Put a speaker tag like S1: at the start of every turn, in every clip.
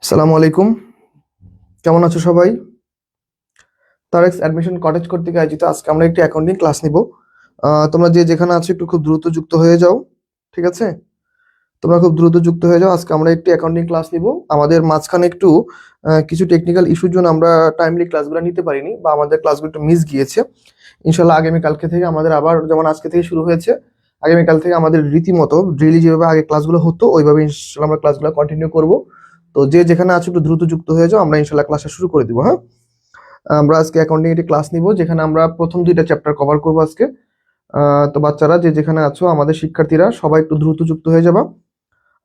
S1: সালামু আলাইকুম, কেমন আছো সবাই? তারেক্স অ্যাডমিশন কটেজ কর্তৃক আয়োজিত আজকে আমরা একটি অ্যাকাউন্টিং ক্লাস নিব। তোমরা যে যেখানে আছো একটু খুব দ্রুত যুক্ত হয়ে যাও, ঠিক আছে? তোমরা খুব দ্রুত যুক্ত হয়ে যাও। আজকে আমরা একটি অ্যাকাউন্টিং ক্লাস নিব। আমাদের মাঝখানে একটু কিছু টেকনিক্যাল ইস্যুর জন্য আমরা টাইমলি ক্লাসগুলো নিতে পারিনি বা আমাদের ক্লাসগুলো একটু মিস গিয়েছে। ইনশাল্লাহ আগামীকালকে থেকে আমাদের আবার যেমন আজকে থেকে শুরু হয়েছে, আগামীকাল থেকে আমাদের রীতিমতো ডেইলি যেভাবে আগে ক্লাসগুলো হতো ওইভাবে ইনশাল্লাহ আমরা ক্লাসগুলো কন্টিনিউ করব। তো যে যেখানে আছো একটু দ্রুত যুক্ত হয়ে যাও, আমরা ইনশাল্লাহ ক্লাসটা শুরু করে দিব। হ্যাঁ, আমরা আজকে অ্যাকাউন্টিং একটি ক্লাস নিব যেখানে আমরা প্রথম দুইটা চ্যাপ্টার কভার করব আজকে। তো বাচ্চারা যে যেখানে আছো, আমাদের শিক্ষার্থীরা সবাই একটু দ্রুত যুক্ত হয়ে যাবা।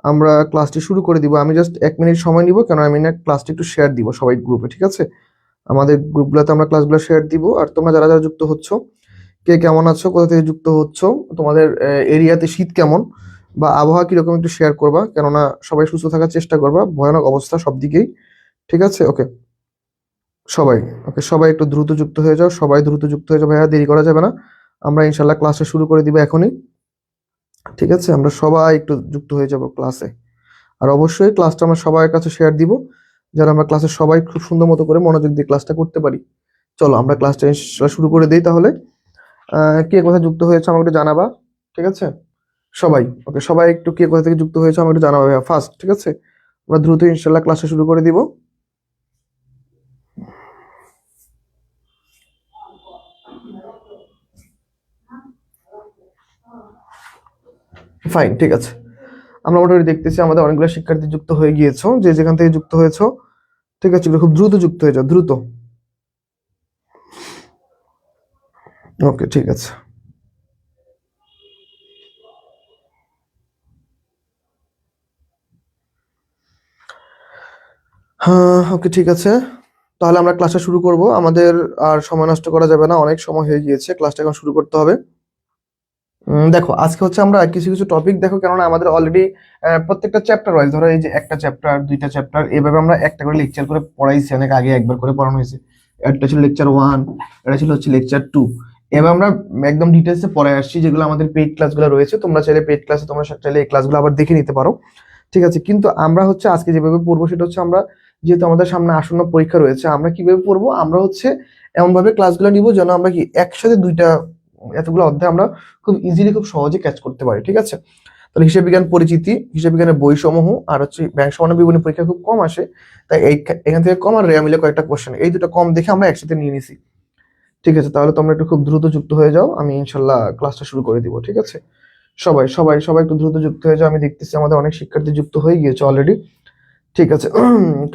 S1: আমরা ক্লাসটি শুরু করে দিব। আমি জাস্ট 1 মিনিট সময় নিব, কেন আমি না ক্লাসটি একটু শেয়ার দিব সবাই গ্রুপে, ঠিক আছে? আমাদের গ্রুপগুলোতে আমরা ক্লাসগুলো শেয়ার দিব। আর তোমরা যারা যারা যুক্ত হচ্ছ, কে কেমন আছো, কোথা থেকে যুক্ত হচ্ছ, তোমাদের এরিয়াতে শীত কেমন বা আবহাওয়া কিরকম একটু শেয়ার করবা, কেননা সবাই সুস্থ থাকার চেষ্টা করবা, ভয়ানক অবস্থা সব দিকেই, ঠিক আছে? ওকে সবাই, ওকে সবাই একটু দ্রুত যুক্ত হয়ে যাও, সবাই দ্রুত যুক্ত হয়ে যাও ভাইয়া, দেরি করা যাবে না। আমরা ইনশাল্লাহ ক্লাসটা শুরু করে দিব এখনই, ঠিক আছে? আমরা সবাই একটু যুক্ত হয়ে যাব ক্লাসে। আর অবশ্যই ক্লাসটা আমরা সবার কাছে শেয়ার দিব, যেন আমরা ক্লাসে সবাই খুব সুন্দর মতো করে মনোযোগ দিয়ে ক্লাসটা করতে পারি। চলো আমরা ক্লাসটা ইনশাল্লাহ শুরু করে দিই তাহলে। কে কোথায় যুক্ত হয়েছে আমাকে একটু জানাবা, ঠিক আছে? সবাই, ওকে সবাই একটু কে কোথা থেকে যুক্ত হয়েছে আমাকে একটু জানাবা ভাইয়া ফার্স্ট, ঠিক আছে? আমরা দ্রুত ইনশাল্লাহ ক্লাসটা শুরু করে দিব। ফাইন, ঠিক আছে। আমরা মোটামুটি দেখতেছি আমাদের অনেকগুলো শিক্ষার্থী যুক্ত হয়ে গিয়েছো, যে যেখান থেকে যুক্ত হয়েছো, ঠিক আছে? খুব দ্রুত যুক্ত হয়ে যাও, দ্রুত। ওকে, ঠিক আছে। হ্যাঁ, ওকে, ঠিক আছে। তাহলে আমরা ক্লাসটা শুরু করব। আমাদের আর সময় নষ্ট করা যাবে না, অনেক সময় হয়ে গিয়েছে, ক্লাসটা এখন শুরু করতে হবে। দেখো আজকে হচ্ছে আমরা কিছু কিছু টপিক দেখো, কেননা আমাদের অলরেডি প্রত্যেকটা চ্যাপ্টার ওয়াইজ, ধরো এই যে একটা চ্যাপ্টার, দুইটা চ্যাপ্টার, এভাবে আমরা একটা করে লেকচার করে পড়াইছি, অনেক আগে একবার করে পড়ানো হয়েছে। একটা ছিল লেকচার 1, এটা ছিল হচ্ছে লেকচার 2। এবার আমরা একদম ডিটেলসে পড়ে আসছি, যেগুলো আমাদের পেইড ক্লাসগুলো রয়েছে। তোমরা চাইলে পেইড ক্লাসে তোমরা চাইলে এই ক্লাসগুলো আবার দেখে নিতে পারো, ঠিক আছে? কিন্তু আমরা হচ্ছে আজকে যেভাবে পড়বো সেটা হচ্ছে, আমরা যেহেতু আমাদের সামনে আসন্ন পরীক্ষা রয়েছে, আমরা কিভাবে পড়বো, আমরা হচ্ছে এমন ভাবে ক্লাসগুলো নিব যেন আমরা কি একসাথে দুইটা এতগুলো অধ্যায় আমরা খুব ইজিলি, খুব সহজে ক্যাচ করতে পারি, ঠিক আছে? তাহলে হিসাব বিজ্ঞান পরিচিতি, হিসাব বিজ্ঞানের বইসমূহ, আর হচ্ছে ব্যাংক সমানের বিবরণী পরীক্ষা খুব কম আসে, তাই এখান থেকে কম আর রেয়া মিলে কয়েকটা কোশ্চেন, এই দুটো কম দেখে আমরা একসাথে নিয়ে নিছি, ঠিক আছে? তাহলে তোমরা একটু খুব দ্রুত যুক্ত হয়ে যাও, আমি ইনশাল্লাহ ক্লাসটা শুরু করে দিব, ঠিক আছে? সবাই সবাই সবাই একটু দ্রুত যুক্ত হয়ে যাও। আমি দেখতেছি আমাদের অনেক শিক্ষার্থী যুক্ত হয়ে গিয়েছে অলরেডি, ঠিক আছে।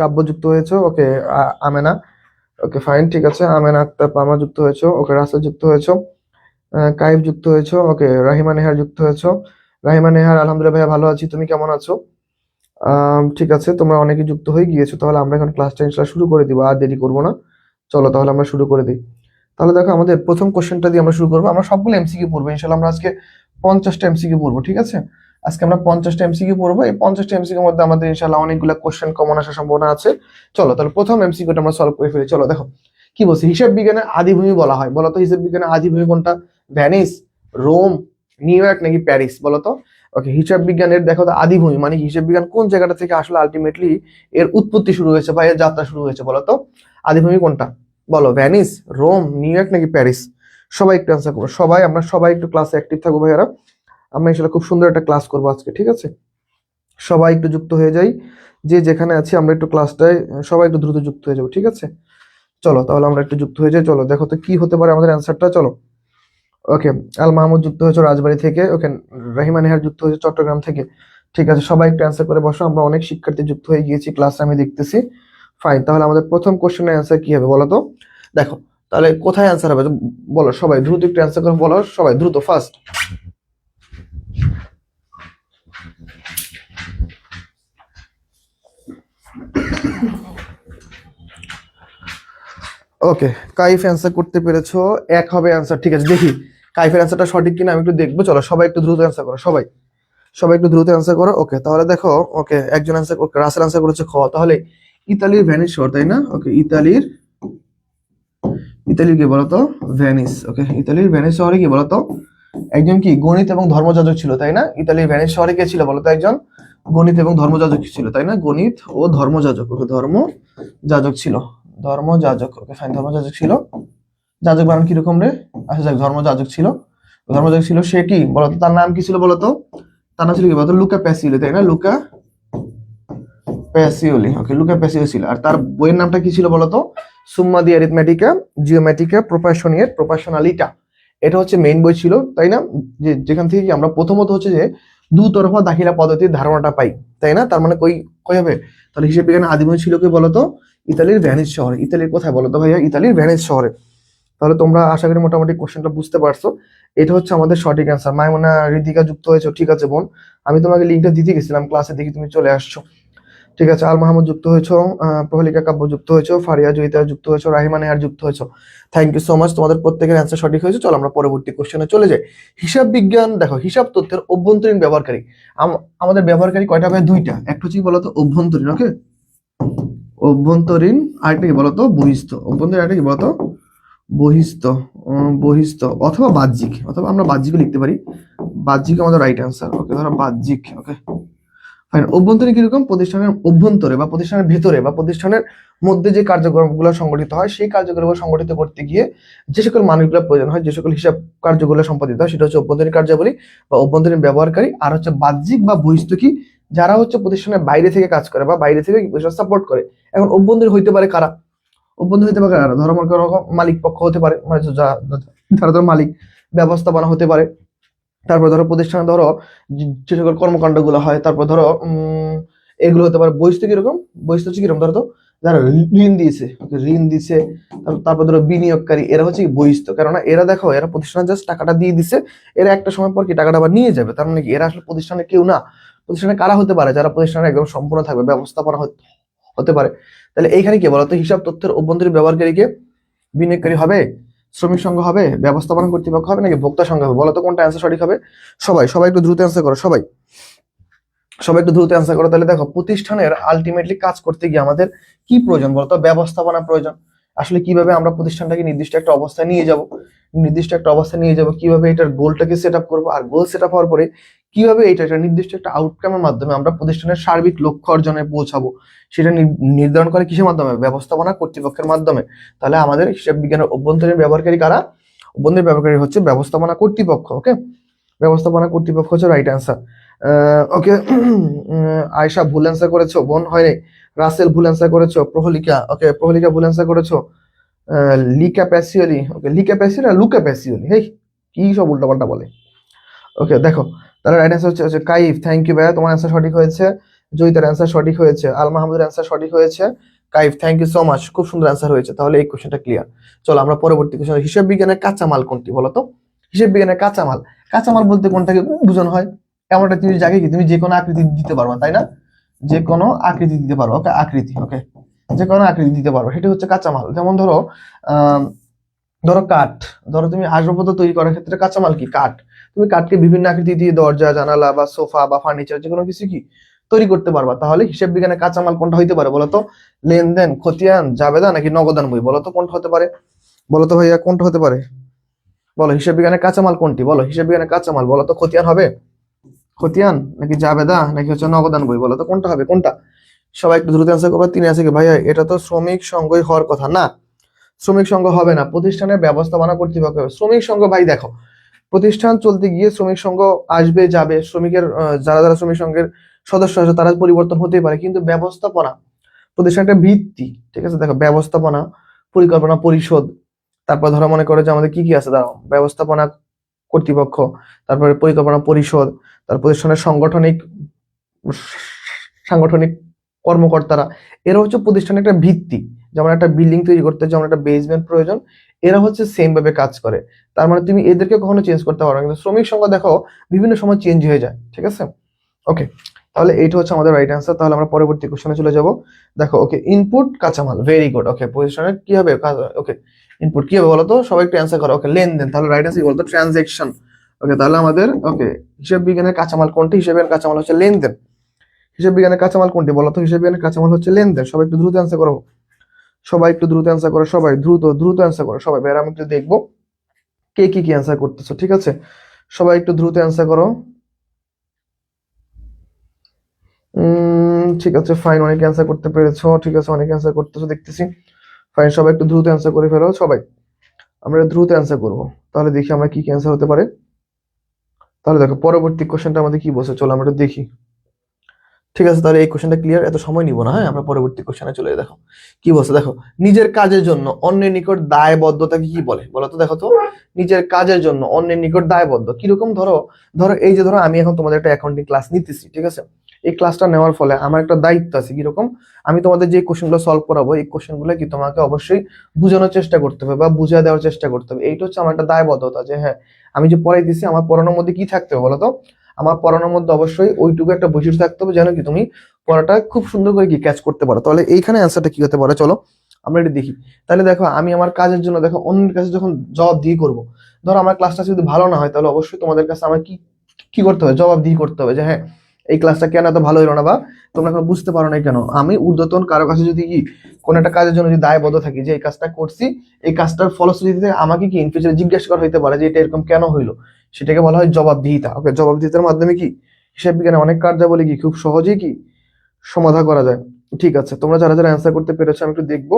S1: কাব্য যুক্ত হয়েছে, ওকে। আমেনা, ওকে ফাইন, ঠিক আছে। আমেনা আক্তার পামা যুক্ত হয়েছে, ওকে। রাসেল যুক্ত হয়েছে, কাইফ যুক্ত হয়েছো, ওকে। রাহিমা নেহার যুক্ত হয়েছো। রাহিমা নেহার, আলহামদুলিল্লাহ ভাইয়া ভালো আছি, তুমি কেমন আছো? ঠিক আছে, তোমরা অনেকে যুক্ত হয়ে গিয়েছো। তাহলে আমরা এখন ক্লাসটা ইনশাল্লাহ শুরু করে দিব, আর দেরি করবো না। চলো তাহলে আমরা শুরু করে দিই। তাহলে দেখো আমাদের প্রথম কোশ্চেনটা দিয়ে আমরা শুরু করবো। আমরা সবগুলো এমসিকিউ পড়বো ইনশাল্লাহ। আমরা আজকে 50টা এমসিকিউ পড়বো, ঠিক আছে? আজকে আমরা 50টা এমসিকিউ পড়বো। এই 50টা এমসিকিউর মধ্যে আমাদের ইনশাল্লাহ অনেকগুলো কোশ্চেন কমন আসার সম্ভাবনা আছে। চলো তাহলে প্রথম এমসিকিউটা আমরা সলভ করে ফেলি। চলো দেখো কি বলছে, হিসাব বিজ্ঞানের আদিভূমি বলা হয়, বলতো হিসাব বিজ্ঞানের আদিভূমি কোনটা? ভ্যানিস, রোম, নিউ ইয়র্ক নাকি প্যারিস, বলতো? ওকে, হিসাব বিজ্ঞানের দেখো তো আদিভূমি মানে হিসাব বিজ্ঞান কোন জায়গাটা থেকে আসলে আলটিমেটলি এর উৎপত্তি শুরু হয়েছে বা এর যাত্রা শুরু হয়েছে, বলতো? আদিভূমি কোনটা বলো? ভ্যানিস, রোম, নিউ ইয়র্ক নাকি প্যারিস? সবাই একটু অ্যান্সার করবো, সবাই। আমরা সবাই একটু ক্লাসে অ্যাক্টিভ থাকবো ভাইয়ারা। আমরা ইনশাল্লাহ খুব সুন্দর একটা ক্লাস করবো আজকে, ঠিক আছে? সবাই একটু যুক্ত হয়ে যাই, যে যেখানে আছি আমরা একটু ক্লাসটায় সবাই একটু দ্রুত যুক্ত হয়ে যাবো, ঠিক আছে? চলো তাহলে আমরা একটু যুক্ত হয়ে যাই। চলো দেখো তো কি হতে পারে আমাদের অ্যান্সারটা। চলো, ওকে। আল মাহমুদ যুক্ত হয়েছে রাজবাড়ী থেকে, ওকে। রাহিমা নেহার যুক্ত হয়েছে চট্টগ্রাম থেকে, ঠিক আছে। সবাই একটু অ্যান্সার করে বসো, আমরা অনেক শিক্ষার্থী যুক্ত হয়ে গিয়েছি ক্লাসে, আমি দেখতেছি। ফাইন, তাহলে আমাদের প্রথম কোশ্চেনের অ্যান্সার কি হবে বলো তো? দেখো তাহলে কোথায় অ্যান্সার হবে বলো, সবাই দ্রুত একটু অ্যান্সার করে বলো, সবাই দ্রুত ফার্স্ট। ওকে, কাইফ অ্যান্সার করতে পেরেছো, এক হবে অ্যান্সার, ঠিক আছে। দেখি কাইফের অ্যান্সারটা সঠিক কিনা আমি একটু দেখবো। চলো সবাই একটু দ্রুত অ্যান্সার করো, সবাই সবাই একটু দ্রুত অ্যান্সার করো। ওকে, তাহলে দেখো, ওকে একজন অ্যান্সার, ওকে রাসেল অ্যান্সার করেছে খ। তাহলে ইতালির ভ্যানিস শহর, তাই না? ওকে, ইতালির কি বলতো? ভ্যানিস, ওকে। ইতালির ভ্যানিস শহরে কি বলতো একজন কি গণিত এবং ধর্মযাজক ছিল, তাই না? ইতালির ভ্যানিস শহরে কে ছিল বলতো? একজন গণিত এবং ধর্মযাজক ছিল, তাই না? গণিত ও ধর্মযাজক, ওকে ধর্মযাজক ছিল, ধর্মযাজক, ওকে ফাইন, ধর্মযাজক ছিল। যাজক বানান কিরকম রে? আচ্ছা যাক, ধর্মযাজক ছিল, ধর্মযাজক ছিল। সে কি বলতো, তার নাম কি ছিল বলতো? তার নাম ছিল কি বলতো? লুকা প্যাসিওলি, তাই না? লুকা প্যাসিওলি, ওকে, লুকা প্যাসিওলি ছিল। আর তার বইয়ের নামটা কি ছিল বলতো? সুম্মা দি অ্যারিথমেটিকা জিওমেট্রিকা প্রফেশনালিটা। এটা হচ্ছে মেইন বই ছিল, তাই না? যেখান থেকে আমরা প্রথমত হচ্ছে যে দুতরফা দাখিলা পদ্ধতির ধারণাটা পাই, তাই না? তার মানে কই কই হবে? তাহলে হিসেব বিজ্ঞানের আদি বই ছিল কি বলতো? ইতালির ভেনিস শহরে। ইতালির কোথায় বলতো ভাইয়া? ইতালির ভেনিস শহরে। তাহলে তোমরা আশা করি মোটামুটি কোশ্চেনটা বুঝতে পারছো। এটা হচ্ছে আমাদের সঠিক অ্যান্সার। মাইমুনা ঋতিকা যুক্ত হয়েছে, ঠিক আছে বোন, আমি তোমাকে লিঙ্কটা দিতে গেছিলাম ক্লাসে, দেখি তুমি চলে আসছো। ঠিক আছে, আল মাহমুদ যুক্ত হয়েছো, প্রহেলিকা কাব্য যুক্ত হয়েছো, ফারিয়া জয়িতা যুক্ত হয়েছো, রাহিমা নেহার যুক্ত হয়েছো। থ্যাংক ইউ সো মাচ, তোমাদের প্রত্যেকের অ্যান্সার সঠিক হয়েছে। চলো আমরা পরবর্তী কোশ্চেনে চলে যাই। হিসাব বিজ্ঞান, দেখো হিসাব তথ্যের অভ্যন্তরীণ ব্যবহারকারী। আমাদের ব্যবহারকারী কয়টা ভাই? দুইটা। একটা হচ্ছে কি বলতো? অভ্যন্তরীণ, ওকে, অভ্যন্তরীণ। আরেকটা কি বলতো? বহিস্থ। অভ্যন্তরীণ, আরেকটা কি বলতো? বহিস্থ। বহিস্থ অথবা বাহ্যিক, অথবা আমরা বাহ্যিকও লিখতে পারি। বাহ্যিক আমাদের রাইট অ্যান্সার, ওকে, ধরো বাহ্যিক, ওকে ফাইন। অভ্যন্তরীণ কিরকম? প্রতিষ্ঠানের অভ্যন্তরে বা প্রতিষ্ঠানের ভেতরে বা প্রতিষ্ঠানের মধ্যে যে কার্যক্রমগুলো সংগঠিত হয়, সেই কার্যক্রম সংগঠিত করতে গিয়ে যে সকল মানুষগুলো প্রয়োজন হয়, যে সকল হিসাব কার্যগুলো সম্পাদিত হয়, সেটা হচ্ছে অভ্যন্তরীণ কার্যাবলী বা অভ্যন্তরীণ ব্যবহারকারী। আর হচ্ছে বাহ্যিক বা বহিস্থ কি? যারা হচ্ছে প্রতিষ্ঠানের বাইরে থেকে কাজ করে বা বাইরে থেকে সাপোর্ট করে। এখন অভ্যন্তরীণ হইতে পারে কারা? অভ্যন্তরীণ হতে পারে কারা? ধরো মনে করো মালিক পক্ষ হতে পারে, মানে যারা ধরো মালিক, ব্যবস্থাপনা হতে পারে। তারপর ধরো প্রতিষ্ঠানে ধরো যে সকল কর্মকাণ্ডগুলো হয়, তারপর ধরো এগুলো হতে পারে। বহিস্থ কিরকম? বহিস্থ হচ্ছে কিরকম? ধরো তো যারা ঋণ দিয়েছে, ঋণ দিছে, তারপর ধরো বিনিয়োগকারী, এরা হচ্ছে বহিস্থ। কেননা এরা দেখো, এরা প্রতিষ্ঠানে জাস্ট টাকাটা দিয়ে দিছে, এরা একটা সময় পর কি টাকাটা আবার নিয়ে যাবে। তার মানে কি এরা আসলে প্রতিষ্ঠানে কেউ না। প্রতিষ্ঠানে কারা হতে পারে? যারা প্রতিষ্ঠানে একদম সম্পূর্ণ থাকবে, ব্যবস্থাপনা হতে পারে। তাহলে এইখানে কি বলতো? হিসাব তথ্যের অভ্যন্তরীণ ব্যবহারকারীকে বিনিয়োগকারী হবে, শ্রমিক সংঘ হবে, ব্যবস্থাপনা কর্তৃপক্ষ হবে, নাকি ভোক্তা সংঘ হবে? বলতো কোনটা অ্যান্সার সঠিক হবে? সবাই সবাই একটু দ্রুত অ্যান্সার করো, সবাই সবাই একটু দ্রুত অ্যান্সার করো। তাহলে দেখো, প্রতিষ্ঠানের আলটিমেটলি কাজ করতে গিয়ে আমাদের কি প্রয়োজন বলতো? ব্যবস্থাপনা প্রয়োজন। আসলে কিভাবে আমরা প্রতিষ্ঠানটাকে নির্দিষ্ট একটা অবস্থায় নিয়ে যাব, কিভাবে এটার গোলটাকে সেট আপ করবো, আর গোল সেট আপ হওয়ার পরে কিভাবে এটা একটা নির্দিষ্ট একটা আউটকামের মাধ্যমে আমরা প্রতিষ্ঠানের সার্বিক লক্ষ্য অর্জনে পৌঁছাবো, সেটা নির্ধারণ করে কিসের মাধ্যমে? ব্যবস্থাপনা কর্তৃপক্ষের মাধ্যমে। তাহলে আমাদের হিসাব বিজ্ঞানের অভ্যন্তরীণ ব্যবহারকারী কারা? অভ্যন্তরীণ ব্যবহারকারী হচ্ছে ব্যবস্থাপনা কর্তৃপক্ষ, ওকে, ব্যবস্থাপনা কর্তৃপক্ষ হচ্ছে রাইট অ্যান্সার। ওকে, আয়শা ভুল অ্যান্সার করেছো বোন, হয়নি। রাসেল ভুল অ্যান্সার করেছো। প্রহলিকা, ওকে, প্রহলিকা ভুল অ্যান্সার করেছো। লিকা প্যাসিওলি, ওকে, লিকা প্যাসিওলি আর লুকা প্যাসিওলি, হেই কি সব উল্টাপাল্টা বলে। ওকে দেখো, তাহলে রাইট অ্যান্সার হচ্ছে কাইফ। থ্যাংক ইউ ভাইয়া, তোমার অ্যান্সার সঠিক হয়েছে। জয়িতার অ্যান্সার সঠিক হয়েছে। আল মাহমুদের অ্যান্সার সঠিক হয়েছে। Kaif, thank you so much, খুব সুন্দর অ্যান্সার হয়েছে। তাহলে এই কোশ্চেনটা ক্লিয়ার। চলো আমরা পরবর্তী কোশ্চেন। হিসাব বিজ্ঞানের কাঁচামাল কোনটি বলতো? হিসাব বিজ্ঞানের কাঁচামাল, কাঁচামাল বলতে কোনটাকে বোঝানো হয়? এমন একটা জিনিস যাকে কি তুমি যে কোনো আকৃতি দিতে পারবা, তাই না? যে কোনো আকৃতি দিতে পারো, ওকে, আকৃতি, ওকে, যে কোনো আকৃতি দিতে পারো, সেটা হচ্ছে কাঁচামাল। যেমন ধরো আহ ধরো কাঠ, ধরো তুমি আসবাবপত্র তৈরি করার ক্ষেত্রে কাঁচামাল কি? কাঠ। তুমি কাঠকে বিভিন্ন আকৃতি দিয়ে দরজা, জানালা বা সোফা বা ফার্নিচার যে কোনো কিছু কি তৈরি করতে পারবা। তাহলে হিসাব বিজ্ঞানের কাঁচামাল কোনটা হইতে পারে বলতো? লেনদেন, খতিয়ান, জাবেদা, নাকি নগদান বই? বলতো কোনটা হতে পারে? বলতো ভাইয়া কোনটা হতে পারে? বলো হিসাব বিজ্ঞানের কাঁচামাল কোনটি? বলো হিসাব বিজ্ঞানের কাঁচামাল, বলতো খতিয়ান হবে? খতিয়ান, নাকি জাবেদা, নাকি হচ্ছে নগদান বই? বলতো কোনটা হবে, কোনটা? সবাই একটু দ্রুত অ্যান্সার করবে। তিনি আছে কি ভাইয়া? এটা তো শ্রমিক সংঘই হওয়ার কথা না। শ্রমিক সংঘ হবে না, প্রতিষ্ঠানের ব্যবস্থাপনা কর্তৃপক্ষ হবে। শ্রমিক সংঘ ভাই দেখো, প্রতিষ্ঠান চলতে গিয়ে শ্রমিক সংঘ আসবে যাবে, শ্রমিকের যারা যারা শ্রমিক সংঘের সদস্য আছে তারা পরিবর্তন হতেই পারে, কিন্তু ব্যবস্থাপনা প্রতিষ্ঠানটা ভিত্তি, ঠিক আছে? দেখো, ব্যবস্থাপনা, পরিকল্পনা পরিষদ, তারপর ধরো মনে করো যে আমাদের কি কি আছে, দাঁড়াও, ব্যবস্থাপনা কর্তৃপক্ষ, তারপরে পরিকল্পনা পরিষদ, তার প্রতিষ্ঠানের সাংগঠনিক কর্মকর্তারা, এরা হচ্ছে প্রতিষ্ঠানের একটা ভিত্তি। যেমন একটা বিল্ডিং তৈরি করতে যেমন একটা বেসমেন্ট প্রয়োজন, এরা হচ্ছে সেম ভাবে কাজ করে। তার মানে তুমি এদেরকে কখনো চেঞ্জ করতে পারো না, কিন্তু শ্রমিক সংখ্যা দেখো বিভিন্ন সময় চেঞ্জ হয়ে যায়, ঠিক আছে? ওকে, তাহলে এইটা হচ্ছে আমাদের রাইট অ্যান্সার। তাহলে আমরা পরবর্তী কোশ্চেনে চলে যাব। দেখো, ওকে, ইনপুট কাঁচামাল, ভেরি গুড। ওকে, পজিশনের কি হবে? ওকে, ইনপুট কি হবে বলতো? সবাই একটু অ্যান্সার করো। ওকে, লেনদেন। তাহলে রাইট অ্যান্সার কি বলতো? ট্রানজাকশন। ওকে, তাহলে আমাদের, ওকে, হিসাব বিজ্ঞানের কাঁচামাল কোনটি? হিসাব বিজ্ঞানের কাঁচামাল হচ্ছে লেনদেন। হিসাব বিজ্ঞানের কাঁচামাল কোনটি বলতো? হিসাব বিজ্ঞানের কাঁচামাল হচ্ছে লেনদেন। সবাই একটু দ্রুত অ্যান্সার করো, সবাই একটু দ্রুত অ্যান্সার করো, সবাই দ্রুত দ্রুত অ্যান্সার করো সবাই। ভাই আমি একটু দেখবো কে কি কি অ্যান্সার করতেছো, ঠিক আছে? সবাই একটু দ্রুত অ্যান্সার করো। ঠিক আছে ফাইন, অনেকে অ্যান্সার করতে পেরেছো, ঠিক আছে অনেকে অ্যান্সার করতেছো দেখতেছি। ফাইন, সবাই একটু দ্রুত অ্যান্সার করে ফেলো সবাই, আমরা দ্রুত অ্যান্সার করবো। তাহলে দেখি আমরা কি কি অ্যান্সার হতে পারে। তাহলে দেখো পরবর্তী কোশ্চেনটা আমাদের কি বলছে, চলো আমরা একটু দেখি। ঠিক আছে, তাহলে এই কোশ্চেনটা ক্লিয়ার, এত সময় নিব না। হ্যাঁ, আমরা পরবর্তী কোশ্চেনে চলে যাই। দেখো কি বলছে, দেখো নিজের কাজের জন্য অন্যের নিকট দায়বদ্ধতাকে কি বলে বলো তো। দেখো তো, নিজের কাজের জন্য অন্যের নিকট দায়বদ্ধ কিরকম, ধরো ধরো এই যে ধরো আমি এখন তোমাদের একটা অ্যাকাউন্টিং ক্লাস নিতেছি, ঠিক আছে। এই ক্লাসটা নেওয়ার ফলে আমার একটা দায়িত্ব আছে, কিরকম, আমি তোমাদের যে কোশ্চেনগুলো সলভ করাবো এই কোশ্চেনগুলো কি তোমাকে অবশ্যই বোঝানোর চেষ্টা করতে হবে বা বুঝিয়ে দেওয়ার চেষ্টা করতে হবে। এইটা হচ্ছে আমার একটা দায়বদ্ধতা, যে হ্যাঁ আমি যে পড়াইতেছি আমার পড়ানোর মধ্যে কি থাকতে হবে বলো তো। আমার পড়ানোর মধ্যে অবশ্যই ওইটুকু একটা বৈশিষ্ট্য থাকতে হবে যেন কি তুমি পড়াটা খুব সুন্দর করে কি ক্যাচ করতে পারো। তাহলে এইখানে অ্যান্সারটা কি হতে পারে, চলো আমরা এটা দেখি। তাহলে দেখো আমি আমার কাজের জন্য দেখো অন্যের কাছে যখন জবাবদিহি করবো, ধরো আমার ক্লাসটা যদি ভালো না হয় তাহলে অবশ্যই তোমাদের কাছে আমার কি কি করতে হবে, জবাবদিহি করতে হবে যে হ্যাঁ এই ক্লাসটা কেন এত ভালো হলো না, বা তোমরা এখন বুঝতে পারো না কেন। আমি ঊর্ধ্বতন কারো কাছে যদি কি কোন একটা কাজের জন্য যদি দায়বদ্ধ থাকি যে এই কাজটা করছি, এই কাজটার ফলশ্রুতিতে আমাকে কি ইন ফিউচারে জিজ্ঞেস করা হইতে পারে যে এটা এরকম কেন হইলো, সেটাকে বলা হয় জবাবদিহিতা। ওকে, জবাবদিহিতার মাধ্যমে কি হিসাব বিজ্ঞানে অনেক কার্যাবলী কি খুব সহজেই কি সমাধা করা যায়। ঠিক আছে, তোমরা যারা যারা অ্যান্সার করতে পেরেছো আমি একটু দেখবো।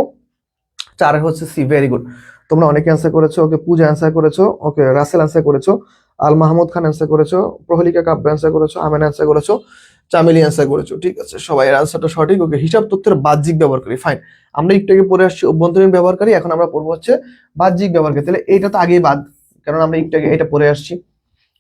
S1: 4 হচ্ছে সি, ভেরি গুড। তোমরা অনেকে অ্যান্সার করেছো। ওকে, পূজা অ্যান্সার করেছো, ওকে রাসেল অ্যান্সার করেছো, আল মাহমুদ খান অ্যান্সার করেছো, প্রহলিকা কাব্য অ্যান্সার করেছো, আমেন অ্যান্সার করেছো, চামেলি অ্যান্সার করেছো। ঠিক আছে, সবাই এর অ্যান্সারটা সঠিক। ওকে, হিসাব তথ্যের বাহ্যিক ব্যবহারকারী, ফাইন। আমরা একটু আগে পড়ে আসছি অভ্যন্তরীণ ব্যবহারকারী, এখন আমরা পড়বো হচ্ছে বাহ্যিক ব্যবহারকারী। তাহলে এটা তো আগেই বাদ, কারণ আমরা একটু আগে এটা পড়ে আসছি।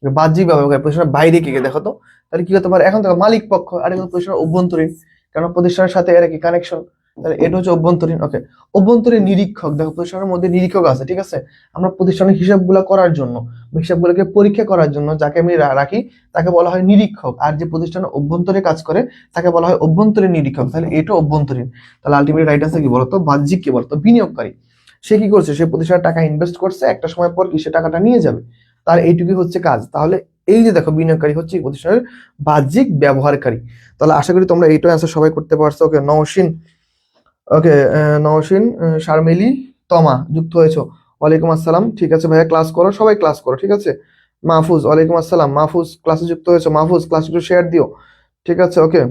S1: বাহ্যিক ব্যবহারকারী প্রতিষ্ঠানের বাইরে কে কে দেখো তো, তাহলে কি হতে পারে, এখন দেখো মালিক পক্ষ, আর এখন প্রতিষ্ঠানের অভ্যন্তরীণ, কারণ প্রতিষ্ঠানের সাথে এর কি কানেকশন, তাহলে এটা হচ্ছে অভ্যন্তরীণ। ওকে, অভ্যন্তরীণ নিরীক্ষক, দেখো প্রতিষ্ঠানের মধ্যে নিরীক্ষক আছে, ঠিক আছে। আমরা প্রতিষ্ঠানের হিসাবগুলো করার জন্য, হিসাবগুলোকে পরীক্ষা করার জন্য যাকে আমি রাখি তাকে বলা হয় নিরীক্ষক, আর যে প্রতিষ্ঠানের অভ্যন্তরে কাজ করে তাকে বলা হয় অভ্যন্তরীণ নিরীক্ষক। তাহলে এটা অভ্যন্তরীণ। তাহলে আলটিমেট রাইট আনসার কি বলতো, বাহ্যিক কি বলতো, বিনিয়োগকারী। সে কি করছে, সে প্রতিষ্ঠানের টাকা ইনভেস্ট করছে, একটা সময় পর কি সে টাকাটা নিয়ে যাবে, তার এইটুকুই হচ্ছে কাজ। তাহলে এই যে দেখো বিনিয়োগকারী হচ্ছে এই প্রতিষ্ঠানের বাহ্যিক ব্যবহারকারী। তাহলে আশা করি তোমরা এইটাও অ্যান্সার সবাই করতে পারছো। ওকে নওশিন, ওকে নওশিন, শারমিলি, তমা যুক্ত হয়েছো, ওয়ালাইকুম আসসালাম। ঠিক আছে ভাইয়া, ক্লাস করো, সবাই ক্লাস করো, ঠিক আছে। মাহফুজ, ওয়ালাইকুম আসসালাম, মাহফুজ ক্লাসে যুক্ত হয়েছো, মাহফুজ ক্লাস একটু শেয়ার দিও, ঠিক আছে। ওকে,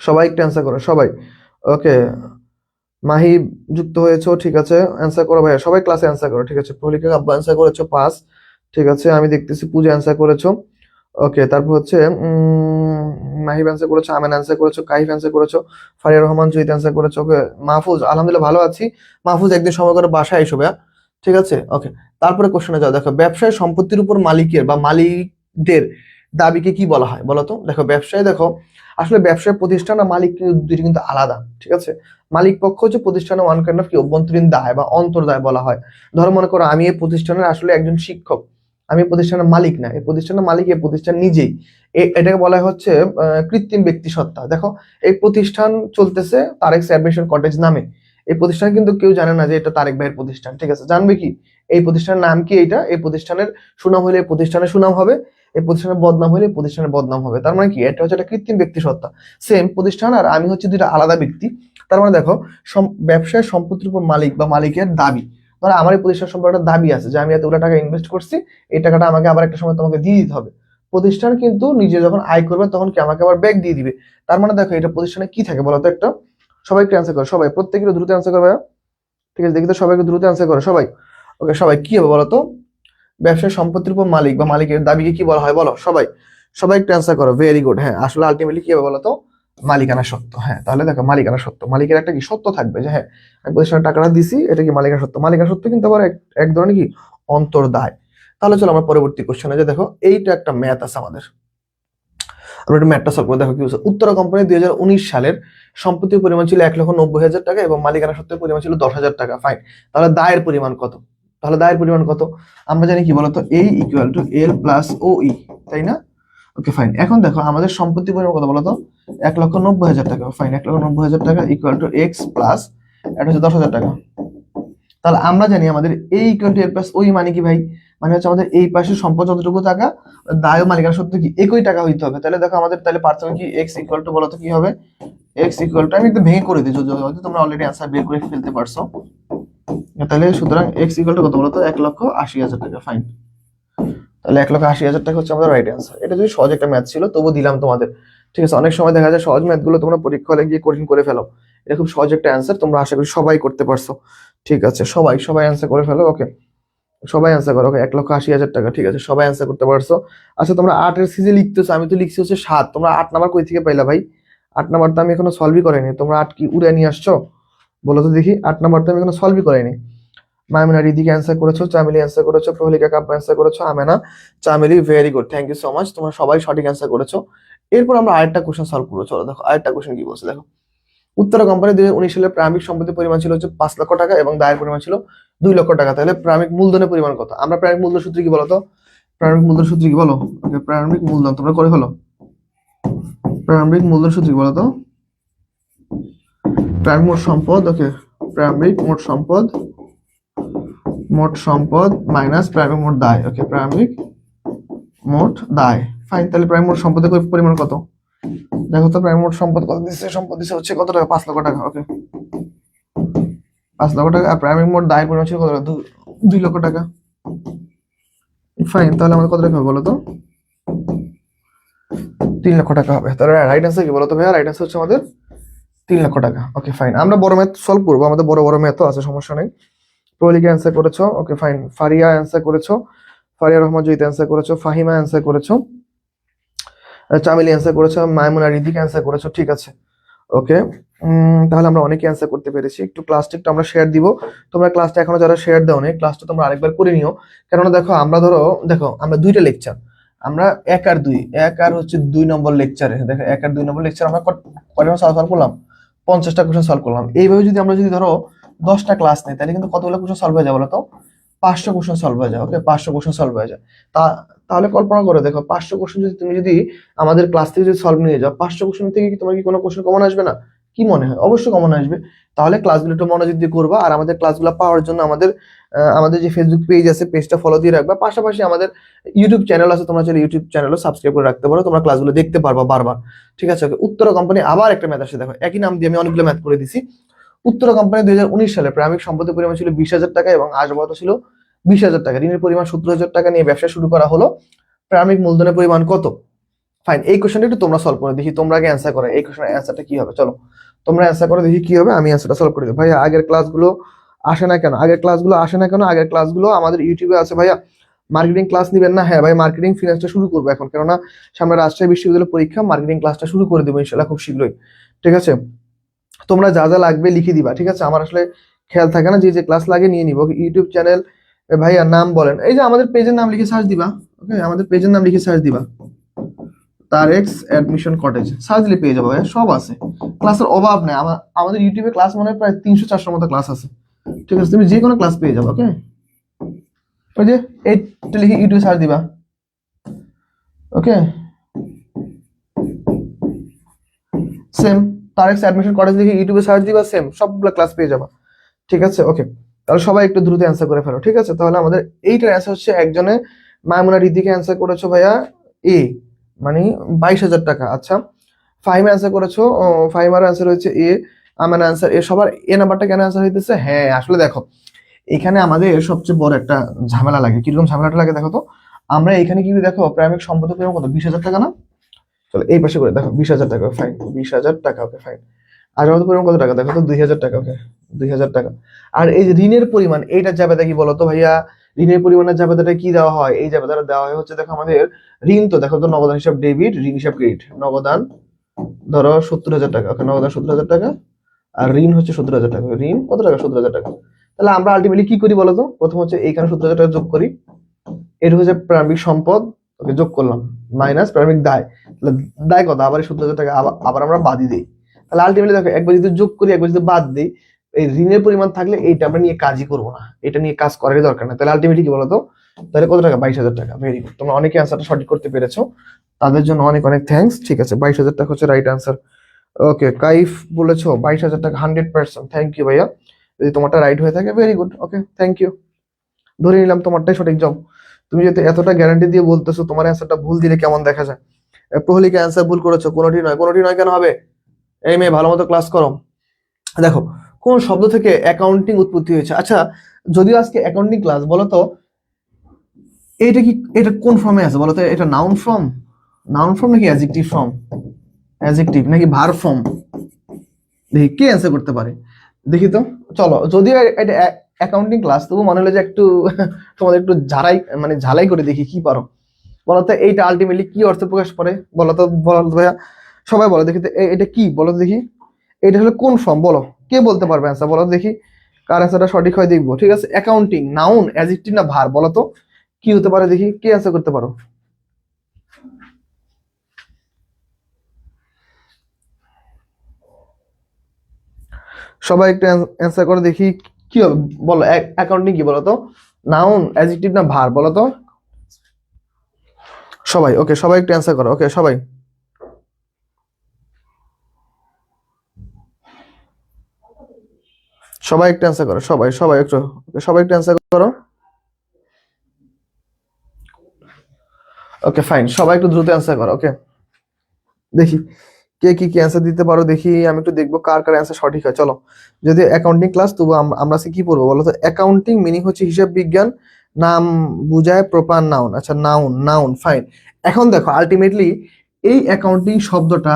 S1: সবাই একটু অ্যান্সার করো সবাই। ওকে, মাহিব যুক্ত হয়েছো, ঠিক আছে, অ্যান্সার করো ভাইয়া, সবাই ক্লাসে অ্যান্সার করো, ঠিক আছে। প্রলিকা আব্বা অ্যান্সার করেছো, পাস, ঠিক আছে। আমি দেখতেছি পূজা অ্যান্সার করেছো। ওকে, তারপর হচ্ছে মাহিব অ্যান্সার করেছো, আমেন অ্যান্সার করেছো, কাইফ অ্যান্সার করেছো, ফারিয়া রহমান জয়িত অ্যান্সার করেছো। ওকে, মাহফুজ আলহামদুলিল্লাহ ভালো আছি। মাহফুজ একদিন সময় করে বাসায় এসো ভাইয়া, ঠিক আছে। ওকে, তারপরে কোশ্চেনে যাও। দেখো ব্যবসায় সম্পত্তির উপর মালিকের বা মালিকদের দাবিকে কি বলা হয় বলো তো। দেখো ব্যবসায়, দেখো আসলে ব্যবসায় প্রতিষ্ঠান আর মালিক দুটি কিন্তু আলাদা, ঠিক আছে। মালিক পক্ষ হচ্ছে প্রতিষ্ঠানের ওয়ান কাইন্ড অফ কি অভ্যন্তরীণ দায় বা অন্তর্দায় বলা হয়। ধরো মনে করো আমি এই প্রতিষ্ঠানের আসলে একজন শিক্ষক, আমি এই প্রতিষ্ঠানের মালিক না, এই প্রতিষ্ঠানের মালিক এই প্রতিষ্ঠান নিজেই। এটাকে বলা হচ্ছে কৃত্রিম ব্যক্তি সত্তা। দেখো এই প্রতিষ্ঠান চলতেছে তারেক সেলিব্রেশন কটেজ নামে। এই প্রতিষ্ঠান কিন্তু কেউ জানে না যে এটা তারেক ভাইয়ের প্রতিষ্ঠান, ঠিক আছে। জানবে কি এই প্রতিষ্ঠানের নাম কি, এইটা এই প্রতিষ্ঠানের সুনাম হলে এই প্রতিষ্ঠানের সুনাম হবে, এই প্রতিষ্ঠানের বদনাম হলে এই প্রতিষ্ঠানের বদনাম হবে। তার মানে কি এটা হচ্ছে একটা কৃত্রিম ব্যক্তি সত্তা। সেম প্রতিষ্ঠান আর আমি হচ্ছে দুইটা আলাদা ব্যক্তি। তার মানে দেখো ব্যবসায় সম্পত্তির উপর মালিক বা মালিকের দাবি, ধরো আমার এই প্রতিষ্ঠান সম্পর্কে একটা দাবি আছে যে আমি এতগুলো টাকা ইনভেস্ট করছি, এই টাকাটা আমাকে আবার একটা সময় তোমাকে দিয়ে দিতে হবে। প্রতিষ্ঠান কিন্তু নিজে যখন আয় করবে তখন কি আমাকে আবার ব্যাক দিয়ে দিবে। তার মানে দেখো এটা প্রতিষ্ঠানে কি থাকে বলতো একটা, সবাই একটু অ্যান্সার করো, সবাই প্রত্যেকের দ্রুত অ্যান্সার করবে, ঠিক আছে। দেখি তো সবাইকে দ্রুত অ্যান্সার করো সবাই। ওকে, সবাই কি হবে বলতো, ব্যবসায় সম্পত্তির উপর মালিক বা মালিকের দাবিকে কি বলা হয় বলো সবাই, সবাই একটু অ্যান্সার করো, ভেরি গুড। হ্যাঁ, আসলে আলটিমেটলি কি হবে বলতো, মালিকানা সত্ত্ব। হ্যাঁ, তাহলে দেখো মালিকানা সত্ত্ব, মালিকের একটা কি সত্ত্ব থাকবে যে হ্যাঁ আমি প্রতিষ্ঠানে টাকাটা দিছি, এটা কি মালিকানা সত্ত্ব। মালিকানা সত্ত্ব কিন্তু আবার এক ধরনের কি অন্তর্দায়। তাহলে চলো আমরা পরবর্তী কোশ্চেনে যে দেখো এইটা একটা ম্যাথ আছে আমাদের, আমরা একটু ম্যাথটা সলভ করে দেখো কি বলছে। উত্তরা কোম্পানি 2019 সালের সম্পত্তির পরিমাণ ছিল 1,90,000 টাকা এবং মালিকানা সত্ত্বের পরিমাণ ছিল 10,000 টাকা, ফাইন। তাহলে দায়ের পরিমাণ কত, তাহলে দায়ের পরিমাণ কত, আমরা জানি কি বলতো A equal to L plus OE, তাই না। ওকে ফাইন, এখন দেখো আমাদের সম্পত্তির পরিমাণ কত বলতো, 1,90,000 টাকা, ফাইন। 1,90,000 টাকা ইকুয়াল টু এক্স প্লাস এটা হচ্ছে 10,000 টাকা। তাহলে আমরা জানি আমাদের A equal to L plus OE মানে কি ভাই, মানে হচ্ছে আমাদের এই পাশে সম্পদ যতটুকু টাকা দায় ও মালিকানা সত্ত্বে কি একই টাকা হইতে হবে। তাহলে দেখো আমাদের তাহলে পার্থক্য কি, x ইকুয়াল টু বলতো কি হবে, x ইকুয়াল টু আমি একটু ভেঙে করে দিই যদি হয়তো তোমরা অলরেডি आंसर বের করে ফেলতে পারছো। তাহলে সুতরাং x ইকুয়াল টু কত বলতো 1,80,000 টাকা, ফাইন। তাহলে 1,80,000 টাকা হচ্ছে আমাদের রাইট आंसर। এটা যদি সহজ একটা ম্যাথ ছিল তবু দিলাম তোমাদের। ঠিক আছে, অনেক সময় দেখা যায় সহজ ম্যাথগুলো তোমরা পরীক্ষা হলে গিয়ে কঠিন করে ফেলো। এটা খুব সহজ একটা অ্যান্সার, তোমরা আশা করি সবাই করতে পারছো। ঠিক আছে, সবাই সবাই অ্যান্সার করে ফেলো। ওকে, সবাই অ্যান্সার করো। ওকে, 1,80,000 টাকা। ঠিক আছে, সবাই অ্যান্সার করতে পারছো। আচ্ছা, তোমরা 8-এর সিজে লিখতেছো, আমি তো লিখছি হচ্ছে 7। তোমরা 8 নাম্বার কই থেকে পাইলা ভাই? 8 নাম্বার তো আমি এখনো সলভই করিনি। তোমরা 8 কি উড়ে নিয়ে আসছো? বলো তো দেখি। 8 নাম্বার তো আমি এখনো সলভই করিনি। মাইমুনা রিদিকে অ্যান্সার করেছো, চামেলি অ্যান্সার করেছো, প্রহলিকা কাব্য অ্যান্সার করেছো, Amena, Chameli, very good, thank you so much. তোমরা সবাই সঠিক অ্যান্সার করেছো। এরপর আমরা আরেকটা কোশ্চেন সলভ করবো। চলো দেখো আরেকটা কোশ্চেন কি বলছে দেখো। উত্তরা কোম্পানি 2019 সালে প্রারম্ভিক সম্পত্তির পরিমাণ ছিল হচ্ছে 5 লক্ষ টাকা এবং দায়ের পরিমাণ ছিল 2 লক্ষ টাকা। তাহলে প্রারম্ভিক মূলধনের পরিমাণ কত? আমরা প্রারম্ভিক মূলধন সূত্র কি বলতো? প্রারম্ভিক মূলধন সূত্র কি বলো? ওকে, প্রারম্ভিক মূলধন তোমরা করে ফেলো। প্রারম্ভিক মূলধন সূত্র কি বলতো? প্রারম্ভিক মোট সম্পদ। ওকে, প্রারম্ভিক মোট সম্পদ মাইনাস প্রারম্ভিক মোট দায়। ওকে, প্রারম্ভিক মোট দায়। ফাইন, তাহলে প্রারম্ভিক মোট সম্পদের পরিমাণ কত? দেখো তো প্রারম্ভিক মোট সম্পদ কত দিচ্ছে? সম্পদ দিচ্ছে হচ্ছে কত টাকা? 5 লক্ষ টাকা। ওকে, 5 লক্ষ টাকা। আর প্রারম্ভিক মোট দায়ের পরিমাণ ছিল কত টাকা? 2 লক্ষ টাকা। ফাইন, তাহলে আমাদের কত টাকা হবে বলো তো? 3 লক্ষ টাকা হবে। তাহলে রাইট অ্যান্সার কি বলতো ভাইয়া? রাইট অ্যান্সার হচ্ছে আমাদের 3 লক্ষ টাকা। ওকে ফাইন, আমরা বড় ম্যাথ সলভ করবো, আমাদের বড় বড় ম্যাথও আছে, সমস্যা নেই। প্রলিকা অ্যান্সার করেছো। ওকে ফাইন, ফারিয়া অ্যান্সার করেছো, ফারিয়া রহমান জয়িত অ্যান্সার করেছো, ফাহিমা অ্যান্সার করেছো, চামেলি অ্যান্সার করেছো, মাইমুনা রিদিক অ্যান্সার করেছো। ঠিক আছে, ওকে। তাহলে আমরা অনেকে অ্যান্সার করতে পেরেছি। একটু ক্লাসটা একটু আমরা শেয়ার দিব। তোমরা ক্লাসটা এখনো যারা শেয়ার দাও নি, ক্লাসটা তোমরা আরেকবার করে নিও। কেননা দেখো আমরা দেখো আমরা 2টা লেকচার, আমরা 1 আর 2, 1 আর হচ্ছে 2 নম্বর লেকচারে দেখো 1 আর 2 নম্বর লেকচার আমরা কয়টা সলভ করলাম? 50টা কোশ্চেন সলভ করলাম। এইভাবে যদি আমরা ধরো 10টা ক্লাস নেই, তাহলে কিন্তু কতগুলো কোশ্চেন সলভ হয়ে যাবে বলো তো? 500 কোশ্চেন সলভ হয়ে যায়। ওকে, 500 কোশ্চেন সলভ হয়ে যায়। তাহলে কল্পনা করে দেখো 500 কোশ্চেন যদি আমাদের ক্লাস থেকে যদি সলভ নিয়ে যাও, 500 কোশ্চেন থেকে কি তোমার কি কোনো কোশ্চেন কমন আসবে না? কি মনে হয়? অবশ্যই কমন আসবে। তাহলে ক্লাসগুলো একটু মনোযোগ দিয়ে করবা। আর আমাদের ক্লাসগুলো পাওয়ার জন্য আমাদের যে ফেসবুক পেজ আছে, পেজটা ফলো দিয়ে রাখবা। পাশাপাশি আমাদের ইউটিউব চ্যানেল আছে, তোমরা চাইলে ইউটিউব চ্যানেলও সাবস্ক্রাইব করে রাখতে পারো। তোমরা ক্লাসগুলো দেখতে পারবা বারবার। ঠিক আছে, উত্তরা কোম্পানি আবার একটা ম্যাথ আসে দেখো, একই নাম দিয়ে আমি অনেকগুলো ম্যাথ করে দিছি। উত্তরা কোম্পানি 2019 সালে প্রারম্ভিক সম্পত্তির পরিমাণ ছিল 20,000 টাকা এবং আসবাবপত্র ছিল 20,000 টাকা। ঋণের পরিমাণ 17,000 টাকা নিয়ে ব্যবসা শুরু করা হলো। প্রারম্ভিক মূলধনের পরিমাণ কত? ফাইন, এই কোশ্চেনটা একটু তোমরা সলভ করে দেখি, তোমরা আগে অ্যান্সার করো। এই কোশ্চেনের অ্যান্সারটা কি হবে? চলো তোমরা অ্যান্সার করে দেখি কি হবে। আমি অ্যান্সারটা সলভ করে দিই। ভাইয়া আগের ক্লাসগুলো আসে না কেন? আগের ক্লাসগুলো আমাদের ইউটিউবে আছে ভাইয়া। মার্কেটিং ক্লাস নিবেন না? হ্যাঁ ভাই, মার্কেটিং ফিনান্সটা শুরু করবো এখন, কেননা সামনে রাজশাহী বিশ্ববিদ্যালয়ের পরীক্ষা। মার্কেটিং ক্লাসটা শুরু করে দেবো ইনশাল্লাহ খুব শীঘ্রই। ঠিক আছে, তোমরা যা যা লাগবে লিখে দিবা। ঠিক আছে, আমার আসলে খেয়াল থাকে না, যে ক্লাস লাগে নিয়ে নিবো। ইউটিউব চ্যানেল ভাইয়া নাম বলেন। এই যে আমাদের পেজের নাম লিখে সার্চ দিবা। ওকে, আমাদের পেজের নাম লিখে সার্চ দিবা, তারেক্স অ্যাডমিশন কটেজ। সার্চ দিলে পেয়ে যাবো ভাইয়া, সব আছে। ক্লাসের অভাব নেই। আমাদের ইউটিউবে ক্লাস মনে হয় প্রায় 300-400 মতো ক্লাস আছে। ঠিক আছে, তুমি যে কোনো ক্লাস পেয়ে যাবো। ওকে, ওই যে এইটা লিখে ইউটিউবে সার্চ দিবা। ওকে, সেম তারেক্স অ্যাডমিশন কটেজ লিখে ইউটিউবে সার্চ দিবা, সেম সবগুলো ক্লাস পেয়ে যাবা। ঠিক আছে, ওকে। তাহলে সবাই একটু দ্রুত অ্যান্সার করে ফেলো। ঠিক আছে, তাহলে আমাদের এইটার অ্যান্সার হচ্ছে একজনে মাইমুনা রিদিকে অ্যান্সার করেছো ভাইয়া এ, মানে 22,000 টাকা। আচ্ছা, ফাহিমা অ্যান্সার করেছো, ফাহিমার অ্যান্সার হচ্ছে এ, আমার অ্যান্সার এ। সবার এ নাম্বারটা কেন অ্যান্সার হইতেছে? হ্যাঁ আসলে দেখো এখানে আমাদের সবচেয়ে বড় একটা ঝামেলা লাগে। কিরকম ঝামেলাটা লাগে দেখো তো। আমরা এখানে কিন্তু দেখো প্রাথমিক সম্পদের পরিমাণ কত? 20,000 টাকা না? চলো এই পাশে করে দেখো 20,000 টাকা। ফাইন, 20,000 টাকা। Okay fine. আর আমাদের পরিমাণ কত টাকা দেখো তো? 2,000 টাকা। ওকে, 2,000 টাকা। আর এই যে ঋণের পরিমাণ, এইটার জাবেদা কি বলতো ভাইয়া? ঋণের পরিমাণের জাবেদাটা কি দেওয়া হয়? এই জাবেদাটা দেওয়া হয় হচ্ছে দেখো আমাদের ঋণ তো দেখো তো নগদান হিসাব ডেবিট, ঋণ হিসাব ক্রেডিট। নগদান ধরো 70,000 টাকা। ওকে, নগদান 70,000 টাকা আর ঋণ হচ্ছে 70,000 টাকা। ঋণ কত টাকা? 70,000 টাকা। তাহলে আমরা আলটিমেটলি কি করি বলতো? প্রথম হচ্ছে এইখানে 70,000 টাকা যোগ করি, এটা হচ্ছে প্রারম্ভিক সম্পদ। ওকে, যোগ করলাম মাইনাস প্রারম্ভিক দায়। তাহলে দায় কত? আবার 70,000 টাকা আবার আমরা বাদই দিই। তাহলে আলটিমেটলি দেখো একবার যদি যোগ করি একবার যদি বাদ দিই, এই ঋণের পরিমাণ থাকলে এইটা আমরা নিয়ে কাজই করবো না, এটা নিয়ে কাজ করারই দরকার না। তাহলে আলটিমেটলি কি বলতো? তাহলে কত টাকা? 22,000 টাকা। ভেরি গুড, তোমরা অনেকে অ্যান্সারটা সঠিক করতে পেরেছো, তাদের জন্য অনেক অনেক থ্যাঙ্কস। ঠিক আছে, 22,000 টাকা হচ্ছে রাইট অ্যান্সার। ওকে, কাইফ বলেছো 22,000 টাকা, 100%। থ্যাংক ইউ ভাইয়া, যদি তোমারটা রাইট হয়ে থাকে very good. Okay, thank you. ধরে নিলাম তোমারটাই সঠিক। যাও, তুমি যদি এতটা গ্যারান্টি দিয়ে বলতেছো, তোমার অ্যান্সারটা ভুল দিলে কেমন দেখা যায়? প্রহলিকা অ্যান্সার ভুল করেছো। কোনোটি নয়। কোনোটি নয় কেন হবে? এই মেয়ে ভালো মতো ক্লাস করো। দেখো কোন শব্দ থেকে অ্যাকাউন্টিং উৎপত্তি হয়েছে? আচ্ছা, যদিও আজকে অ্যাকাউন্টিং ক্লাস, বলো তো এটা কি, এটা কোন ফর্মে আছে বলো তো? এটা নাউন ফর্ম নাকি অ্যাডজেক্টিভ ফর্ম? অ্যাডজেক্টিভ নাকি ভার্ব ফর্ম? দেখি কে অ্যান্সার করতে পারে, দেখি তো। চলো, যদিও এটা অ্যাকাউন্টিং ক্লাস, তবু মনে হলো যে একটু তোমাদের একটু ঝালাই করে দেখি কি পারো। বলতো এইটা আলটিমেটলি কি অর্থ প্রকাশ করে? বলো তো ভাইয়া, সবাই বলো দেখি তো, এটা কি বলো তো দেখি। এটা হলো কোন ফর্ম? বলো, কে বলতে পারবে অ্যান্সার? বলো তো দেখি কার অ্যান্সারটা সঠিক হয় দেখবো। ঠিক আছে, অ্যাকাউন্টিং নাউন, অ্যাডজেক্টিভ না ভার্ব? বলো তো কি হতে পারে, দেখি কে অ্যান্সার করতে পারো। সবাই একটু অ্যান্সার করে দেখি কি হবে। বলো অ্যাকাউন্টিং কি বলো তো, নাউন, অ্যাডজেক্টিভ না ভার্ব? বলো তো সবাই। ওকে, সবাই একটু অ্যান্সার করো। ওকে সবাই, সবাই একটু অ্যান্সার করো। সবাই সবাই একটু, সবাই একটু অ্যান্সার করো। ওকে ফাইন, সবাই একটু দ্রুত অ্যান্সার করো। ওকে, দেখি কে কি কি অ্যান্সার দিতে পারো, দেখি আমি একটু দেখবো কার কার অ্যান্সার সঠিক হয়। চলো, যদি অ্যাকাউন্টিং ক্লাস, তবু আমরা আজকে কি পড়বো বলো তো? অ্যাকাউন্টিং মিনিং হচ্ছে হিসাব বিজ্ঞান, নাম বুঝায় প্রপার নাউন। আচ্ছা, নাউন, নাউন ফাইন। এখন দেখো আলটিমেটলি এই অ্যাকাউন্টিং শব্দটা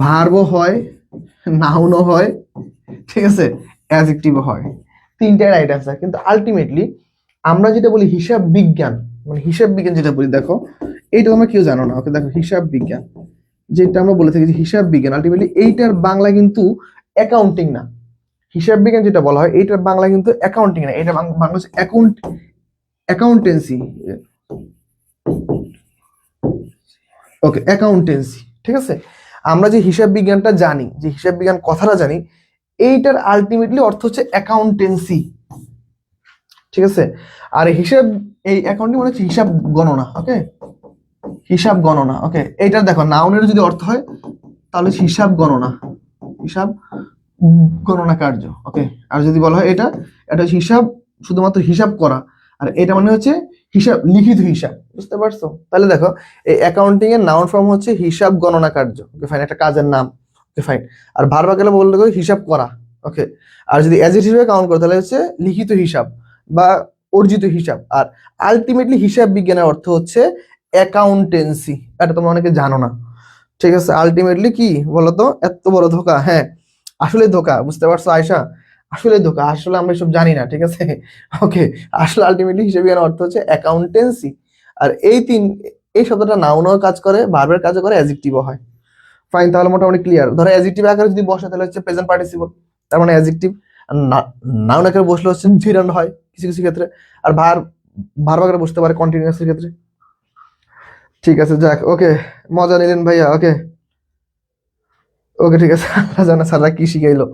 S1: ভার্বও হয়, নাউনও হয়, ঠিক আছে, অ্যাডজেক্টিভও হয়, তিনটাই রাইট অ্যান্সার। কিন্তু আলটিমেটলি আমরা যেটা বলি হিসাব বিজ্ঞান, মানে হিসাব বিজ্ঞান যেটা বলি, দেখো এইটা তোমরা কেউ জানো না। ওকে দেখো, হিসাব বিজ্ঞান যেটা আমরা বলে থাকি যে হিসাব বিজ্ঞান, আলটিমেটলি এইটার বাংলা কিন্তু অ্যাকাউন্টিং না। হিসাব বিজ্ঞান যেটা বলা হয় এইটার বাংলা কিন্তু অ্যাকাউন্টিং না, এটা বাংলা হচ্ছে অ্যাকাউন্টেন্সি। ওকে, অ্যাকাউন্টেন্সি, ঠিক আছে। আমরা যে হিসাব বিজ্ঞানটা জানি, যে হিসাব বিজ্ঞান কথাটা জানি, এইটার আলটিমেটলি অর্থ হচ্ছে অ্যাকাউন্টেন্সি, ঠিক আছে। আর হিসাব, এই অ্যাকাউন্টিং মানে হচ্ছে হিসাব গণনা। ওকে, হিসাব গণনা। ওকে, এইটার দেখো নাউনের যদি অর্থ হয় তাহলে হিসাব গণনা, হিসাব গণনা কার্য। ওকে, আর যদি বলা হয় এটা, এটা হচ্ছে হিসাব, শুধুমাত্র হিসাব করা। আর এটা মানে হচ্ছে হিসাব, লিখিত হিসাব। বুঝতে পারছো? তাহলে দেখো এই অ্যাকাউন্টিং এর নাউন ফর্ম হচ্ছে হিসাব গণনা কার্য। ওকে ফাইন, একটা কাজের নাম। Okay fine. আর ভার্ব গেলে বলতে গেলে হিসাব করা। ওকে, আর যদি অ্যাডজেক্টিভ কাউন্ট করো তাহলে হচ্ছে লিখিত হিসাব বা অর্জিত হিসাব। আর আলটিমেটলি হিসাব বিজ্ঞানের অর্থ হচ্ছে অ্যাকাউন্টেন্সি। এটা তোমরা অনেকে জানো না, ঠিক আছে। আলটিমেটলি কি বলতো, এত বড় ধোকা। হ্যাঁ, আসলে ধোকা, বুঝতে পারছো আয়শা? আসলে ধোকা, আসলে আমরা এসব জানি না, ঠিক আছে। ওকে, আসলে আলটিমেটলি হিসেবে জ্ঞানের অর্থ হচ্ছে অ্যাকাউন্টেন্সি। আর এই শব্দটা নাউনও কাজ করে, ভার্বের কাজও করে, অ্যাডজেক্টিভও হয়। ফাইন, তাহলে মোটামুটি ক্লিয়ার। ধরো অ্যাডজেক্টিভ আকারে যদি বসে তাহলে হচ্ছে প্রেজেন্ট পার্টিসিপল, তার মানে অ্যাডজেক্টিভ। আর নাউন আকারে বসলে হচ্ছে জিরান্ড হয় কিছু কিছু ক্ষেত্রে। আর ভার্ব আকারে বসতে পারে কন্টিনিউয়াস এর ক্ষেত্রে। ঠিক আছে, যাক, ওকে, মজা নিলেন ভাইয়া। ওকে, ওকে ঠিক আছে। আল্লাহ জানে স্যাররা কি শিখাইলো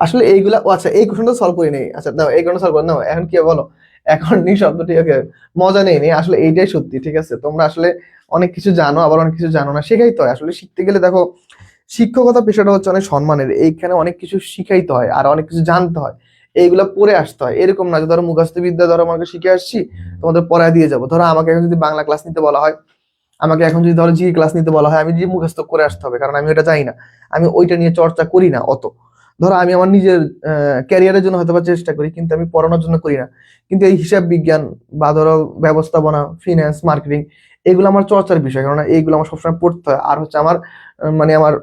S1: আসলে এইগুলা। ও আচ্ছা, এই কোশ্চেনটা সলভ করি নেই। আচ্ছা দাও, এই কোশ্চেন সলভ করে নাও। এখন কি বলো, অ্যাকাউন্টিং শব্দটি, ওকে, মজা নেই নেই, আসলে এইটাই সত্যি। ঠিক আছে, তোমরা আসলে অনেক কিছু জানো, আবার অনেক কিছু জানো না, শেখাই তো হয়। আসলে শিখতে গেলে দেখো, শিক্ষকতা পেশাটা হচ্ছে অনেক সম্মানের, এইখানে অনেক কিছু শিখাইতে হয় আর অনেক কিছু জানতে হয়, এইগুলা পড়ে আসতে হয়। এরকম না যে ধরো মুখস্থ বিদ্যা ধরো আমাকে শিখে আসছি, তোমাদের পড়ায় দিয়ে যাবো। ধরো আমাকে এখন যদি বাংলা ক্লাস নিতে বলা হয়, আমাকে এখন যদি ধরো জি ক্লাস নিতে বলা হয়, আমি জি মুখস্থ করে আসতে হবে, কারণ আমি ওটা জানি না, আমি ওইটা নিয়ে চর্চা করি না অত। ধরো আমি আমার নিজের ক্যারিয়ারের জন্য হয়তো বা চেষ্টা করি, কিন্তু আমি পড়ানোর জন্য করি না। কিন্তু এই হিসাব বিজ্ঞান বা ধরো ব্যবস্থাপনা, ফিন্যান্স, মার্কেটিং, এগুলো আমার চর্চার বিষয়, কারণ এইগুলো আমার সবসময় পড়তে হয়। আর হচ্ছে আমার মানে আমার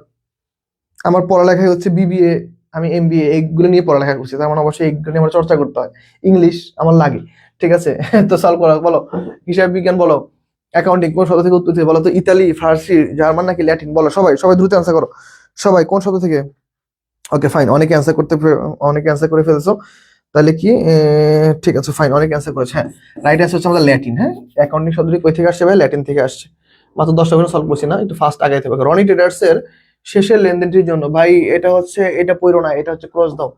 S1: আমার পড়ালেখায় হচ্ছে বিবিএ, আমি এমবিএ, এইগুলো নিয়ে পড়ালেখা করছি, তার মানে অবশ্যই এইগুলো নিয়ে আমার চর্চা করতে হয়। ইংলিশ আমার লাগে, ঠিক আছে। তো সলভ করো, বলো হিসাব বিজ্ঞান, বলো অ্যাকাউন্টিং কোন শব্দ থেকে উৎপত্তি, বলো তো ইতালি, ফার্সি, জার্মান নাকি ল্যাটিন? বলো সবাই, সবাই দ্রুত অ্যান্সার করো। সবাই কোন শব্দ থেকে? ওকে ফাইন, অনেকে অ্যান্সার করে ফেলছো। তাহলে কি ঠিক আছে ফাইন, অনেক অ্যান্সার করেছে। হ্যাঁ, রাইট অ্যান্সার হচ্ছে আমাদের ল্যাটিন। হ্যাঁ, অ্যাকাউন্টিং শব্দটি কই থেকে আসছে ভাই? ল্যাটিন থেকে আসছে। মাত্র 10টা করে সলভ করছি না, একটু ফাস্ট আগাইতে হবে। রনি ট্রেডার্স এর শেষের লেনদেনটির জন্য, ভাই এটা হচ্ছে, এটা পড়ো না, এটা হচ্ছে ক্রস দাও।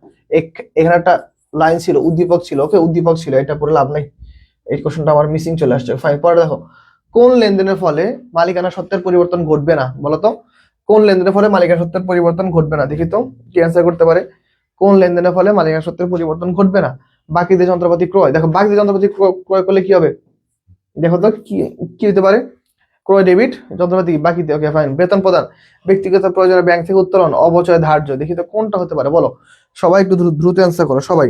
S1: এখানে একটা লাইন ছিল, উদ্দীপক ছিল। ওকে, উদ্দীপক ছিল, এটা পড়ে লাভ নাই। এই কোশ্চেনটা আমার মিসিং চলে আসছে। ফাইন, পরে দেখো, কোন লেনদেনের ফলে মালিকানা সত্ত্বের পরিবর্তন ঘটবে না? বলতো কোন লেনদেনের ফলে মালিকানা সত্ত্বের পরিবর্তন ঘটবে না? দেখি তো কি অ্যান্সার করতে পারে। কোন লেনদেনের ফলে মালিকানা সত্ত্বের পরিবর্তন ঘটবে না? বাকিতে যন্ত্রপাতি ক্রয়। দেখো বাকিতে যন্ত্রপাতি ক্রয় করলে কি হবে, দেখো তো কি কি হতে পারে। ক্রয় ডেবিট, যন্ত্রপাতি বাকিতে। ওকে ফাইন, বেতন প্রদান, ব্যক্তিগত প্রয়োজনে ব্যাংক থেকে উত্তোলন, অবচয় ধার্য। দেখি তো কোনটা হতে পারে, বলো সবাই একটু দ্রুত অ্যান্সার করো। সবাই,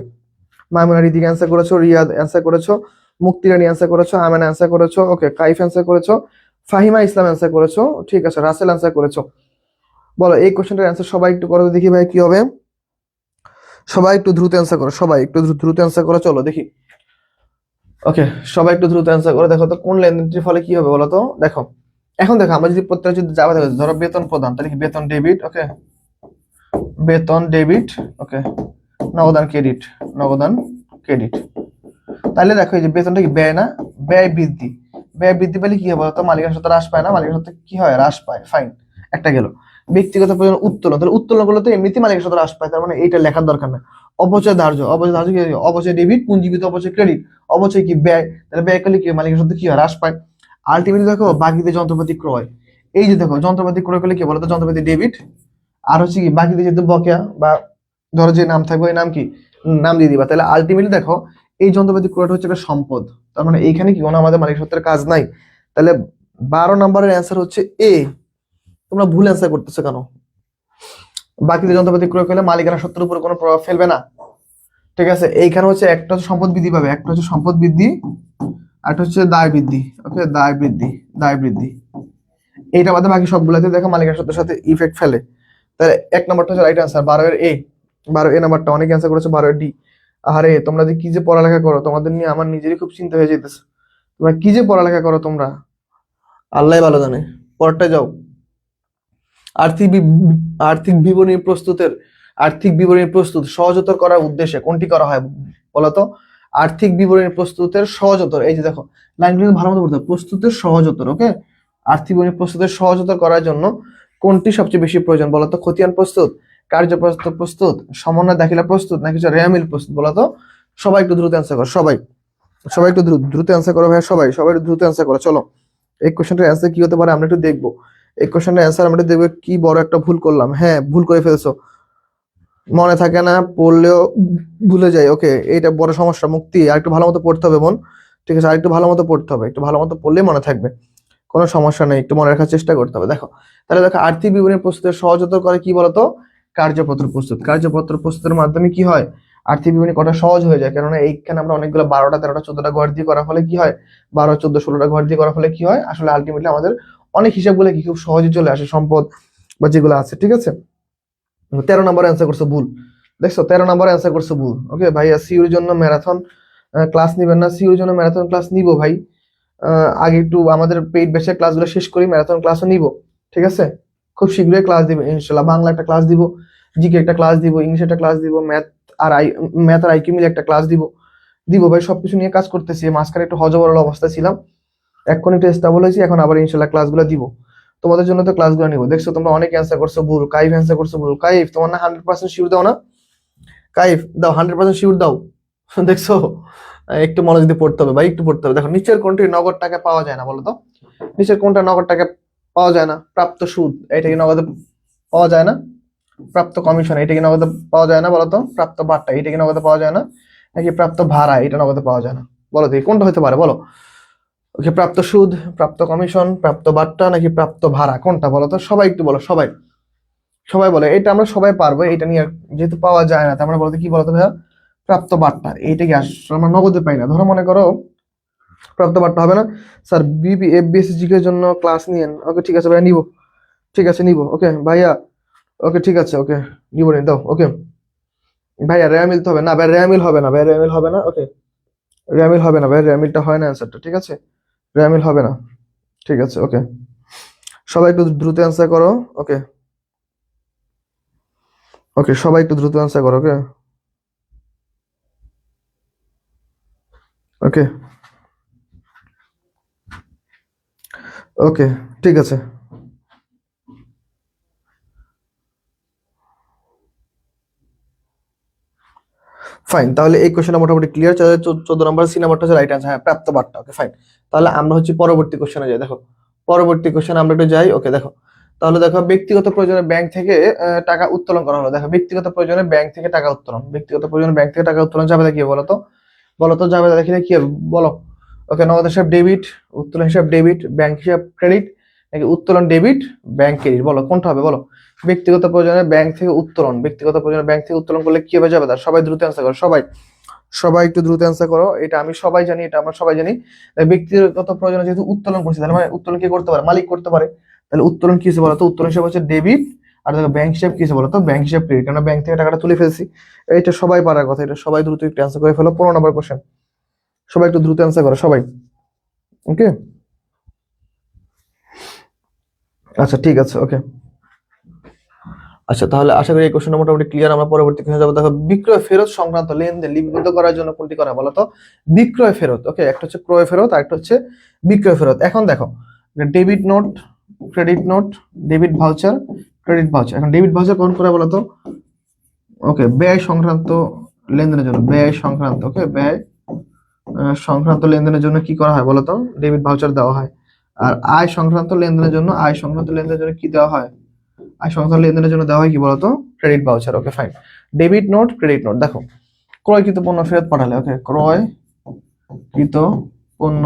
S1: মাইমুনা রিদিক অ্যান্সার করেছো, রিয়াদ অ্যান্সার করেছো, মুক্তি রানী অ্যান্সার করেছো, আমেনা অ্যান্সার করেছো, ওকে, কাইফ অ্যান্সার করেছো, ফাহিমা ইসলাম অ্যান্সার করেছো, ঠিক আছে, রাসেল অ্যান্সার করেছো। বলো এই কোশ্চেনটার অ্যান্সার সবাই একটু করো তো দেখি ভাই কি হবে। সবাই একটু দ্রুত অ্যান্সার করো, সবাই একটু দ্রুত অ্যান্সার করো, চলো দেখি। ওকে, সবাই একটু দ্রুত অ্যান্সার করো। দেখো তো কোন লেনদেনটির ফলে কি হবে বলো তো। দেখো এখন দেখো আমরা যদি প্রত্যেকটা যদি যাবে দেখো, ধরো বেতন প্রদান, তাহলে কি বেতন ডেবিট, ওকে, বেতন ডেবিট, ওকে, নগদান ক্রেডিট, নগদান ক্রেডিট। তাহলে দেখো এই যে বেতনটা কি ব্যয় না, ব্যয় বৃদ্ধি, ব্যয় বৃদ্ধি পেলে কি হবে বলতো, মালিকের সাথে হ্রাস পায় না, মালিকের সাথে কি হয়, হ্রাস পায়, ফাইন, একটা গেল। ব্যক্তিগত প্রয়োজন উত্তোলন, তাহলে উত্তোলন করলে তো এমনিতেই মালিকের সাথে হ্রাস পায়, তার মানে এইটা লেখার দরকার নেই। অপচয় ধার্য, অপচয় ধার্য কি, অপচয় ডেবিট, পুঞ্জীবিত অপচয় ক্রেডিট, অপচয় কি ব্যয়, তাহলে ব্যয় করলে কি মালিকের সাথে কি হয়, হ্রাস পায়। আলটিমেটলি দেখো বাকিতে যন্ত্রপাতি ক্রয়, এই যে দেখো যন্ত্রপাতি ক্রয় করলে কি বলতো, যন্ত্রপাতি ডেবিট, আর হচ্ছে কি বাকিতে যেহেতু বকেয়া বা ধরো যে নাম থাকবে ওই নাম কি, নাম দিয়ে দিবা। তাহলে আলটিমেটলি দেখো এই যন্ত্রপাতি ক্রয়টা হচ্ছে একটা সম্পদ, তার মানে এইখানে কি কোনো আমাদের মালিক সত্ত্বের কাজ নাই। তাহলে 12 নম্বরের অ্যান্সার হচ্ছে এ। তোমরা ভুল অ্যান্সার করতেছো কেন? বাকিতে যন্ত্রপাতি ক্রয় করলে মালিকানা সত্ত্বের উপর কোনো প্রভাব ফেলবে না, ঠিক আছে। এইখানে হচ্ছে একটা হচ্ছে সম্পদ বৃদ্ধি পাবে, একটা হচ্ছে সম্পদ বৃদ্ধি, আর একটা হচ্ছে দায় বৃদ্ধি, ওকে, দায় বৃদ্ধি, দায় বৃদ্ধি। এইটা বাদে বাকি সবগুলোতে দেখো মালিকানা সত্ত্বের সাথে ইফেক্ট ফেলে। তাহলে 1 নম্বরটা হচ্ছে রাইট অ্যান্সার, 12 এর এ, 12 এ নাম্বারটা। অনেকে অ্যান্সার করেছে 12 ডি। আরে তোমরা যে কি যে পড়ালেখা করো, তোমাদের নিয়ে আমার নিজেরই খুব চিন্তা হয়ে যেতেছে। তোমরা কি যে পড়ালেখা করো তোমরা, আল্লাহ ভালো জানে। পরটা যাও। আর্থিক আর্থিক বিবরণী প্রস্তুতের, আর্থিক বিবরণী প্রস্তুত সহজতর করার উদ্দেশ্যে কোনটি করা হয় বলতো? আর্থিক বিবরণী প্রস্তুতের সহজতর, এই যে দেখো লাইনগুলো ভালো মতো পড়তে হবে, প্রস্তুতের সহজতর, ওকে, আর্থিক বিবরণী প্রস্তুতের সহজতর করার জন্য কোনটি সবচেয়ে বেশি প্রয়োজন বলতো? খতিয়ান প্রস্তুত, কার্যপ্রস্তুত প্রস্তুত, সমন্বয় দাখিলা প্রস্তুত, নাকি হচ্ছে রেয়ামিল প্রস্তুত বলতো? সবাই একটু দ্রুত অ্যান্সার করো, সবাই, সবাই একটু দ্রুত অ্যান্সার করো ভাইয়া, সবাই সবাই একটু দ্রুত অ্যান্সার করো। চলো এই কোশ্চেনটার অ্যান্সার কি হতে পারে আমরা একটু দেখবো। এই কোশ্চেনটার অ্যান্সার আমরা একটু দেখবো, কি বড় একটা ভুল করলাম। হ্যাঁ ভুল করে ফেলছো, মনে থাকে না, পড়লেও ভুলে যাই, ওকে, এইটা বড় সমস্যা। মুক্তি আর একটু ভালো মতো পড়তে হবে বোন, ঠিক আছে, আর একটু ভালো মতো পড়তে হবে, একটু ভালো মতো পড়লেই মনে থাকবে, কোনো সমস্যা নেই, একটু মনে রাখার চেষ্টা করতে হবে। দেখো তাহলে দেখো আর্থিক বিবরণী প্রস্তুতের সহজতর করে কি বলতো? কার্যপত্র প্রস্তুত, কার্যপত্র প্রস্তুতের মাধ্যমে কি হয়, আর্থিক বিবরণী করা সহজ হয়ে যায়। কেননা এইখানে আমরা অনেকগুলো 12টা 13টা 14টা ঘর দিয়ে করার ফলে কি হয়, 12 14 16টা ঘর দিয়ে করার ফলে কি হয়, আসলে আলটিমেটলি আমাদের অনেক হিসাবগুলো কি খুব সহজে চলে আসে, সম্পদ বা যেগুলো আছে, ঠিক আছে। 13 নম্বর অ্যান্সার করছো ভুল, দেখছো 13 নম্বর অ্যান্সার করছো ভুল। ওকে ভাইয়া, সিউর জন্য ম্যারাথন ক্লাস নিবেন না? সিউর জন্য ম্যারাথন ক্লাস নিবো ভাই, আগে একটু আমাদের পেইড ব্যাচের ক্লাসগুলো শেষ করি, ম্যারাথন ক্লাসও নিব, ঠিক আছে। খুব শীঘ্রই ক্লাস দিব ইনশাল্লাহ। বাংলা একটা ক্লাস দিব, জিকে একটা ক্লাস দিব, ইংলিশ একটা ক্লাস দিব, ম্যাথ আর আইকিউ মিলে একটা ক্লাস দিব, দিব ভাই। সবকিছু নিয়ে কাজ করতেছি, মাঝখানে একটু হজবরল অবস্থা ছিলাম, এখন একটু স্টেবল হয়েছি, এখন আবার ইনশাল্লাহ ক্লাসগুলো দিব। তোমাদের জন্য তো ক্লাসগুলো নিব। দেখছো তোমরা অনেক অ্যান্সার করছো ভুল, কাইফ অ্যান্সার করছো ভুল। কাইফ তোমার না 100% শিওর দাও না? কাইফ দাও, 100% শিওর দাও। দেখছো, একটু মনোযোগ দিয়ে পড়তে হবে ভাই, একটু পড়তে হবে। দেখো নিচের কোনটি নগদ টাকা পাওয়া যায় না বলো তো? নিচের কোনটা নগদ টাকা পাওয়া যায় না? প্রাপ্ত সুদ, এটা কি নগদে পাওয়া যায় না? প্রাপ্ত কমিশন, এটা কি নগদে পাওয়া যায় না বলতো? প্রাপ্ত বাট্টা, এটা কি নগদে পাওয়া যায় না? নাকি প্রাপ্ত ভাড়া, এটা নগদে পাওয়া যায় না? বলো দেখি কোনটা হতে পারে, বলো। ওকে, প্রাপ্ত সুদ, প্রাপ্ত কমিশন, প্রাপ্ত বাট্টা, নাকি প্রাপ্ত ভাড়া, কোনটা বলো তো? সবাই একটু বলো, সবাই, সবাই বলে। এটা আমরা সবাই পারবো, এটা নিয়ে যেহেতু পাওয়া যায় না, তার মানে বলতে কি বলতো ভাইয়া, প্রাপ্ত বাট্টা। এইটা কি আসলে আমরা নগদে পাই না। ধরো মনে করো প্রাপ্ত বাট্টা হবে না, স্যার বিবি এফবিএসসি এর জন্য ক্লাস নিয়েন, ওকে ঠিক আছে ভাইয়া নিব, ঠিক আছে নিব, ওকে ভাইয়া, ওকে ঠিক আছে, ওকে নিব, নিয়ে দাও, ওকে ভাইয়া। রেয়ামিল তো হবে না ভাই, রেয়ামিল হবে না ভাই, রেয়ামিল হবে না, ওকে রেয়ামিল হবে না ভাই, রেয়ামিলটা হয় না অ্যান্সারটা, ঠিক আছে, রেয়ামিল হবে না, ঠিক আছে, ওকে। সবাই একটু দ্রুত অ্যান্সার করো, ওকে, ওকে সবাই একটু দ্রুত অ্যান্সার করো, ওকে, ওকে, ওকে ঠিক আছে। ফাইন, তাহলে এই কোশ্চেনটা মোটামুটি ক্লিয়ার। 14 নম্বর সি নাম্বারটা হচ্ছে রাইট অ্যান্সার, হ্যাঁ প্রাপ্ত বার্তা, ওকে ফাইন। তাহলে আমরা হচ্ছে পরবর্তী কোশ্চেনে যাই। দেখো পরবর্তী কোশ্চেন আমরা একটু যাই, ওকে দেখো। তাহলে দেখো ব্যক্তিগত প্রয়োজনে ব্যাংক থেকে টাকা উত্তোলন করা হলো। দেখো ব্যক্তিগত প্রয়োজনে ব্যাংক থেকে টাকা উত্তোলন, ব্যক্তিগত প্রয়োজনে ব্যাংক থেকে টাকা উত্তোলন যাবে কি বলো তো? বলো তো যাবে দেখলে কি হবে বলো? ওকে, নগদ হিসাব ডেবিট, উত্তোলন হিসাব ডেবিট, ব্যাংক হিসাব ক্রেডিট, নাকি উত্তোলন ডেবিট ব্যাংক ক্রেডিট, বলো কোনটা হবে বলো? ব্যক্তিগত প্রয়োজনে ব্যাংক থেকে উত্তোলন, ব্যক্তিগত প্রয়োজনে ব্যাংক থেকে উত্তোলন করলে কি হবে যাবে তার? সবাই দ্রুত অ্যান্সার করো, সবাই, সবাই একটু দ্রুত অ্যান্সার করো। এটা আমি সবাই জানি, এটা আমরা সবাই জানি। ব্যক্তিগত প্রয়োজনে যেহেতু উত্তোলন করছি, তাহলে মানে উত্তোলন কি করতে পারে? মালিক করতে পারে। তাহলে উত্তোলন কি হচ্ছে বলো তো? উত্তোলন হিসাবে হচ্ছে ডেবিট, আর দেখো ব্যাংক হিসাব কি আছে বলো তো, ব্যাংক হিসাব ক্রেডিট, কারণ ব্যাংক থেকে টাকাটা তুলে ফেলছি। এটা সবাই পারার কথা, এটা সবাই দ্রুত একটু অ্যান্সার করে ফেলো। 15 নম্বর কোশ্চেন, সবাই একটু দ্রুত অ্যান্সার করো সবাই। ওকে, আচ্ছা ঠিক আছে, ওকে। আচ্ছা তাহলে আশা করি এই কোশ্চেনটা মোটামুটি ক্লিয়ার। আমরা পরবর্তী কোশ্চেনে যাবো। দেখো বিক্রয় ফেরত সংক্রান্ত লেনদেন লিপিবদ্ধ করার জন্য কোনটি করা বলো তো? বিক্রয় ফেরত। ওকে, একটা হচ্ছে ক্রয় ফেরত আর একটা হচ্ছে বিক্রয় ফেরত। এখন দেখো debit note, credit note, debit voucher, credit voucher. এখন ডেবিট ভাউচার কখন করা বলো তো? ওকে, ব্যয় সংক্রান্ত লেনদেনের জন্য, ব্যয় সংক্রান্ত, ওকে, ব্যয় সংক্রান্ত লেনদেনের জন্য কি করা হয় বলতো? ডেবিট ভাউচার দেওয়া হয়। আর আয় সংক্রান্ত লেনদেনের জন্য, আয় সংক্রান্ত লেনদেনের জন্য কি দেওয়া হয়? আয় সংক্রান্ত লেনদেনের জন্য দেওয়া হয় কি বলতো? Credit voucher. Okay fine, debit note, credit note. দেখো ক্রয়কৃত পণ্য ফেরত পাঠালে, ওকে, ক্রয়কৃত পণ্য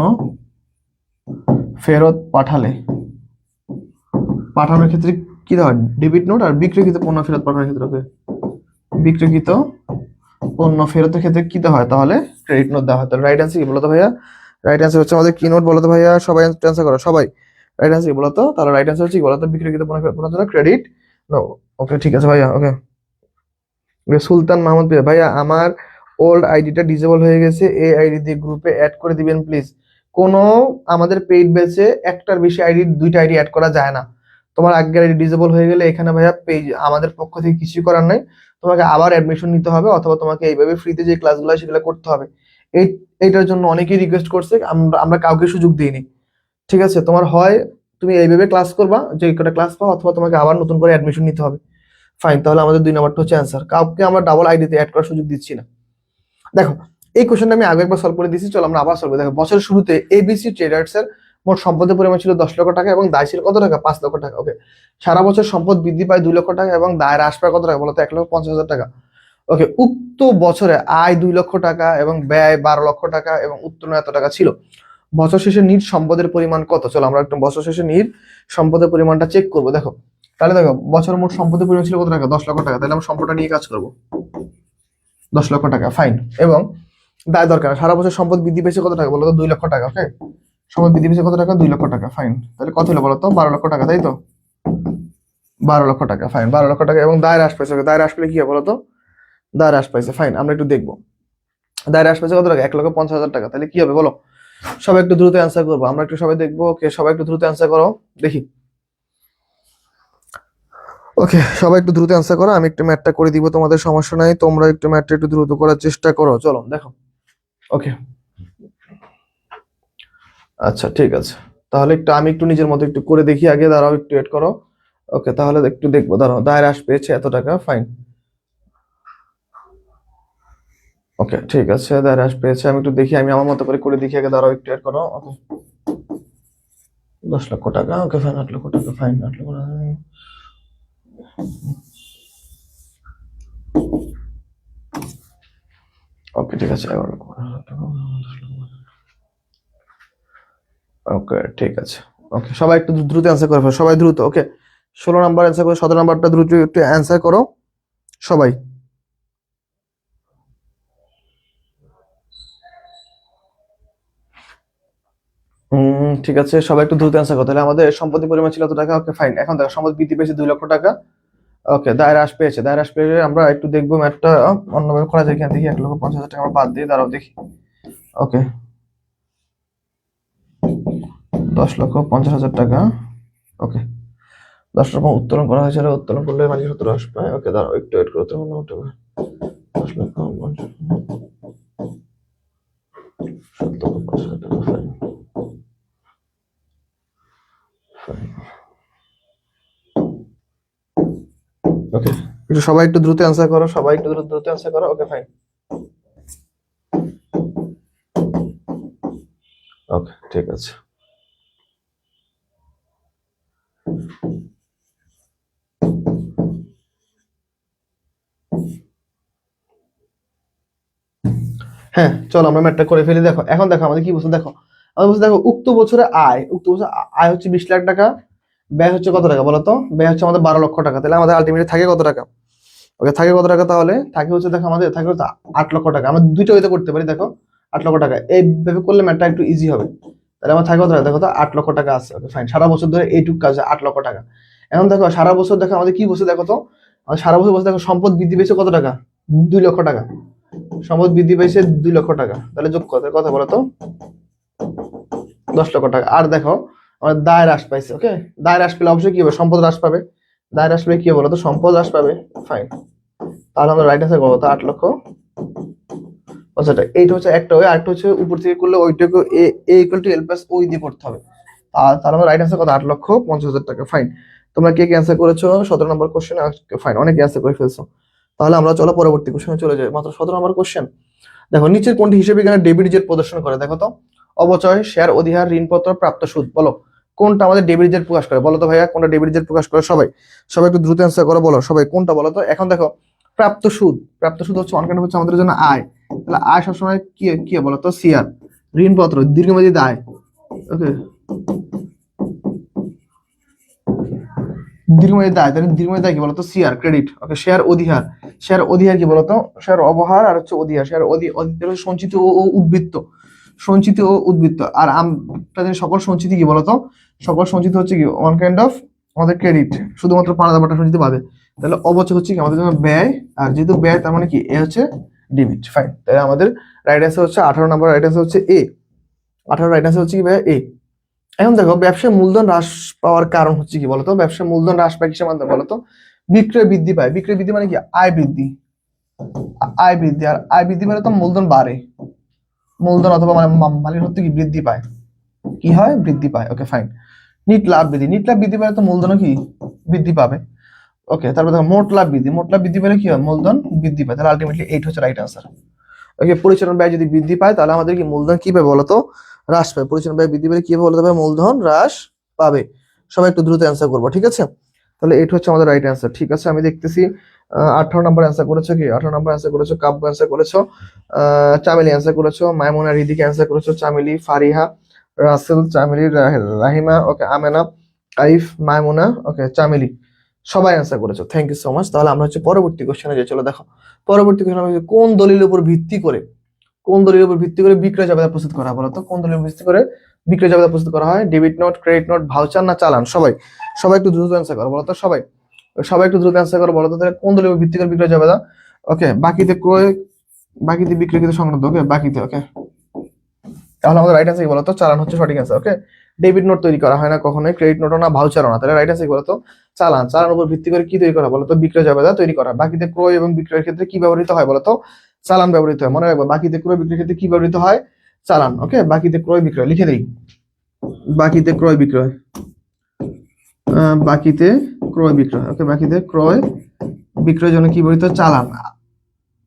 S1: ফেরত পাঠালে, পাঠানোর ক্ষেত্রে কি দেওয়া হয়? Debit note. আর বিক্রিকৃত পণ্য ফেরত পাঠানোর ক্ষেত্রে, ওকে, বিক্রিকৃত পণ্য ফেরতের ক্ষেত্রে কি দেওয়া হয় তাহলে? ক্রেডিট নোট দেওয়া হয়। তাহলে রাইট অ্যান্সার কি বলতো ভাইয়া? রাইট অ্যান্সার হচ্ছে আমাদের কি নোট বলতো ভাইয়া? সবাই অ্যান্সার করো সবাই। রাইট অ্যান্সার কি বলতো? তাহলে রাইট অ্যান্সার হচ্ছে কি বলতো? বিক্রিকৃত পণ্য ফেরত পাঠানোর জন্য ক্রেডিট নো। ওকে ঠিক আছে ভাইয়া, ওকে। সুলতান মাহমুদ ভাইয়া আমার ওল্ড আইডিটা ডিসেবল হয়ে গেছে, এই আইডি দিয়ে গ্রুপে অ্যাড করে দিবেন প্লিজ। কোনো আমাদের পেইড ব্যাচে একটার বেশি আইডি, দুইটা আইডি অ্যাড করা যায় না। তোমার আগের আইডি ডিসেবল হয়ে গেলে এখানে ভাইয়া পেজ আমাদের পক্ষ থেকে কিছু করার নাই, তোমাকে আবার অ্যাডমিশন নিতে হবে, অথবা তোমাকে এইভাবে ফ্রিতে যে ক্লাসগুলো সেগুলো করতে হবে। এইটার জন্য অনেকেই রিকোয়েস্ট করছে, আমরা কাউকে সুযোগ দিইনি। ঠিক আছে, তোমার হয় তুমি এইভাবে ক্লাস করবা, যে কটা ক্লাস পাও, অথবা তোমাকে আবার নতুন করে অ্যাডমিশন নিতে হবে। ফাইন, তাহলে আমাদের 2 নম্বরটা হচ্ছে অ্যান্সার। কাউকে আমরা ডাবল আইডিতে অ্যাড করার সুযোগ দিচ্ছি না। দেখো এই কোশ্চেনটা আমি আগে একবার সলভ করে দিয়েছি, চলো আমরা আবার সলভ করি। দেখো বছরের শুরুতে এবিসি ট্রেডার্স এর মোট সম্পদের পরিমাণ ছিল 10 লক্ষ টাকা এবং দায় ছিল কত টাকা? 5 লক্ষ টাকা। ওকে, সারা বছর সম্পদ বৃদ্ধি পায় 2 লক্ষ টাকা এবং দায় হ্রাস পায় কত টাকা বলতো? 1,50,000 টাকা। ওকে, উক্ত বছরে আয় 2 লক্ষ টাকা এবং ব্যয় 12 লক্ষ টাকা এবং উত্তোলন এত টাকা ছিল। বছর শেষে নিট সম্পদের পরিমাণ কত? চলো আমরা একটু বছর শেষে নিট সম্পদের পরিমাণটা চেক করবো। দেখো তাহলে দেখো বছর মোট সম্পদের পরিমাণ ছিল কত টাকা? 10 লক্ষ টাকা। তাহলে আমরা সম্পদটা নিয়ে কাজ করবো, 10 লক্ষ টাকা। ফাইন, এবং দায় দরকার, সারা বছর সম্পদ বৃদ্ধি পেয়েছে কত টাকা বলতো? 2 লক্ষ টাকা। ওকে, সম্পদ বৃদ্ধি পেয়েছে কত টাকা? 2 লক্ষ টাকা। ফাইন, তাহলে কত হলো বলতো? 12 লক্ষ টাকা, তাই তো? 12 লক্ষ টাকা। ফাইন, 12 লক্ষ টাকা। এবং দায় হ্রাস পেয়েছে, দায় হ্রাস পেলে কি হবে বলতো? দায় হ্রাস পাইছে। ফাইন, আমরা একটু দেখবো দায় হ্রাস পেয়েছে কত টাকা? 1,50,000 টাকা। তাহলে কি হবে বলো? সবাই একটু দ্রুত অ্যান্সার করবো, আমরা একটু সবাই দেখবো। ওকে, সবাই একটু দ্রুত অ্যান্সার করো দেখি। ওকে, সবাই একটু দ্রুত অ্যান্সার করো, আমি একটু ম্যাথটা করে দিব, তোমাদের সমস্যা নাই। তোমরা একটু ম্যাথটা একটু দ্রুত করার চেষ্টা করো। চলো দেখো। ওকে, আচ্ছা ঠিক আছে, তাহলে একটু আমি একটু নিজের মতো একটু করে দেখি আগে, দাঁড়াও একটু ওয়েট করো। ওকে, তাহলে একটু দেখবো, দাঁড়াও। দায় হ্রাস পেয়েছে এত টাকা। ফাইন, ওকে ঠিক আছে, দায় হ্রাস পেয়েছে। আমি একটু দেখি, আমি আমার মতো করে দেখি আগে, দাঁড়াও একটু ওয়েট করো। ওকে, 10 লক্ষ টাকা। ওকে ফাইন, 8 লক্ষ টাকা। ফাইন, 8 লক্ষ টাকা। ওকে ঠিক আছে, 11 লক্ষ টাকা। ওকে ঠিক আছে। ওকে, সবাই একটু দ্রুত অ্যান্সার করে ফেলো, সবাই দ্রুত। ওকে, 16 নাম্বার অ্যান্সার করো, 17 নাম্বারটা দ্রুত একটু অ্যান্সার করো সবাই। ঠিক আছে, সবাই একটু দ্রুত অ্যান্সার করো। তাহলে আমাদের সম্পত্তি পরিমাণ ছিল এত টাকা। ওকে ফাইন, এখন দেখো সম্পদ বৃদ্ধি পেয়েছে 2 লক্ষ টাকা। ওকে, দায় হ্রাস পেয়েছে, দায় হ্রাস পেয়ে আমরা একটু দেখবো ম্যাথটা অন্যভাবে করা যায় কিনা দেখি। 1,50,000 টাকা আমরা বাদ দিয়ে, দাঁড়াও দেখি। ওকে, 10,50,000 টাকা। ওকে, 10 রকম উত্তোলন করা হয়েছিল, উত্তোলন করলে মালিক 70 হ্রাস পায়। ওকে, দাঁড়াও একটু ওয়েট করতে হবে। 10,50,000 টাকা। ফাইন, ওকে, একটু সবাই একটু দ্রুত অ্যান্সার করো, সবাই একটু দ্রুত অ্যান্সার করো। ওকে ফাইন, ওকে ঠিক আছে। হ্যাঁ চলো আমরা ম্যাথটা করে ফেলি। দেখো এখন দেখো আমাদের কি বলছে, দেখো আমাদের বলছে দেখো উক্ত বছরে আয়, উক্ত বছর আয় হচ্ছে 20 লাখ টাকা, ব্যয় হচ্ছে কত টাকা বলতো? ব্যয় হচ্ছে আমাদের 12 লক্ষ টাকা। তাহলে আমাদের আলটিমেটলি থাকে কত টাকা? ওকে, থাকে কত টাকা তাহলে? থাকে হচ্ছে দেখো আমাদের থাকে হচ্ছে 8 লক্ষ টাকা। আমরা দুইটা ওয়েতে করতে পারি। দেখো 8 লক্ষ টাকা এইভাবে করলে ম্যাথটা একটু ইজি হবে। তাহলে আমার থাকে কত টাকা? দেখো তো 8 লক্ষ টাকা আছে। ওকে ফাইন, সারা বছর ধরে এইটুক কাজ 8 লক্ষ টাকা। এখন দেখো সারা বছর দেখো আমাদের কি বছর দেখো তো, আমাদের সারা বছর দেখো সম্পদ বৃদ্ধি পেয়েছে কত টাকা, 2 লক্ষ টাকা। সম্পদ বৃদ্ধি পেয়েছে 2 লক্ষ টাকা, তাহলে যোগ কত কথা বলো তো, 10 লক্ষ টাকা। আর দেখো আমাদের দায় হ্রাস পাইছে, ওকে, দায় হ্রাস পেলে অবশ্যই কি হবে, সম্পদ হ্রাস পাবে। দায় হ্রাস পেলে কি হবে বলো তো, সম্পদ হ্রাস পাবে, ফাইন। তাহলে আমরা রাইট আনসার করবো তো 8 লক্ষ 50 টাকা। এইটা হচ্ছে একটা ওয়ে, আরেকটা হচ্ছে উপর থেকে করলে ওইটাকে এ ইকুয়াল টু এল প্লাস ওই দিয়ে করতে হবে। তাহলে আমরা রাইট আনসার কত, 8,50,000 টাকা, ফাইন। তোমরা কে অ্যান্সার করেছো 17 নম্বর কোশ্চেন, ফাইন, অনেক অ্যান্সার করে ফেলছো। তাহলে আমরা চলো পরবর্তী কোশ্চেনে চলে যাই, মাত্র 17 নম্বর কোশ্চেন। দেখো নিচের কোনটি হিসেবে এখানে ডেবিট জেট প্রদর্শন করে, দেখো তো, অবচয়, শেয়ার অধিহার, ঋণপত্র, প্রাপ্ত সুদ, বলো কোনটা আমাদের ডেবিট জেট প্রকাশ করে, বলো তো ভাইয়া কোনটা ডেবিট জেট প্রকাশ করে, সবাই সবাই একটু দ্রুত অ্যান্সার করো, বলো সবাই কোনটা বলো তো। এখন দেখো প্রাপ্ত সুদ, প্রাপ্ত সুদ হচ্ছে অনকাইন্ড হচ্ছে আমাদের জন্য আয়, তাহলে আয় সবসময় কি কি বলো তো, সিআর। ঋণপত্র দীর্ঘমেয়াদী দায়, ওকে, দীর্ঘমেয়াদী দায়, তাহলে দীর্ঘমেয়াদী দায় কি বলতো, সিআর, ক্রেডিট, ওকে। শেয়ার অধিহার, শেয়ার অধিহার কি বলতো, শেয়ার অবহার আর হচ্ছে অধিহার, শেয়ার অধিহার সঞ্চিত ও উদ্বৃত্ত, সঞ্চিত ও উদ্বৃত্ত। আর আমরা জানি সকল সঞ্চিতি কি বলতো, সকল সঞ্চিত হচ্ছে কি ওয়ান কাইন্ড অফ আমাদের ক্রেডিট, শুধুমাত্র পাওনা দাবাটা সঞ্চিত বাদে। তাহলে অবচয় হচ্ছে কি আমাদের জন্য ব্যয়, আর যেহেতু ব্যয় তার মানে কি এ হচ্ছে ডেবিট, ফাইন। তাহলে আমাদের রাইট অ্যান্সার হচ্ছে 18 নম্বর, রাইট অ্যান্সার হচ্ছে এ, 18 রাইট অ্যান্সার হচ্ছে কি ভাইয়া এ। এখন দেখো ব্যবসায় মূলধন হ্রাস পাওয়ার কারণ হচ্ছে কি বলতো, ব্যবসায় মূলধন হ্রাস পায় কিসের মাধ্যমে বলতো, বিক্রয় বৃদ্ধি পায়। বিক্রয় বৃদ্ধি মানে কি আয় বৃদ্ধি, আয় বৃদ্ধি, আর আয় বৃদ্ধি মানে তো মূলধন বাড়ে, মূলধন অথবা মানে মালিক হচ্ছে কি বৃদ্ধি পায়, কি হয় বৃদ্ধি পায়, ওকে ফাইন। নিট লাভ বৃদ্ধি, নিট লাভ বৃদ্ধি পেলে তো মূলধনও কি বৃদ্ধি পাবে, ওকে। তারপর দেখো মোট লাভ বৃদ্ধি, মোট লাভ বৃদ্ধি পেলে কি হয় মূলধন বৃদ্ধি পায়, তাহলে আলটিমেটলি 8 হচ্ছে রাইট আনসার, ওকে। পরিচালন ব্যয় যদি বৃদ্ধি পায় তাহলে আমাদের কি মূলধন কি পাবে বলতো, হ্রাস পাবে। পরিচালন ব্যয় বৃদ্ধি পেলে কি হবে বলতে পারে, মূলধন হ্রাস পাবে। সবাই একটু দ্রুত অ্যান্সার করবো, ঠিক আছে। তাহলে এটা হচ্ছে আমাদের রাইট অ্যান্সার, ঠিক আছে। আমি দেখতেছি 18 নম্বর অ্যান্সার করেছো, কি 18 নম্বর অ্যান্সার করেছো, কাব্য অ্যান্সার করেছো, চামেলি অ্যান্সার করেছো, মাইমুনা রিদিকে অ্যান্সার করেছো, চামেলি, ফারিহা, রাসেল, চামেলি, রাহিমা, ওকে, আমেনা, আইফ, মাইমুনা, ওকে, চামেলি, সবাই অ্যান্সার করেছো, থ্যাংক ইউ সো মাচ। তাহলে আমরা হচ্ছে পরবর্তী কোশ্চেনে যাই, চলো দেখো পরবর্তী কোশ্চেন আমি কোন দলিলের উপর ভিত্তি করে, কোন দলিলের উপর ভিত্তি করে বিক্রয় জাবেদা প্রস্তুত করা হয় বলতো, কোন দলিলের উপর ভিত্তি করে বিক্রয় জাবেদা প্রস্তুত করা হয়, debit note, credit note, voucher না চালান, সবাই সবাই একটু দ্রুত অ্যান্সার করো বলতো, সবাই সবাই একটু দ্রুত অ্যান্সার করো বলতো, তাহলে কোন দলিলের উপর ভিত্তি করে বিক্রয় জাবেদা, ওকে। বাকিতে ক্রয়, বাকিতে বিক্রয়কৃত সংক্রান্ত, ওকে, বাকিতে, ওকে। তাহলে আমাদের রাইট অ্যান্সার কি বলতো, চালান হচ্ছে সঠিক অ্যান্সার, ওকে। ডেবিট নোট তৈরি করা হয় না কখনোই, ক্রেডিট নোটও না, ভাউচারও না, তাহলে রাইট অ্যান্সার কি বলতো, চালান। চালান উপর ভিত্তি করে কি তৈরি করা বলতো, বিক্রয় জাবেদা তৈরি করা। বাকিতে ক্রয় এবং বিক্রয়ের ক্ষেত্রে কি ব্যবহৃত হয় বলতো, চালান ব্যবহৃত হয়, মনে রাখবো। বাকিতে ক্রয় বিক্রয়ের ক্ষেত্রে কি ব্যবহৃত হয়, চালান, ওকে। বাকিতে ক্রয় বিক্রয় লিখে দেই, বাকিতে ক্রয় বিক্রয়, বাকিতে ক্রয় বিক্রয়, ওকে। বাকিতে ক্রয় বিক্রয়ের জন্য কি ব্যবহৃত হয়, চালান।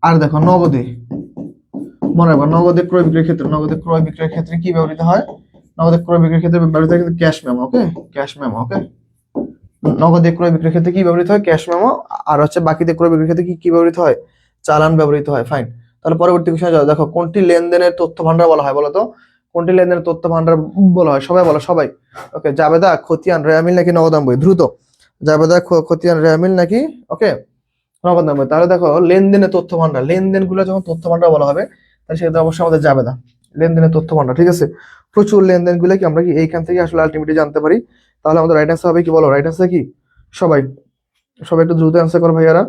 S1: আর দেখো নগদে, মনে রাখবো নগদে ক্রয় বিক্রয়ের ক্ষেত্রে, নগদে ক্রয় বিক্রয়ের ক্ষেত্রে কি ব্যবহৃত হয়, নগদে ক্রয় বিক্রয়ের ক্ষেত্রে ব্যবহৃত হয় ক্যাশ মেমো, ওকে, ক্যাশ মেমো, ওকে। নগদে ক্রয় বিক্রয়ের ক্ষেত্রে কি ব্যবহৃত হয়, ক্যাশ মেমো। আর হচ্ছে বাকিতে ক্রয় বিক্রয়ের ক্ষেত্রে কি কি ব্যবহৃত হয়, চালান ব্যবহৃত হয়, ফাইন। তাহলে পরবর্তী বিষয়ে যাও, দেখো কোনটি লেনদেনের তথ্য ভান্ডার বলা হয় বলতো, কোনটি লেনদেনের তথ্য ভান্ডার বলা হয়, সবাই বলো, সবাই, ওকে। জাবেদা, খতিয়ান, রেয়ামিল নাকি নগদান বই, দ্রুত। জাবেদা, খতিয়ান, রেয়ামিল নাকি, ওকে, নগদান বই। তাহলে দেখো লেনদেনের তথ্য ভান্ডার, লেনদেন গুলো যখন তথ্য ভান্ডার বলা হবে তাহলে সেটা অবশ্যই আমাদের জাবেদা, লেনদেনের তথ্য ভান্ডার, ঠিক আছে। প্রচুর লেনদেন গুলো কি আমরা কি এইখান থেকে আসলে আলটিমেটলি জানতে পারি। তাহলে আমাদের রাইট অ্যান্সার হবে কি বলো, রাইট অ্যান্সার কি, সবাই সবাই একটু দ্রুত অ্যান্সার করো ভাইয়ারা,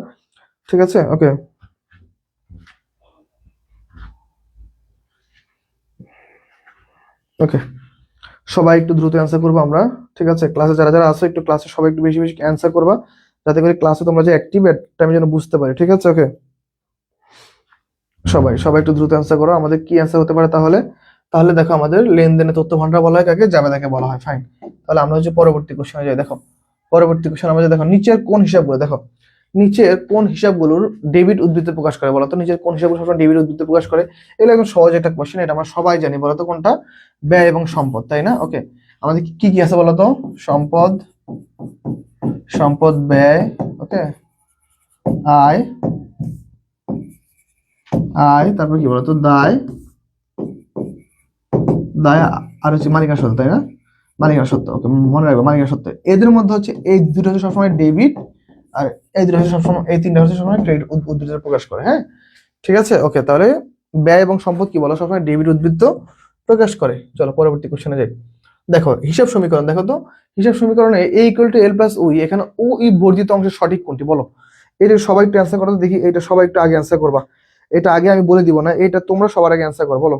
S1: ঠিক আছে, ওকে। ওকে, সবাই একটু দ্রুত অ্যান্সার করবো আমরা, ঠিক আছে। ক্লাসে যারা যারা আছো একটু ক্লাসে সবাই একটু বেশি বেশি অ্যান্সার করবা, যাতে করে ক্লাসে তোমরা যে অ্যাক্টিভ এটা আমি যেন বুঝতে পারি, ঠিক আছে, ওকে। সবাই সবাই একটু দ্রুত অ্যান্সার করো, আমাদের কি অ্যান্সার হতে পারে তাহলে। তাহলে দেখো আমাদের লেনদেনের তথ্য ভান্ডার বলা হয় কাকে, জাবেদাকে বলা হয়, ফাইন। তাহলে আমরা হচ্ছে পরবর্তী কোশ্চেনে যাই, দেখো পরবর্তী কোশ্চেন আমাদের দেখো নিচের কোন হিসাবগুলো, দেখো নিচের কোন হিসাবগুলোর ডেবিট উদ্ধৃতি প্রকাশ করে বলতো, নিচের কোন হিসাবগুলো সবসময় ডেবিট উদ্ধৃতি প্রকাশ করে, এগুলো একদম সহজ একটা কোশ্চেন, এটা আমরা সবাই জানি বলতো, কোনটা, ব্যয় এবং সম্পদ, তাই না, ওকে। আমাদের কি কি আছে বলতো, সম্পদ, সম্পদ, ব্যয়, ওকে, আয়, আয়, তারপর কি বলতো, দায়, দায়, আর হচ্ছে মালিকানা সত্ত্ব, তাই না, মালিকানা সত্ত্ব, ওকে, মনে রাখবে মালিকানা সত্ত্ব। এদের মধ্যে হচ্ছে এই দুটো হচ্ছে সবসময় ডেবিট, আর এই দুটো হচ্ছে সবসময়, এই তিনটা হচ্ছে সবসময় ক্রেডিট উদ্ধৃতি প্রকাশ করে, হ্যাঁ, ঠিক আছে, ওকে। তাহলে ব্যয় এবং সম্পদ কি বলো, সবসময় ডেবিট উদ্ধৃতি প্রকাশ করে। চলো পরবর্তী কোশ্চেনে যাই। দেখো হিসাব সমীকরণ দেখো তো, হিসাব সমীকরণে a equal to L plus ওই, এখানে ও ই বর্ধিত অংশের সঠিক কোনটি বলো? এটা সবাই একটু অ্যান্সার করো তো দেখি, এটা সবাই একটু আগে অ্যান্সার করবা। এটা আগে আমি বলে দিব না, এটা তোমরা সবার আগে অ্যান্সার করো বলো।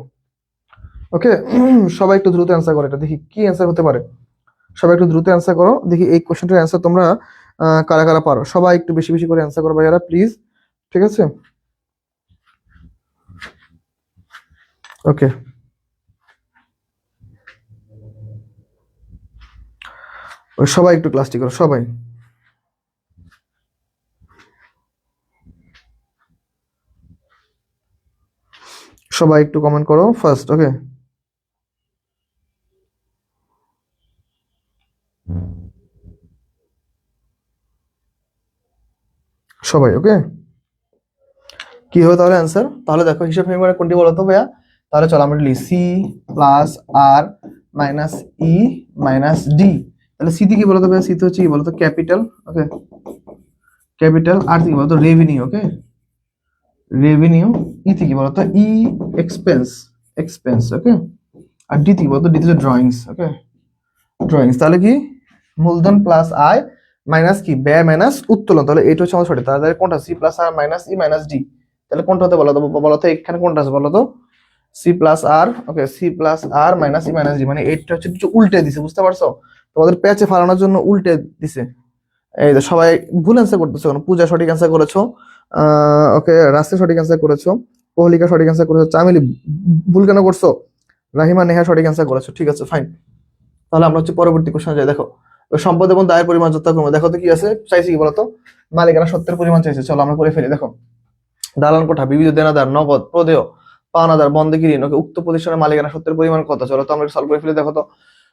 S1: ওকে, সবাই একটু দ্রুত অ্যান্সার করো, এটা দেখি কি অ্যান্সার হতে পারে। সবাই একটু দ্রুত অ্যান্সার করো দেখি এই কোশ্চেনটার অ্যান্সার তোমরা কারা কারা পারো। সবাই একটু বেশি বেশি করে অ্যান্সার করো ভাইয়ারা প্লিজ, ঠিক আছে? ওকে, সবাই একটু ক্লাসটি করো সবাই। সবাই একটু কমেন্ট করো ফার্স্ট। ওকে, সবাই ওকে। কি হবে তাহলে অ্যান্সার? তাহলে দেখো হিসাব সমীকরণ কোনটি বলো তো ভাইয়া? তাহলে চলো আমরা লিখি সি প্লাস আর মাইনাস ই মাইনাস ডি। তাহলে সিতে কি বলতো ভাইয়া? সিতে হচ্ছে কি বলতো? ক্যাপিটাল। ওকে, ক্যাপিটাল। আর কি বলতো? রেভিনিউ। ওকে, রেভিনিউ। ই থেকে কি বলতো? ই এক্সপেন্স, এক্সপেন্স। ওকে, আর ডি থেকে বলতো? ডি থেকে ড্রয়িংস। ওকে, ড্রয়িংস। তাহলে কি মূলধন প্লাস আয় মাইনাস কি ব্যয় মাইনাস উত্তোলন। তাহলে এটা হচ্ছে আমার সঠিক। তাহলে কোনটা? সি প্লাস আর মাইনাস ই মাইনাস ডি। তাহলে কোনটা হতে বলো তো? বলো তো এখানে কোনটা আছে বলো তো? সি প্লাস আর। ওকে, সি প্লাস আর মাইনাস ই মাইনাস ডি, মানে এটা হচ্ছে কিছু উল্টে দিছে, বুঝতে পারছো? তোমাদের প্যাচে ফালানোর জন্য উল্টে দিছে। এই যে সবাই ভুল অ্যান্সার করতেছো। পূজা সঠিক অ্যান্সার করেছো, ওকে, রাস্তে সঠিক অ্যান্সার করেছো, কোহলিকা সঠিক অ্যান্সার করেছো, চামিলি ভুল কেন করছো? রাহিমা নেহা সঠিক অ্যান্সার করেছো, ঠিক আছে ফাইন। তাহলে আমরা হচ্ছে পরবর্তী কোশ্চেনে যাই। দেখো সম্পদ এবং দায়ের পরিমাণ যথাক্রমে দেখো তো কি আছে, চাইছে কি বলতো? মালিকানা সত্যের পরিমাণ চাইছে। চলো আমরা করে ফেলি। দেখো দালান কোঠা, বিবিধ দেনাদার, নগদ, প্রদেয়, পাওনাদার, বন্দেগী ঋণ। ওকে, উক্ত প্রতিষ্ঠানের মালিকানা সত্যের পরিমাণ কত? চলো তো আমরা সলভ করে ফেলি। দেখো তো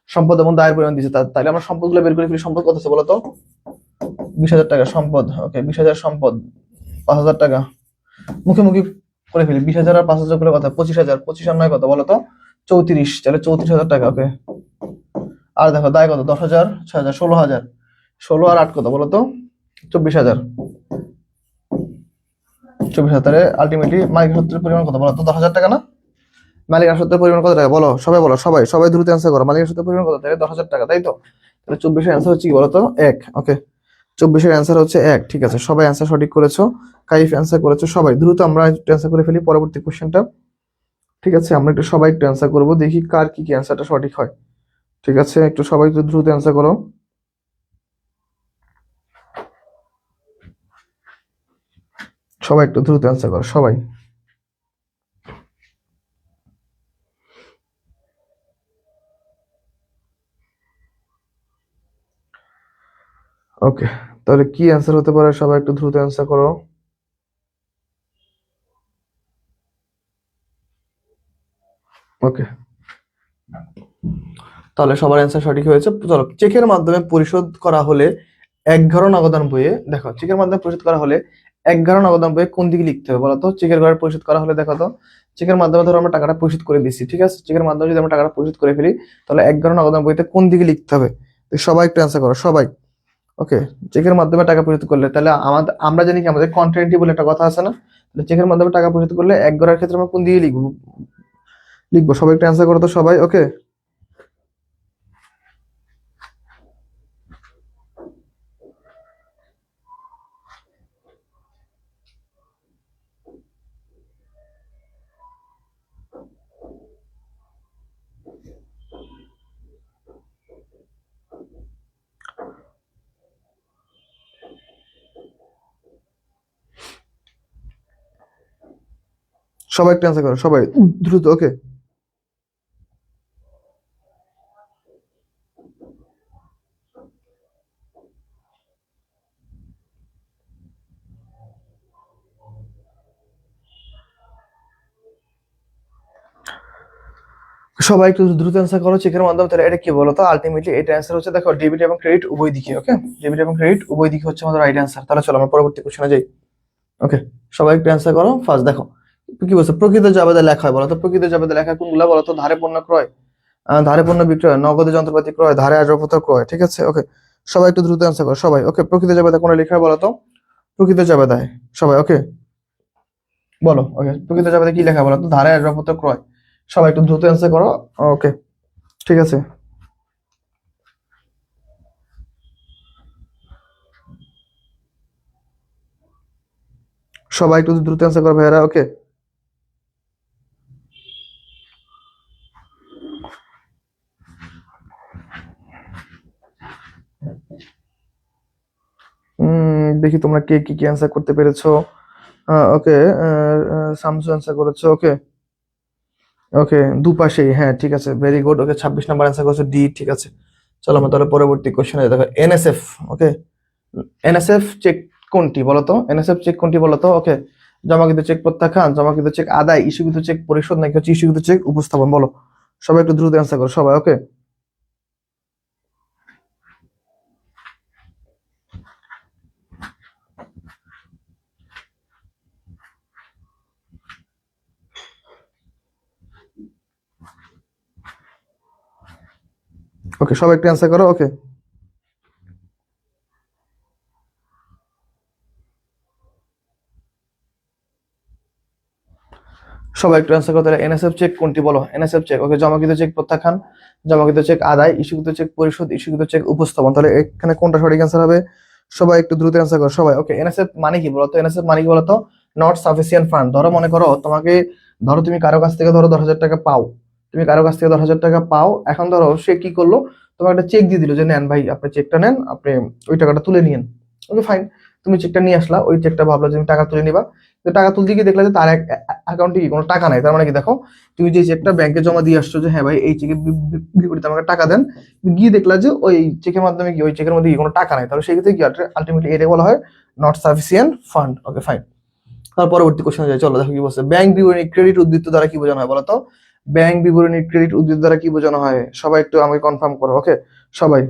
S1: সম্পদ এবং দায়ের পরিমাণ দিচ্ছে, তাহলে আমরা সম্পদগুলো বের করে ফেলি। সম্পদ কত আছে বলো তো? 20,000 টাকা সম্পদ। ওকে, 20,000 সম্পদ, 5,000 টাকা। মুখে মুখে করে ফেলি। 20,000 আর 5,000 করে কত? 25,000। 25 আর 9 কত বলো তো? 34। তাহলে 34,000 টাকা। ওকে, আর দেখো দায় কত? 10,000, 6,000, 16,000। 16 আর 8 কত বলো তো? 24,000। 24,000। তাহলে আলটিমেটলি মালিকানা সত্যের পরিমাণ কত বলো তো? 10,000 টাকা না? মালিকানা সত্যের পরিমাণ কত টাকা বলো? সবাই বলো, সবাই সবাই দ্রুত অ্যান্সার করো। মালিকানা সত্যের পরিমাণ কত? তাহলে 10,000 টাকা, তাই তো? তাহলে 24 এর অ্যান্সার হচ্ছে কি বলো তো? 1। ওকে, 24 এর অ্যান্সার হচ্ছে 1। ঠিক আছে, সবাই অ্যান্সার সঠিক করেছো। কাইফ অ্যান্সার করেছো। সবাই দ্রুত আমরা একটু অ্যান্সার করে ফেলি পরবর্তী কোশ্চেনটা। ঠিক আছে, আমরা একটু সবাই একটু অ্যান্সার করবো, দেখি কার কি কি অ্যান্সারটা সঠিক হয়। ঠিক আছে, একটু সবাই একটু দ্রুত অ্যান্সার করো। সবাই একটু দ্রুত অ্যান্সার করো সবাই। ওকে, তাহলে কি অ্যান্সার হতে পারে? সবাই একটু দ্রুত অ্যান্সার করো। ওকে, তাহলে সবার অ্যান্সার সঠিক হয়েছে। চলো, চেকের মাধ্যমে পরিশোধ করা হলে 11 নগদান বইয়ে, দেখো চেকের মাধ্যমে পরিশোধ করা হলে 11 নগদান বইয়ে কোন দিকে লিখতে হবে বলো তো? চেকের ঘরে পরিশোধ করা হলে দেখো তো, চেকের মাধ্যমে ধরো আমরা টাকাটা পরিশোধ করে দিচ্ছি, ঠিক আছে? চেকের মাধ্যমে যদি আমরা টাকাটা পরিশোধ করে ফেলি, তাহলে 11 নগদান বইতে কোন দিকে লিখতে হবে? তো সবাই একটু অ্যান্সার করো সবাই। ওকে, চেকের মাধ্যমে টাকা পরিশোধ করলে তাহলে আমাদের, আমরা জানি কি আমাদের কন্টিনিউটি বলে একটা কথা আছে না? তাহলে চেকের মাধ্যমে টাকা পরিশোধ করলে 11 ক্ষেত্রে আমরা কোন দিকে লিখবো? লিখবো, সবাই একটু অ্যান্সার করো তো সবাই। ওকে, সবাই একটু অ্যান্সার করো সবাই দ্রুত। ওকে, সবাই একটু দ্রুত অ্যান্সার করো চেকের মাধ্যমে। তাহলে এটা কি বলতো? আলটিমেটলি এটা অ্যান্সার হচ্ছে, দেখো ডেবিট এবং ক্রেডিট উভয় দিকে। ওকে, ডেবিট এবং ক্রেডিট উভয় দিকে হচ্ছে আমাদের রাইট অ্যান্সার। তাহলে চলো আমরা পরবর্তী কোশ্চেনে যাই। ওকে, সবাই একটু অ্যান্সার করো ফার্স্ট। দেখো কি বলছে? প্রকৃত জাবেদা লেখা হয় বলতো? প্রকৃত জাবেদা লেখা কোনগুলা বলতো? ধারে পণ্য ক্রয়, ধারে পণ্য বিক্রয়, নগদে যন্ত্রপাতি ক্রয়, ধারে আসবাবপত্র ক্রয়। ঠিক আছে, ওকে, সবাই একটু দ্রুত অ্যান্সার করো সবাই। ওকে, প্রকৃত জাবেদা কোন লেখা হয় বলতো? প্রকৃত জাবেদায় সবাই। ওকে, বলো। ওকে, প্রকৃত জাবেদা কি লেখা বলতো? ধারে আসবাবপত্র ক্রয়। সবাই একটু দ্রুত অ্যান্সার করো। ওকে, ঠিক আছে, সবাই একটু দ্রুত অ্যান্সার করো ভাইয়ারা। ওকে, দেখি তোমরা কে কি কি অ্যান্সার করতে পেরেছো। ওকে, শামসু অ্যান্সার করেছো। ওকে ওকে, দুপাশেই, হ্যাঁ ঠিক আছে, ভেরি গুড। ওকে, 26 নম্বর অ্যান্সার করেছো ডি, ঠিক আছে। চলো আমরা তাহলে পরবর্তী কোশ্চেনে দেখো, এনএসএফ। ওকে, এনএসএফ চেক কোনটি বলতো? এনএসএফ চেক কোনটি বলতো? ওকে, জমাকৃত চেক প্রত্যাখ্যান, জমাকৃত চেক আদায়, ইস্যুকৃত চেক পরিশোধ, নাকি হচ্ছে ইস্যুকৃত চেক উপস্থাপন? বলো সবাই, একটু দ্রুত অ্যান্সার করো সবাই। ওকে ওকে, সবাই একটু অ্যান্সার করো। ওকে, সবাই একটু অ্যান্সার করো তাহলে। এনএসএফ চেক কোনটি বলো? এনএসএফ চেক, ওকে, জমাকৃত চেক প্রত্যাখ্যান, জমাকৃত চেক আদায়, ইস্যুকৃত চেক পরিশোধ, ইস্যুকৃত চেক উপস্থাপন। তাহলে এখানে কোনটা সঠিক অ্যান্সার হবে? সবাই একটু দ্রুত অ্যান্সার করো সবাই। ওকে, এনএসএফ মানে কি বলতো? এনএসএফ মানে কি বলতো? Not sufficient fund. ধরো মনে করো তোমাকে, ধরো তুমি কারো কাছ থেকে ধরো 10,000 টাকা পাও, তুমি কারো কাছ থেকে 10,000 টাকা পাও, এখন ধরো সে কি করলো, তোমার একটা চেক দিয়ে দিল যে নেন ভাই, আপনি চেকটা নেন, আপনি ওই টাকাটা তুলে নিন। ওকে ফাইন, তুমি চেকটা নিয়ে আসলা, ওই চেকটা ভাবলো যে তুমি টাকা তুলে নিবা, তো টাকা তুলতে গিয়ে দেখলা যে তার অ্যাকাউন্টে কি কোনো টাকা নাই। তার মানে কি, দেখো তুমি যে চেকটা ব্যাংকে জমা দিয়ে আসছো যে হ্যাঁ ভাই এই চেকের বিপরীতে আমাকে টাকা দেন, গিয়ে দেখলা যে ওই চেকের মাধ্যমে কি, ওই চেকের মধ্যে কি কোনো টাকা নাই, তাহলে সেই ক্ষেত্রে কি আলটিমেটলি এটা বলা হয় not sufficient fund. Okay fine, তার পরবর্তী কোশ্চেন যাই, চলো দেখো কি বলছে। ব্যাংক বিবরণী ক্রেডিট উদ্বৃত্ত দ্বারা কি বোঝানো হয় বলতো? ব্যাংক বিবরণী ক্রেডিট উদ্বৃত্ত দ্বারা কি বোঝানো হয়? সবাই একটু আমাকে কনফার্ম করো। ওকে সবাই,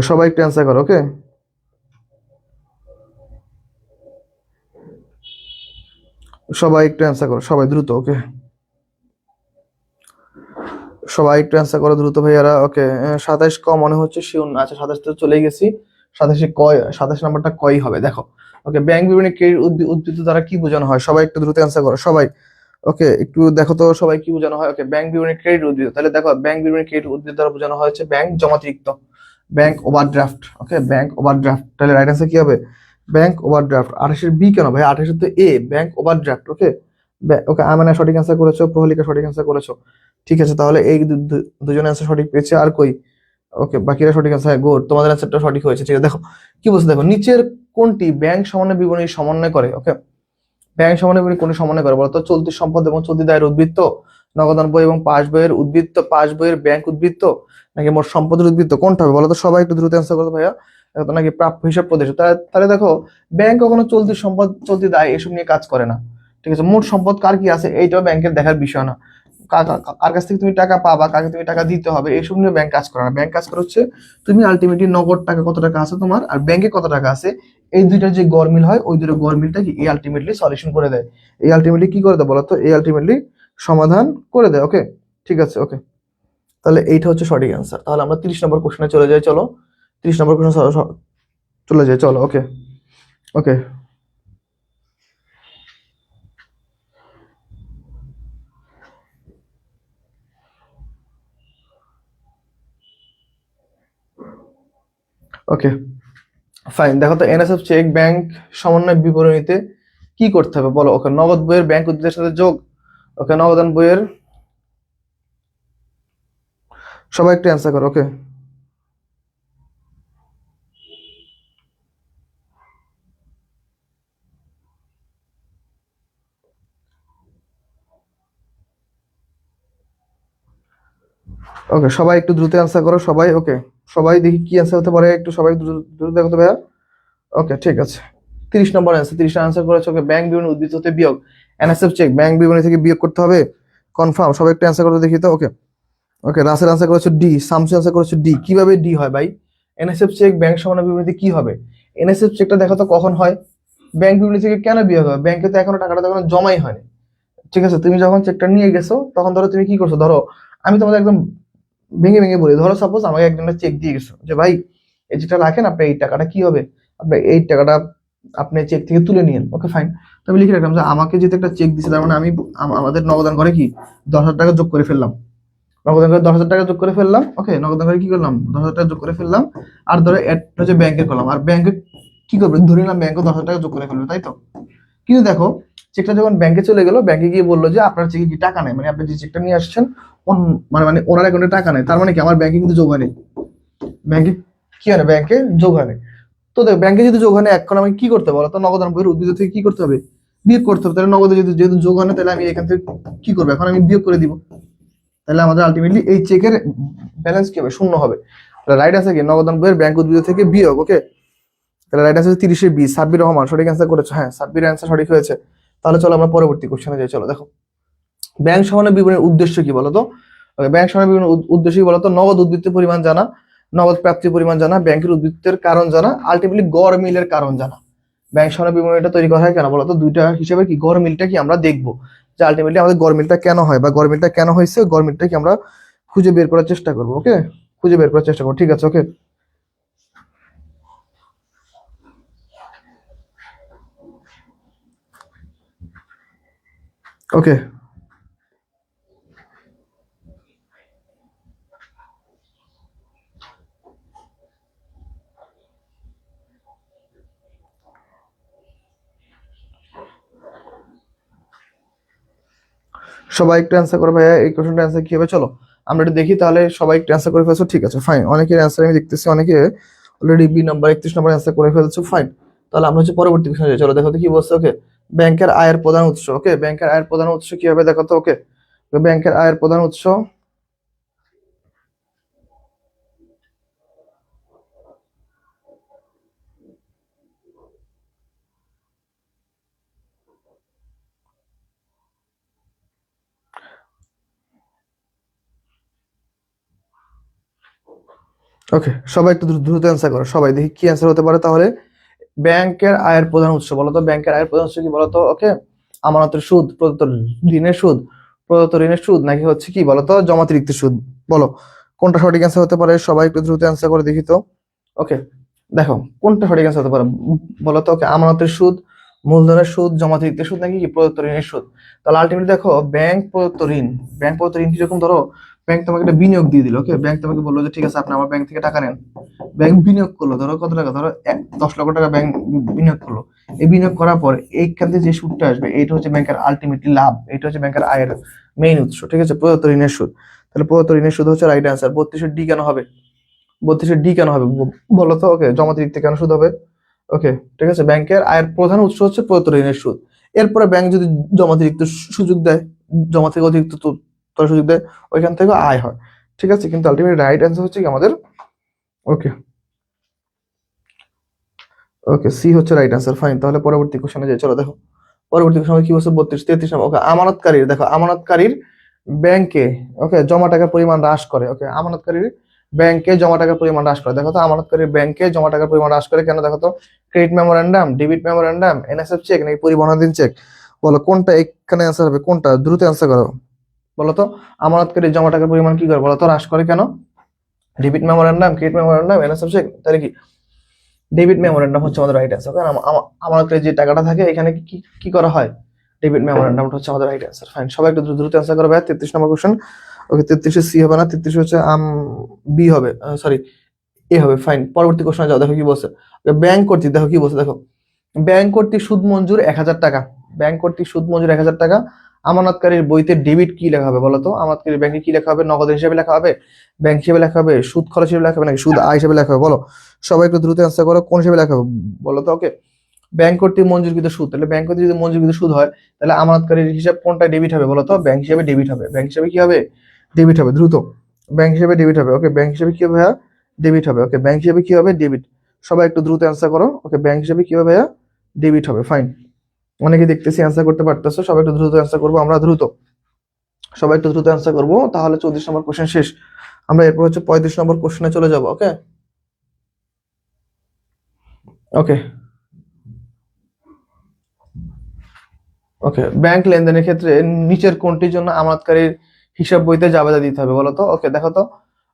S1: সবাই একটু অ্যান্সার করো। ওকে, সবাই একটু অ্যান্সার করো সবাই দ্রুত। ওকে, সবাই একটু অ্যান্সার করো দ্রুত ভাইয়ারা। ওকে, 27 ক মনে হচ্ছে শিওর না। আচ্ছা 27 তো চলেই গেছি, 27 কয়, 27 নাম্বারটা কই হবে দেখো। ওকে, ব্যাংক বিবরণী ক্রেডিট উদ্বৃত্ত দ্বারা কি বোঝানো হয়? সবাই একটু দ্রুত অ্যান্সার করো সবাই। ওকে, একটু দেখো তো সবাই কি বোঝানো হয়। ওকে, ব্যাংক বিবরণী ক্রেডিট উদ্বৃত্ত, তাহলে দেখো ব্যাংক বিবরণী ক্রেডিট উদ্বৃত্ত দ্বারা বোঝানো হয়েছে ব্যাংক জমাতিরিক্ত, ব্যাংক ওভারড্রাফট। ওকে, ব্যাংক ওভারড্রাফট, তাহলে রাইট অ্যান্সার কি হবে? Bank overdraft. 28-এর বি কেন ভাই? 28-এর তো এ, ব্যাংক ওভারড্রাফট। ওকে ওকে, আমেনা সঠিক অ্যান্সার করেছো, প্রহলিকা সঠিক অ্যান্সার করেছো, ঠিক আছে। তাহলে এই দুজন অ্যান্সার সঠিক পেয়েছে, আর কই? ওকে, বাকিরা সঠিক অ্যান্সার, হ্যাঁ গুড, তোমাদের অ্যান্সারটা সঠিক হয়েছে, ঠিক আছে। দেখো কি বলছে, দেখো নিচের কোনটি ব্যাংক সমন্বয় বিবরণী সমন্বয় করে? ওকে, ব্যাংক সমন্বয় বিবরণী কোনটি সমন্বয় করে বলতো? চলতি সম্পদ এবং চলতি দায়ের উদ্বৃত্ত, নগদান বই এবং পাস বইয়ের উদ্বৃত্ত, পাস বইয়ের ব্যাংক উদ্বৃত্ত, নাকি মোট সম্পদের উদ্বৃত্ত? কোনটা হবে বলতো? সবাই একটু দ্রুত অ্যান্সার করতো ভাইয়া। দেখো তো, নাকি প্রাপ্য হিসাব প্রদেশ। তাহলে দেখো ব্যাংক কখনো চলতি সম্পদ, চলতি দায় এসব নিয়ে কাজ করে না, ঠিক আছে। মোট সম্পদ কার কি আছে এইটাও ব্যাংকের দেখার বিষয় না। কার কাছ থেকে তুমি টাকা পাবা, কাকে তুমি টাকা দিতে হবে, এইসব নিয়ে ব্যাংক কাজ করে না। ব্যাংক কাজ করে হচ্ছে তুমি আলটিমেটলি নগদ টাকা কত টাকা আছে তোমার, আর ব্যাংকে কত টাকা আছে, এই দুইটার যে গরমিল হয়, ওই দুটো গরমিলটা কি এই আলটিমেটলি সলিউশন করে দেয়। এই আলটিমেটলি কি করে দেয় বলতো? এই আলটিমেটলি সমাধান করে দেয়। ওকে ঠিক আছে। ওকে, তাহলে এইটা হচ্ছে সঠিক অ্যান্সার। তাহলে আমরা 30 নম্বর কোশ্চেনে চলে যাই, চলো 30 নম্বর কোশ্চেন চলে যাই, চলো। ওকে ওকে ওকে ফাইন, দেখো তো এনএসএফ চেক ব্যাংক সমন্বয় বিবরণীতে কি করতে হবে বলো? ওকে, নগদ বইয়ের ব্যাংক উদ্ভিদের সাথে যোগ, ওকে, নগদান বইয়ের, সবাই একটু অ্যান্সার করো। ওকে ওকে, সবাই একটু দ্রুত অ্যান্সার করো সবাই। ওকে, সবাই দেখি কি অ্যান্সার হতে পারে, একটু সবাই দ্রুত দ্রুত দেখো তো ভাইয়া। ওকে ঠিক আছে, 30 নম্বর অ্যান্সার, 30টা অ্যান্সার করেছে। ওকে, ব্যাংক বিবরণী উদ্ভিদ হতে বিয়োগ, এনএসএফ চেক ব্যাংক বিবরণী থেকে বিয়োগ করতে হবে, কনফার্ম? সবাই একটু অ্যান্সার করতে দেখি তো। ওকে ওকে, রাসেল অ্যান্সার করেছে ডি, শামসু অ্যান্সার করেছে ডি। কিভাবে ডি হয় ভাই? এনএসএফ চেক ব্যাংক সমন্বয় বিবরণীতে কি হবে? এনএসএফ চেকটা দেখো তো কখন হয়? ব্যাংক বিবরণী থেকে কেন বিয়োগ হবে? ব্যাংকে তো এখনো টাকাটা তখন জমাই হয়নি, ঠিক আছে। তুমি যখন চেকটা নিয়ে গেছো তখন ধরো তুমি কি করছো, ধরো আমি তোমাদের একদম ভেঙে ভেঙে বলি, ধরো সাপোজ আমাকে একজনের চেক দিয়ে গেছো যে ভাই এই চেকটা রাখেন, আপনার এই টাকাটা কি হবে, আপনার এই টাকাটা আপনি চেক থেকে তুলে নিয়েন, ওকে ফাইন। তো আমি লিখে রাখলাম যে আমাকে যেহেতু একটা চেক দিছে, তার মানে আমি আমাদের নগদান করে কি 10,000 টাকা যোগ করে ফেললাম, নগদান করে 10,000 টাকা যোগ করে ফেললাম, ওকে নগদান করে কি করলাম 10,000 টাকা যোগ করে ফেললাম। আর ধরো অ্যাড হচ্ছে ব্যাংকের করলাম, আর ব্যাংকে কি করবে, ধরে নিলাম ব্যাংকে 10,000 টাকা যোগ করে ফেলবে, তাই তো। কিন্তু দেখো চেকটা যখন ব্যাংকে চলে গেল, ব্যাংকে গিয়ে বললো যে আপনার চেকে কি টাকা নেই, মানে আপনি যে চেকটা নিয়ে আসছেন মানে মানে ওনার অ্যাকাউন্টে টাকা নেই, তার মানে কি আমার ব্যাংকে কিন্তু যোগ হয়নি, ব্যাংকে কি হয় না, ব্যাংকে যোগ হয়নি। তো দেখ ব্যাংকে যদি যোগ হয় না, এখন আমি কি করতে বলো তো, নগদান বইয়ের উদ্ভিদ থেকে কি করতে হবে, বিয়োগ করতে হবে। তাহলে নগদে যদি যেহেতু যোগ হয় না, তাহলে আমি এখান থেকে কি করবো, এখন আমি বিয়োগ করে দিব। তাহলে আমাদের আলটিমেটলি এই চেকের ব্যালেন্স কি হবে, শূন্য হবে। তাহলে রাইট আছে কি নগদান বইয়ের ব্যাংক উদ্ভিদ থেকে বিয়োগ, ওকে। তাহলে রাইট আনসার 30-20, সাব্বির রহমান সঠিক অ্যান্সার করেছে, হ্যাঁ সাব্বির অ্যান্সার সঠিক হয়েছে। তাহলে চলো আমরা পরবর্তী কোশ্চেনে যাই। চলো দেখো ব্যাংক সমানের বিবরণের উদ্দেশ্য কি বলতো। ব্যাংক সমানের বিবরণের উদ্দেশ্য কি বলতো, নগদ উদ্বৃত্তের পরিমাণ জানা, নগদ প্রাপ্তির পরিমাণ জানা, ব্যাংকের উদ্বৃত্তের কারণ জানা, আলটিমেটলি গড় মিলের কারণ জানা। ব্যাংক সমানের বিবরণীটা তৈরি করা হয় কেন বলতো, দুইটা হিসেবে কি গড় মিলটা কি আমরা দেখবো, যে আলটিমেটলি আমাদের গড় মিলটা কেন হয় বা গড় মিলটা কেন হয়েছে, গড় মিলটা কি আমরা খুঁজে বের করার চেষ্টা করবো, ওকে খুঁজে বের করার চেষ্টা করবো, ঠিক আছে ওকে। ওকে সবাই একটু অ্যান্সার করো ভাইয়া, এই কোশ্চেনটা অ্যান্সার কি হবে, চলো আমরা একটু দেখি। তাহলে সবাই একটু অ্যান্সার করে ফেলছো, ঠিক আছে ফাইন। অনেকের অ্যান্সার আমি দেখতেছি, অনেকে অলরেডি বি নাম্বার 31 নম্বর অ্যান্সার করে ফেলছো, ফাইন। তাহলে আমরা হচ্ছে পরবর্তী কোশ্চেন যাই, চলো দেখো তো কি বলছে, ওকে। ব্যাংকের আয়ের প্রধান উৎস, ওকে ব্যাংকের আয়ের প্রধান উৎস কি হবে দেখো তো, ওকে ব্যাংকের আয়ের প্রধান উৎস, ওকে সবাই একটু দ্রুত অ্যান্সার করো, সবাই দেখি কি অ্যান্সার হতে পারে তাহলে। ব্যাংকের আয়ের প্রধান উৎস বলতো, ব্যাংকের আয়ের প্রধান উৎস কি বলতো, ওকে আমানতের সুদ, প্রদত্ত ঋণের সুদ, প্রদত্ত ঋণের সুদ, নাকি হচ্ছে কি বলতো জমাতিরিক্ত সুদ, বলো কোনটা সঠিক অ্যান্সার হতে পারে, সবাই একটু দ্রুত অ্যান্সার করে দেখি তো। ওকে দেখো কোনটা সঠিক অ্যান্সার হতে পারে বলতো, ওকে আমানতের সুদ, মূলধনের সুদ, জমাতিরিক্ত সুদ, নাকি কি প্রদত্ত ঋণের সুদ। তাহলে আলটিমেটলি দেখো ব্যাংক প্রদত্ত ঋণ, ব্যাংক প্রদত্ত ঋণ কিরকম, ধরো ব্যাংক তোমাকে একটা বিনিয়োগ দিয়ে দিল, ওকে ব্যাংক তোমাকে বললো যে ঠিক আছে আপনি আমার ব্যাংক থেকে টাকা নেন, ব্যাংক বিনিয়োগ করলো, ধরো কত টাকা, ধরো 10 লক্ষ টাকা ব্যাংক বিনিয়োগ করলো। এই বিনিয়োগ করার পর এইখান থেকে যে সুদটা আসবে, এইটা হচ্ছে ব্যাংকের আলটিমেটলি লাভ, এটা হচ্ছে ব্যাংকের আয়ের মেইন উৎস, ঠিক আছে প্রদত্ত ঋণের সুদ। তাহলে প্রদত্ত ঋণের সুদ হচ্ছে রাইট অ্যান্সার। 32-ডি কেন হবে, 32-ডি কেন হবে বলো তো, ওকে জমাতিরিক্ত কেন সুদ হবে, ওকে ঠিক আছে ব্যাংকের আয়ের প্রধান উৎস হচ্ছে প্রদত্ত ঋণের সুদ। এরপরে ব্যাংক যদি জমাতিরিক্ত সুযোগ দেয়, জমা থেকে অতিরিক্ত সুযোগ দেয়, ওইখান থেকে আয় হয়, ঠিক আছে। কিন্তু আলটিমেট রাইট অ্যান্সার হচ্ছে কি আমাদের, ওকে ওকে সি হচ্ছে রাইট অ্যান্সার, ফাইন। তাহলে পরবর্তী কোশ্চেনে যাই, চলো দেখো পরবর্তী কোশ্চেনে কি বলছে, 32-33 নম্বর, ওকে আমানতকারীর, দেখো আমানতকারীর ব্যাংকে, ওকে জমা টাকার পরিমাণ হ্রাস করে, ওকে আমানতকারীর ব্যাংকে জমা টাকার পরিমাণ হ্রাস করে। দেখো তো আমানতকারীর ব্যাংকে জমা টাকার পরিমাণ হ্রাস করে কেন, দেখো তো credit memorandum, debit memorandum, NSF check, নাকি পরিবহনাধীন চেক, বলো কোনটা এখানে অ্যান্সার হবে, কোনটা দ্রুত অ্যান্সার করো বলো তো। আমানতকারীর জমা টাকার পরিমাণ কি করে বলো তো, হ্রাস করে কেন, debit memorandum, credit memorandum, NSF check, তাহলে কি ডেবিট মেমোরেন্ডাম হচ্ছে আমাদের রাইট অ্যান্সার। কারণ আমানতকারী যে টাকাটা থাকে এখানে কি কি করা হয়, ডেবিট মেমোরেন্ডামটা হচ্ছে আমাদের রাইট অ্যান্সার, ফাইন। সবাই একটু দ্রুত অ্যান্সার করবে। 33 নম্বর কোশ্চেন, ওকে 33 সি হবে না, 33 হচ্ছে বি হবে, সরি এ হবে, ফাইন। পরবর্তী কোশ্চেনে যাও, দেখো কি বলছে, ব্যাংক কর্তৃক, দেখো কি বলছে, দেখো ব্যাংক কর্তৃক সুদ মঞ্জুর 1,000 টাকা, ব্যাংক কর্তৃক সুদ মঞ্জুর 1,000 টাকা, আমানতকারীর বইতে ডেবিট কি লেখা হবে বলতো, আমানতকারীর ব্যাংকে কি লেখা হবে, নগদ হিসেবে লেখা হবে, ব্যাংক হিসেবে লেখা হবে, সুদ খরচ হিসেবে লেখা হবে, নাকি সুদ আয় হিসেবে লেখা হবে, বলো সবাই একটু দ্রুত অ্যান্সার করো, কোন হিসেবে লেখা হবে বলো তো। ওকে ব্যাংক কর্তৃক মঞ্জুরকৃত সুদ, তাহলে ব্যাংক কর্তৃক যদি মঞ্জুরকৃত সুদ হয়, তাহলে আমানতকারীর হিসাব কোনটা ডেবিট হবে বলো তো, ব্যাংক হিসেবে ডেবিট হবে, ব্যাংক হিসেবে কি হবে, ডেবিট হবে, দ্রুত ব্যাংক হিসেবে ডেবিট হবে, ওকে ব্যাংক হিসেবে কি হবে ভাইয়া, ডেবিট হবে, ওকে ব্যাংক হিসেবে কি হবে, ডেবিট। সবাই একটু দ্রুত অ্যান্সার করো, ওকে ব্যাংক হিসেবে কি হবে ভাইয়া, ডেবিট হবে, ফাইন। অনেকে দেখতেছি অ্যান্সার করতে পারতেছো, সবাই একটু দ্রুত অ্যান্সার করবো আমরা, দ্রুত সবাই একটু দ্রুত অ্যান্সার করবো, তাহলে 34 নম্বর কোশ্চেন শেষ। আমরা এরপর হচ্ছে 35 নম্বর কোশ্চেনে চলে যাবো, ওকে ওকে ওকে ব্যাংক লেনদেনের ক্ষেত্রে নিচের কোনটির জন্য আমানতকারীর হিসাব বইতে জাবেদা দিতে হবে বলো তো। ওকে দেখো তো,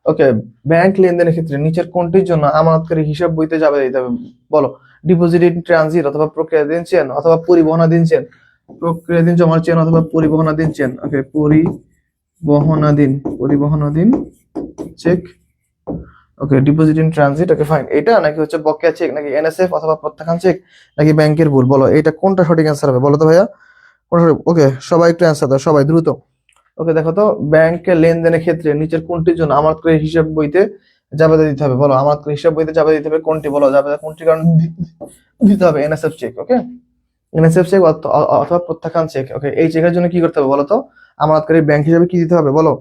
S1: ওকে ব্যাংক লেনদেনের ক্ষেত্রে নিচের কোনটির জন্য আমানতকারী হিসাব বইতে জাবেদা দিতে হবে বলো। ডিপোজিট ইন ট্রানজিট অথবা প্রক্রিয়াধীন চেন অথবা পরিবহনাধীন চেন, প্রক্রিয়াধীন জমার চেন অথবা পরিবহনাধীন চেন। ওকে, পরিবহনাধীন check. Okay, deposit in transit. Okay fine, এটা নাকি হচ্ছে বকেয়া চেক, নাকি এনএসএফ অথবা প্রত্যাখ্যান চেক, নাকি ব্যাংকের ভুল? বলো এটা কোনটা সঠিক অ্যান্সার হবে, বলো তো ভাইয়া কোনটা সঠিক? ওকে, সবাই একটু অ্যান্সার দাও, সবাই দ্রুত। ওকে, দেখো তো, ব্যাংকের লেনদেনের ক্ষেত্রে নিচের কোনটির জন্য আমানতকারী হিসাব বইতে জাবেদা দিতে হবে? বলো, আমানতকারী হিসাব বইতে জাবেদা দিতে হবে কোনটি? বলো, জাবেদা কোনটির কারণে দিতে হবে? NSF check. Okay, NSF check অথবা প্রত্যাখ্যান চেক। ওকে, এই চেকের জন্য কি করতে হবে বলো তো? আমানতকারী ব্যাংক হিসাবে কি দিতে হবে? বলো,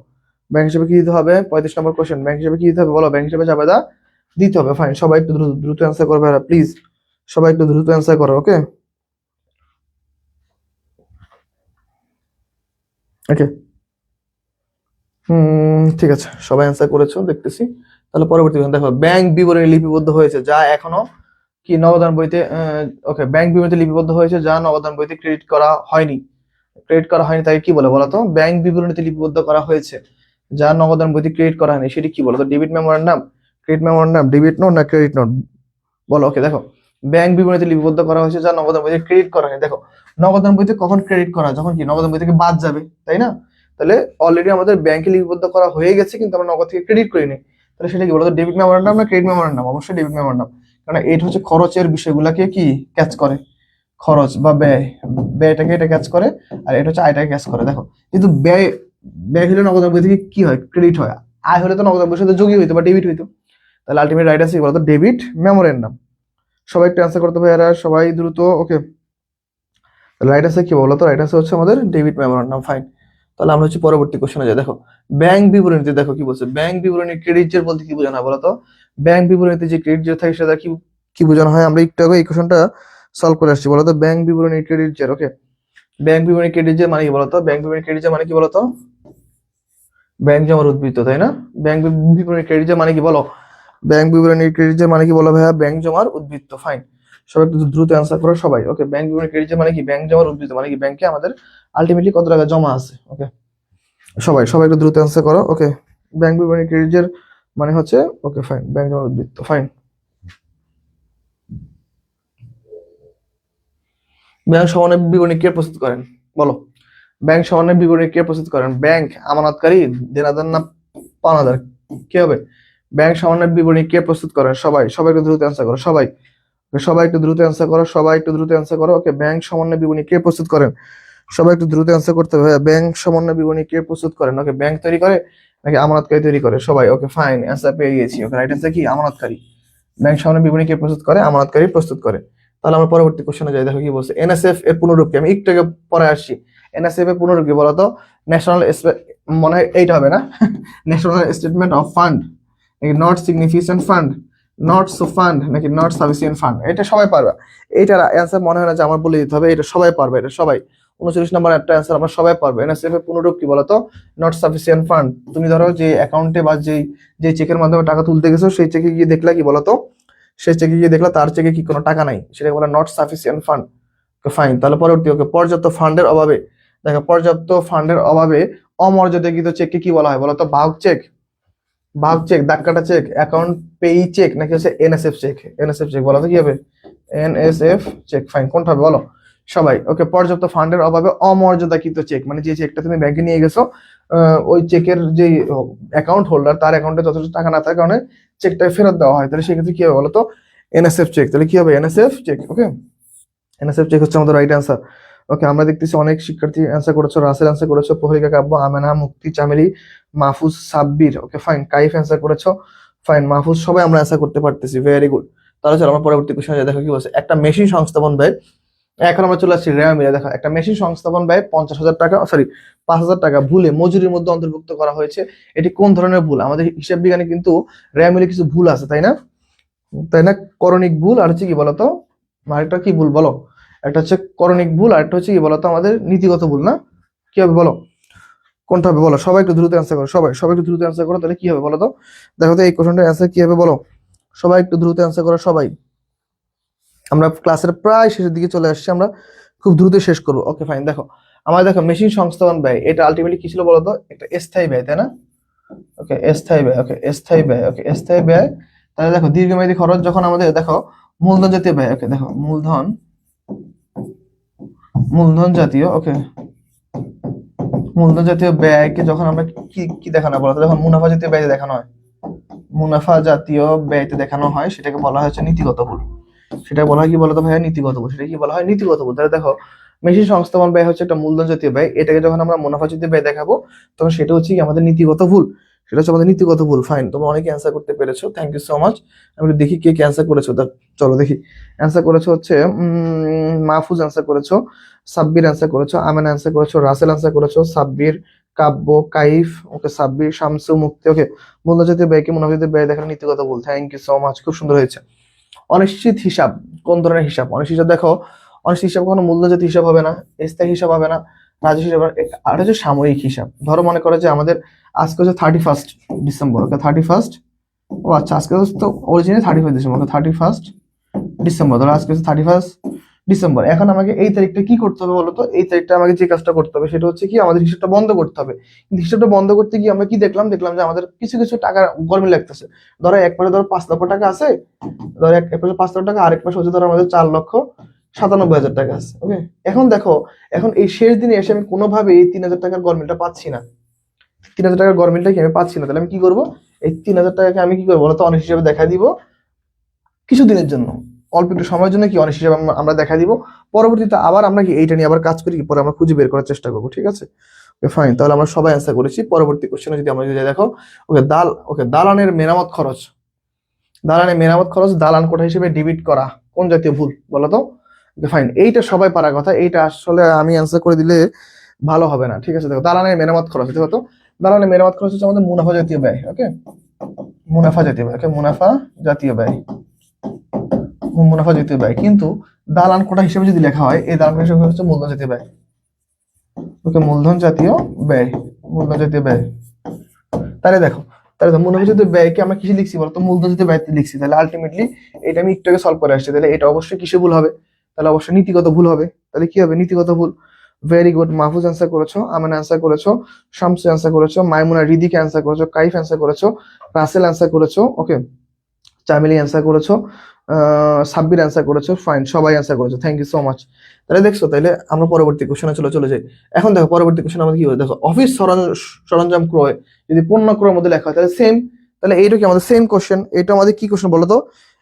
S1: ব্যাংক হিসাবে কি দিতে হবে? 35 নম্বর কোশ্চেন, ব্যাংক হিসাবে কি দিতে হবে? বলো, ব্যাংক হিসাবে জাবেদা দিতে হবে। ফাইন, সবাই একটু দ্রুত দ্রুত অ্যান্সার করবে প্লিজ, সবাই একটু দ্রুত অ্যান্সার করো। ওকে ওকে, ঠিক আছে, সবাই অ্যান্সার করেছো দেখতেছি। তাহলে পরবর্তী দেখো, ব্যাংক বিবরণী লিপিবদ্ধ হয়েছে যা এখনো কি নগদান বইতে, ওকে, ব্যাংক বিবরণীতে লিপিবদ্ধ হয়েছে যা নগদান বইতে ক্রেডিট করা হয়নি। ক্রেডিট করা হয়নি তাকে কি বলে বলো তো? ব্যাংক বিবরণীতে লিপিবদ্ধ করা হয়েছে যা নগদান বইতে ক্রেডিট করা হয়নি, সেটি কি বলো তো? Debit memorandum, credit memorandum, debit note না ক্রেডিট নোট? বলো। ওকে, দেখো, ব্যাংক বিবরণীতে লিপিবদ্ধ করা হয়েছে যা নগদান বইতে ক্রেডিট করা হয়নি। দেখো, নগদান বইতে কখন ক্রেডিট করা? যখন কি নগদান বই থেকে বাদ যাবে, তাই না? তাহলে অলরেডি আমাদের ব্যাংকে লিপিবদ্ধ করা হয়ে গেছে কিন্তু আমরা নগদ থেকে ক্রেডিট করিনি, তাহলে সেটা কি বলতো? ডেবিট মেমোরান্ডাম না ক্রেডিট মেমোরান্ডাম? অবশ্যই ডেবিট মেমোরান্ডাম, কারণ এটা হচ্ছে খরচের বিষয়গুলোকে কি ক্যাচ করে, খরচ বা ব্যয়টাকে এটা ক্যাচ করে, আর এটা হচ্ছে আয়টাকে ক্যাচ করে। দেখো, কিন্তু ব্যয় হলে নগদান বই থেকে কি হয়? ক্রেডিট হয়। আয় হলে তো নগদান বইয়ের সাথে যোগই হইতো বা ডেবিট হইতো। তাহলে আলটিমেট রাইট আছে কি বলতো? Debit memorandum. সবাই একটু অ্যান্সার করতে হবে, এরা সবাই দ্রুত। ওকে, রাইট আছে কি বলতো? রাইট আছে হচ্ছে আমাদের ডেবিট মেমোরান্ডাম। ফাইন, তাহলে আমরা হচ্ছে পরবর্তী কোশ্চেনে যাই। দেখো, ব্যাংক বিবরণীতে দেখো কি বলছে, ব্যাংক বিবরণী ক্রেডিট জের বলতে কি বোঝানো হয় বলতো? ব্যাংক বিবরণীতে যে ক্রেডিট জের থাকে সেটা কি কি বোঝানো হয়? আমরা একটু আগে এই কোশ্চেনটা সলভ করে আসছি। বলতো, ব্যাংক বিবরণী ক্রেডিট জের। ওকে, ব্যাংক বিবরণী ক্রেডিট জের মানে কি বলতো? ব্যাংক বিবরণী ক্রেডিট জের মানে কি বলতো? ব্যাংক জমার উদ্বৃত্ত, তাই না? ব্যাংক বিবরণী ক্রেডিট জের মানে কি বলো? ব্যাংক বিবরণী ক্রেডিট জের মানে কি বলো ভাইয়া? ব্যাংক জমার উদ্বৃত্ত। ফাইন, সবাই একটু দ্রুত অ্যান্সার করো সবাই। ওকে, ব্যাংক বিবরণী ক্রেডিট জের মানে কি? ব্যাংক জমার উদ্বৃত্ত মানে কি? ব্যাংকে আমাদের আলটিমেটলি কত টাকা জমা আছে। ওকে, সবাই সবাই একটু দ্রুত অ্যান্সার করো। ওকে, ব্যাংক বিবরণী ক্রেডিটের মানে হচ্ছে, ওকে ফাইন, ব্যাংক জমার উদ্বৃত্ত। ফাইন, ব্যাংক সমন্বয় বিবরণী কে প্রস্তুত করেন? বলো, ব্যাংক সমন্বয় বিবরণী কে প্রস্তুত করেন? ব্যাংক, আমানতকারী, দেনাদার না পাওনাদার? কি হবে? ব্যাংক সমন্বয় বিবরণী কে প্রস্তুত করেন? সবাই সবাই একটু দ্রুত অ্যান্সার করো সবাই। সবাই একটু দ্রুত অ্যান্সার করো, সবাই একটু দ্রুত অ্যান্সার করো। ওকে, ব্যাংক সমন্বয় বিবরণী কে প্রস্তুত করেন? সবাই একটু দ্রুত অ্যান্সার করতে হবে। ব্যাংক সমন্বয় বিবরণী কে প্রস্তুত করেন? ওকে, ব্যাংক তৈরি করে নাকি আমানতকারী তৈরি করে? সবাই। ওকে ফাইন, অ্যান্সার পেয়ে গেছি। ওকে, রাইট অ্যান্সার কি? আমানতকারী। ব্যাংক সমন্বয় বিবরণী কে প্রস্তুত করে? আমানতকারী প্রস্তুত করে। তাহলে আমরা পরবর্তী কোশ্চেনে যাই। দেখো কি বলছে, এনএসএফ এর পুনরূপ কি? আমি একটু আগে পরে আসছি। এনএসএফ এর পুনরূপ কি বলতো? ন্যাশনাল, মনে হয় এইটা হবে না? ন্যাশনাল স্টেটমেন্ট অফ ফান্ড, নাকি not significant fund, not so fund, নাকি নট সাফিসিয়েন্ট ফান্ড? এটা সবাই পারবে। এইটার অ্যান্সার মনে হয় না যে আমার বলে দিতে হবে, এটা সবাই পারবে, এটা সবাই। 39 নম্বর একটা অ্যান্সার আমরা সবাই পারবো। এনএসএফ এর পুনরূপ কি বলতো? Not sufficient fund. তুমি ধরো যে অ্যাকাউন্টে বা যে চেকের মাধ্যমে টাকা তুলতে গেছো, সেই চেকে গিয়ে দেখলা কি বলতো? সেই চেকে গিয়ে দেখলা তার চেকে কি কোনো টাকা নাই, সেটাকে বলে নট সাফিসিয়েন্ট ফান্ড। ফাইন, তাহলে পরবর্তী। ওকে, পর্যাপ্ত ফান্ডের অভাবে, দেখো, পর্যাপ্ত ফান্ডের অভাবে অমর্যাদাকৃত চেককে কি বলা হয় বলতো? বাহক চেক, বাহক চেক, দাগ কাটা চেক, অ্যাকাউন্ট পেই চেক, নাকি হচ্ছে এনএসএফ চেক? এনএসএফ চেক বলো তো কি হবে? NSF check. ফাইন, কোনটা হবে বলো সবাই? ওকে, পর্যাপ্ত ফান্ডের অভাবে অমর্যাদাকৃত চেক মানে যে চেকটা তুমি ব্যাংকে নিয়ে গেছো, ওই চেকের যে অ্যাকাউন্ট হোল্ডার, তার অ্যাকাউন্টে যথেষ্ট টাকা না থাকার কারণে চেকটা ফেরত দেওয়া হয়, তাহলে সেক্ষেত্রে কি হবে বলতো? NSF check. তাহলে কি হবে? NSF check. Okay, NSF check হচ্ছে আমাদের রাইট অ্যান্সার। ওকে, আমরা দেখতেছি অনেক শিক্ষার্থী অ্যান্সার করেছো। রাসেল অ্যান্সার করেছো, প্রহরিকা Kabya, Amena, Mukti, Chameli, Mahfuz, Sabbir. Okay fine, Kaif answer করেছো। ফাইন, মাহফুজ, সবাই আমরা অ্যান্সার করতে পারতেছি, ভেরি গুড। তাহলে চলো আমরা পরবর্তী কোশ্চেনে দেখো কি বলছে। একটা মেশিন সংস্থাপন ব্যয়, এখন আমরা চলে আসছি রেওয়া মিলে। দেখো, একটা মেশিন সংস্থাপন ব্যয় 50,000 টাকা, সরি 5,000 টাকা ভুলে মজুরির মধ্যে অন্তর্ভুক্ত করা হয়েছে। এটি কোন ধরনের ভুল? আমাদের হিসাব বিজ্ঞানে কিন্তু রেওয়া মিলে কিছু ভুল আছে, তাই না? তাই না? করণিক ভুল, আর হচ্ছে কি বলতো, আরেকটা কি ভুল বলো? একটা হচ্ছে করণিক ভুল, আর একটা হচ্ছে কি বলতো আমাদের নীতিগত ভুল, না? কি হবে বলো? কোনটা হবে বলো? সবাই একটু দ্রুত অ্যান্সার করো, সবাই সবাই একটু দ্রুত অ্যান্সার করো। তাহলে কি হবে বলো তো? দেখো তো এই কোশ্চেনটার অ্যান্সার কি হবে বলো? সবাই একটু দ্রুত অ্যান্সার করো সবাই। আমরা ক্লাসের প্রায় শেষের দিকে চলে আসছি, আমরা খুব দ্রুত শেষ করবো। ওকে ফাইন, দেখো, আমার দেখো মেশিন সংস্থাপন ব্যয়, এটা আলটিমেটলি কি ছিল বলতো? একটা স্থায়ী ব্যয়, তাই না? ওকে, স্থায়ী ব্যয়। ওকে, স্থায়ী ব্যয়। ওকে, স্থায়ী ব্যয়। তাহলে দেখো, দীর্ঘমেয়াদী খরচ যখন আমাদের, দেখো, মূলধন জাতীয় ব্যয়, ওকে দেখো মূলধন জাতীয়, ওকে মূলধন জাতীয় ব্যয়কে যখন আমরা কি কি দেখানো হয় বলতো, যখন মুনাফা জাতীয় ব্যয় দেখানো হয়, মুনাফা জাতীয় ব্যয়তে দেখানো হয়, সেটাকে বলা হচ্ছে নীতিগত ভুল। সেটা বলা হয় কি বলতো ভাইয়া, নীতিগত ভুল। সেটা কি বলা হয়, নীতিগত ভুল। তাহলে দেখো মেশিন সংস্থাপন ব্যয় হচ্ছে একটা মূলধন জাতীয় ব্যয়, এটাকে যখন আমরা মুনাফা জাতীয় ব্যয় দেখাবো তখন সেটা হচ্ছে কি আমাদের নীতিগত ভুল। সেটা হচ্ছে আমাদের নীতিগত ভুল। ফাইন, তোমরা অনেকে অ্যান্সার করতে পেরেছো, থ্যাংক ইউ সো মাচ। আমি একটু দেখি কে কে অ্যান্সার করেছো। চলো দেখি, অ্যান্সার করেছো হচ্ছে মাহফুজ অ্যান্সার করেছো, সাব্বির অ্যান্সার করেছো, আমেন অ্যান্সার করেছো, রাসেল অ্যান্সার করেছো, সাব্বির, কাব্য, কাইফ, ওকে সাব্বির, শামসু, মুক্তি, ওকে মূলধন জাতীয় ব্যয়কে মুনাফা জাতীয় ব্যয় দেখানো নীতিগত ভুল। থ্যাংক ইউ সো মাচ, খুব সুন্দর হয়েছে। অনিশ্চিত হিসাব কোন ধরনের হিসাব? অনিশ্চিত হিসাব দেখো, অনিশ্চিত হিসাব কোনো মূল্যজাত হিসাব হবে না, স্থায়ী হিসাব হবে না, রাজস্ব হিসাব হবে না, আর হচ্ছে সাময়িক হিসাব। ধরো মনে করো যে আমাদের আজকে হচ্ছে 31 ডিসেম্বর, ওকে 31, ও আচ্ছা আজকে তো অরিজিনালি 31 ডিসেম্বর, ওকে 31 ডিসেম্বর, ধরো আজকে হচ্ছে 31 ডিসেম্বর। এখন আমাকে এই তারিখটা কি করতে হবে বলতো? এই তারিখটা আমাকে যে কাজটা করতে হবে সেটা হচ্ছে কি আমাদের হিসাবটা বন্ধ করতে হবে। কিন্তু হিসাবটা বন্ধ করতে গিয়ে আমরা কি দেখলাম যে আমাদের কিছু কিছু টাকা গরমিল লাগতেছে। ধরো এক পাশে ধরো 5 লক্ষ টাকা আছে, ধরো এক পাশে 5 লক্ষ টাকা, আরেক পাশে হচ্ছে ধরো আমাদের 4,97,000 টাকা আছে। ওকে, এখন দেখো, এখন এই শেষ দিনে এসে আমি কোনোভাবে এই 3,000 টাকার গরমিলটা পাচ্ছি না। 3,000 টাকার গরমিলটা কি আমি পাচ্ছি না, তাহলে আমি কি করবো? এই 3,000 টাকাকে আমি কি করবো বলতো? অনিশ্চিত হিসাবে দেখা দিব কিছুদিনের জন্য, অল্প একটু সময়ের জন্য কি অনিশ্চিত হিসাবে আমরা দেখা দিব। পরবর্তীতে আবার আমরা কি এইটা নিয়ে আবার কাজ করি, পরে আমরা খুঁজে বের করার চেষ্টা করবো। ঠিক আছে, ওকে ফাইন। তাহলে আমরা সবাই অ্যান্সার করেছি। পরবর্তী কোশ্চেনে যদি আমরা যদি দেখো, ওকে দালানের মেরামত খরচ, দালান কোঠা হিসেবে ডেবিট করা কোন জাতীয় ভুল বলতো? ফাইন, এইটা সবাই পারার কথা, এইটা আসলে আমি অ্যান্সার করে দিলে ভালো হবে না। ঠিক আছে, দেখো দালানের মেরামত খরচ, দেখো দালানের মেরামত খরচ হচ্ছে আমাদের মুনাফা জাতীয় ব্যয়। ওকে, মুনাফা জাতীয় ব্যয়, ওকে মুনাফা জাতীয় ব্যয়, মুনাফা জাতীয় ব্যয়। কিন্তু দালান কোটা হিসেবে যদি লেখা হয়, এই দালান কোটা হিসেবে হচ্ছে মূলধন জাতীয় ব্যয়। ওকে মূলধন জাতীয় ব্যয়, মূলধন জাতীয় ব্যয়। তাহলে মুনাফা জাতীয় ব্যয়কে আমরা কিসে লিখছি বলতো? মূলধন জাতীয় ব্যয় লিখছি। তাহলে আলটিমেটলি এটা আমি একটু আগে সলভ করে আসছি, তাহলে এটা অবশ্যই কিসে ভুল হবে? তাহলে অবশ্যই নীতিগত ভুল হবে। তাহলে কি হবে? নীতিগত ভুল। ভেরি গুড, মাহফুজ অ্যান্সার করেছো, আমেন অ্যান্সার করেছো, শামসু অ্যান্সার করেছো, মাইমুনা রিদিক অ্যান্সার করেছো, কাইফ অ্যান্সার করেছো, রাসেল অ্যান্সার করেছো, ওকে চামেলি অ্যান্সার করেছো, সাব্বির অ্যান্সার করেছো। ফাইন, সবাই অ্যান্সার করেছো, থ্যাংক ইউ সো মাচ। তাহলে দেখছো, তাহলে আমরা পরবর্তী কোশ্চেনে চলে যাই। এখন দেখো পরবর্তী কোশ্চেন আমাদের কি হবে, দেখো অফিস সরঞ্জাম ক্রয় যদি পণ্য ক্রয়ের মধ্যে লেখা হয় তাহলে সেম, তাহলে এইটা কি আমাদের সেম কোশ্চেন? এটা আমাদের কি কোশ্চেন বলো তো?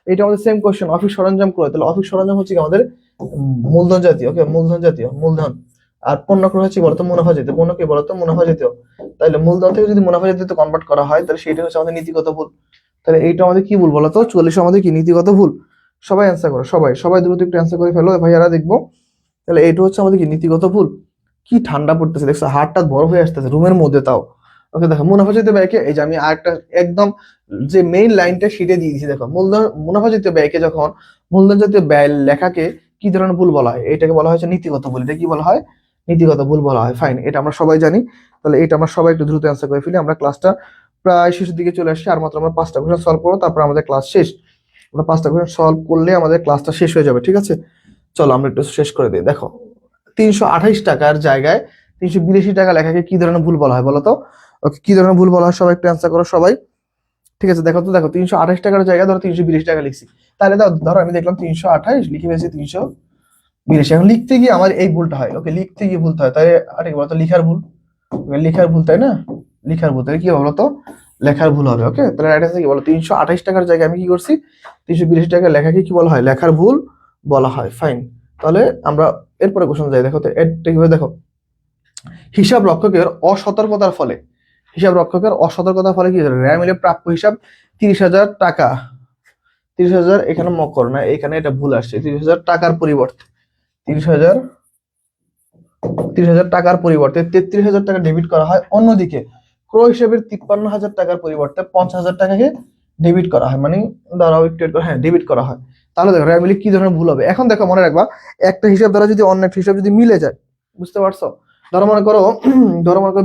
S1: এটা আমাদের সেম কোশ্চেন, অফিস সরঞ্জাম ক্রয়। তাহলে অফিস সরঞ্জাম হচ্ছে কি আমাদের মূলধন জাতীয়, ওকে মূলধন জাতীয়, মূলধন। আর পণ্য ক্রয় হচ্ছে বলতো মুনাফা জাতীয়, পণ্য কি বলতো? মুনাফা জাতীয়। তাহলে মূলধন থেকে যদি মুনাফা জাতীয় কনভার্ট করা হয় তাহলে সেটা হচ্ছে আমাদের নীতিগত ভুল। তাহলে এইটা আমাদের কি ভুল বলতো? 44 আমাদের কি নীতিগত ভুল। সবাই অ্যান্সার করো, সবাই দ্রুত একটু অ্যান্সার করে ফেলো ভাইয়ারা, দেখবো। তাহলে এইটা হচ্ছে আমাদের কি নীতিগত ভুল। কি ঠান্ডা পড়তেছে দেখছো, হাতটা বরফ হয়ে আসতেছে রুমের মধ্যে তাও। ওকে দেখো মুনাফা জাতীয় ব্যয়কে, এই যে আমি আরেকটা একদম যে মেইন লাইনটা শিটে দিয়ে দিয়েছি, দেখো মুনাফা জাতীয় ব্যয়কে যখন মূলধন জাতীয় ব্যয় লেখাকে কি ধরনের ভুল বলা হয়? এটাকে বলা হয়েছে নীতিগত ভুল। এটা কি বলা হয়? নীতিগত ভুল বলা হয়। ফাইন, এটা আমরা সবাই জানি। তাহলে এটা আমরা সবাই একটু দ্রুত অ্যান্সার করে ফেলি। আমরা ক্লাসটা প্রায় শেষের দিকে চলে আসছি, আর মাত্র আমরা 5টা কোশ্চেন সলভ করবো, তারপর আমাদের ক্লাস শেষ। আমরা 5টা কোশ্চেন সলভ করলে আমাদের ক্লাসটা শেষ হয়ে যাবে। ঠিক আছে, চলো আমরা একটু শেষ করে দিই। দেখো 328 টাকার জায়গায় 382 টাকা লেখাকে কি ধরনের ভুল বলা হয় বলতো? ওকে কি ধরনের ভুল বলা হয়? সবাই একটু অ্যান্সার করো সবাই। ঠিক আছে, দেখো 328 টাকার জায়গায় ধরো 382 টাকা লিখছি। তাহলে ধরো আমি দেখলাম 328 লিখে ফেলছি 382। এখন লিখতে গিয়ে আমার এই ভুলটা হয়। ওকে লিখতে গিয়ে ভুলটা হয়, তাই আরে বলতো লিখার ভুল, লিখার ভুল, তাই না? লিখার ভুল, তাহলে কি হবে বলতো? লেখার ভুল হবে। ওকে, তাহলে রাইট অ্যান্সার কি বলো? 328 টাকার জায়গায় আমি কি করছি? 382 টাকা লেখাকে কি বলা হয়? লেখার ভুল বলা হয়। ফাইন, তাহলে আমরা এরপরে কোশ্চেন যাই। দেখো তো এটা কিভাবে, দেখো হিসাব রক্ষকের অসতর্কতার ফলে, কি রেয়া মিলে প্রাপ্য হিসাব 30,000 টাকা, 30,000 এখানে মকর না, এখানে এটা ভুল আসছে। 30,000 টাকার পরিবর্তে 30,000 টাকার পরিবর্তে 33,000 টাকা ডেবিট করা হয়। অন্যদিকে ক্রয় হিসাবের 53,000 টাকার পরিবর্তে 50,000 টাকাকে ডেবিট করা হয়, মানে দ্বারা ডেবিট করা হয়। তাহলে দেখো রেয়া মিলে কি ধরনের ভুল হবে? এখন দেখো মনে রাখবা, একটা হিসাব দ্বারা যদি অন্য একটা হিসাব যদি মিলে যায়, বুঝতে পারছো? ধরো মনে করো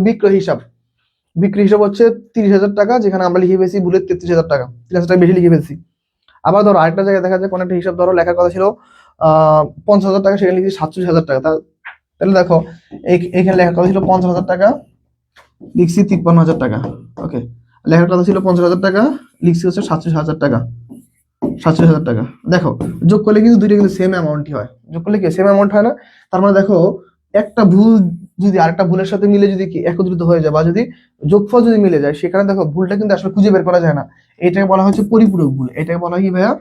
S1: বিক্রয় হিসাব হচ্ছে 30,000 টাকা, যেখানে আমরা লিখে ফেলছি ভুলে 33,000 টাকা, 30,000 টাকা বেশি লিখে ফেলছি। আবার ধরো আরেকটা জায়গায় দেখা যায় কোন একটা হিসাব ধরো লেখার কথা ছিল 50,000 টাকা, সেখানে লিখছি 47,000 টাকা। তাহলে দেখো এখানে লেখার কথা ছিল 50,000 টাকা, লিখছি 53,000 টাকা। ওকে, লেখার কথা ছিল 50,000 টাকা, লিখছি হচ্ছে 47,000 টাকা। 47,000 টাকা। দেখো যোগ করলে কিন্তু দুইটা কিন্তু সেম অ্যামাউন্টই হয়, যোগ করলে কি সেম অ্যামাউন্ট হয় না? তার মানে দেখো একটা ভুল যদি আরেকটা ভুলের সাথে মিলে যদি কি একত্রিত হয়ে যায় বা যদি যোগফল যদি মিলে যায়, সেখানে দেখো ভুলটা কিন্তু আসলে খুঁজে বের করা যায় না। এটাকে বলা হচ্ছে পরিপূরক ভুল। এটাকে বলা হয় কি ভাইয়া?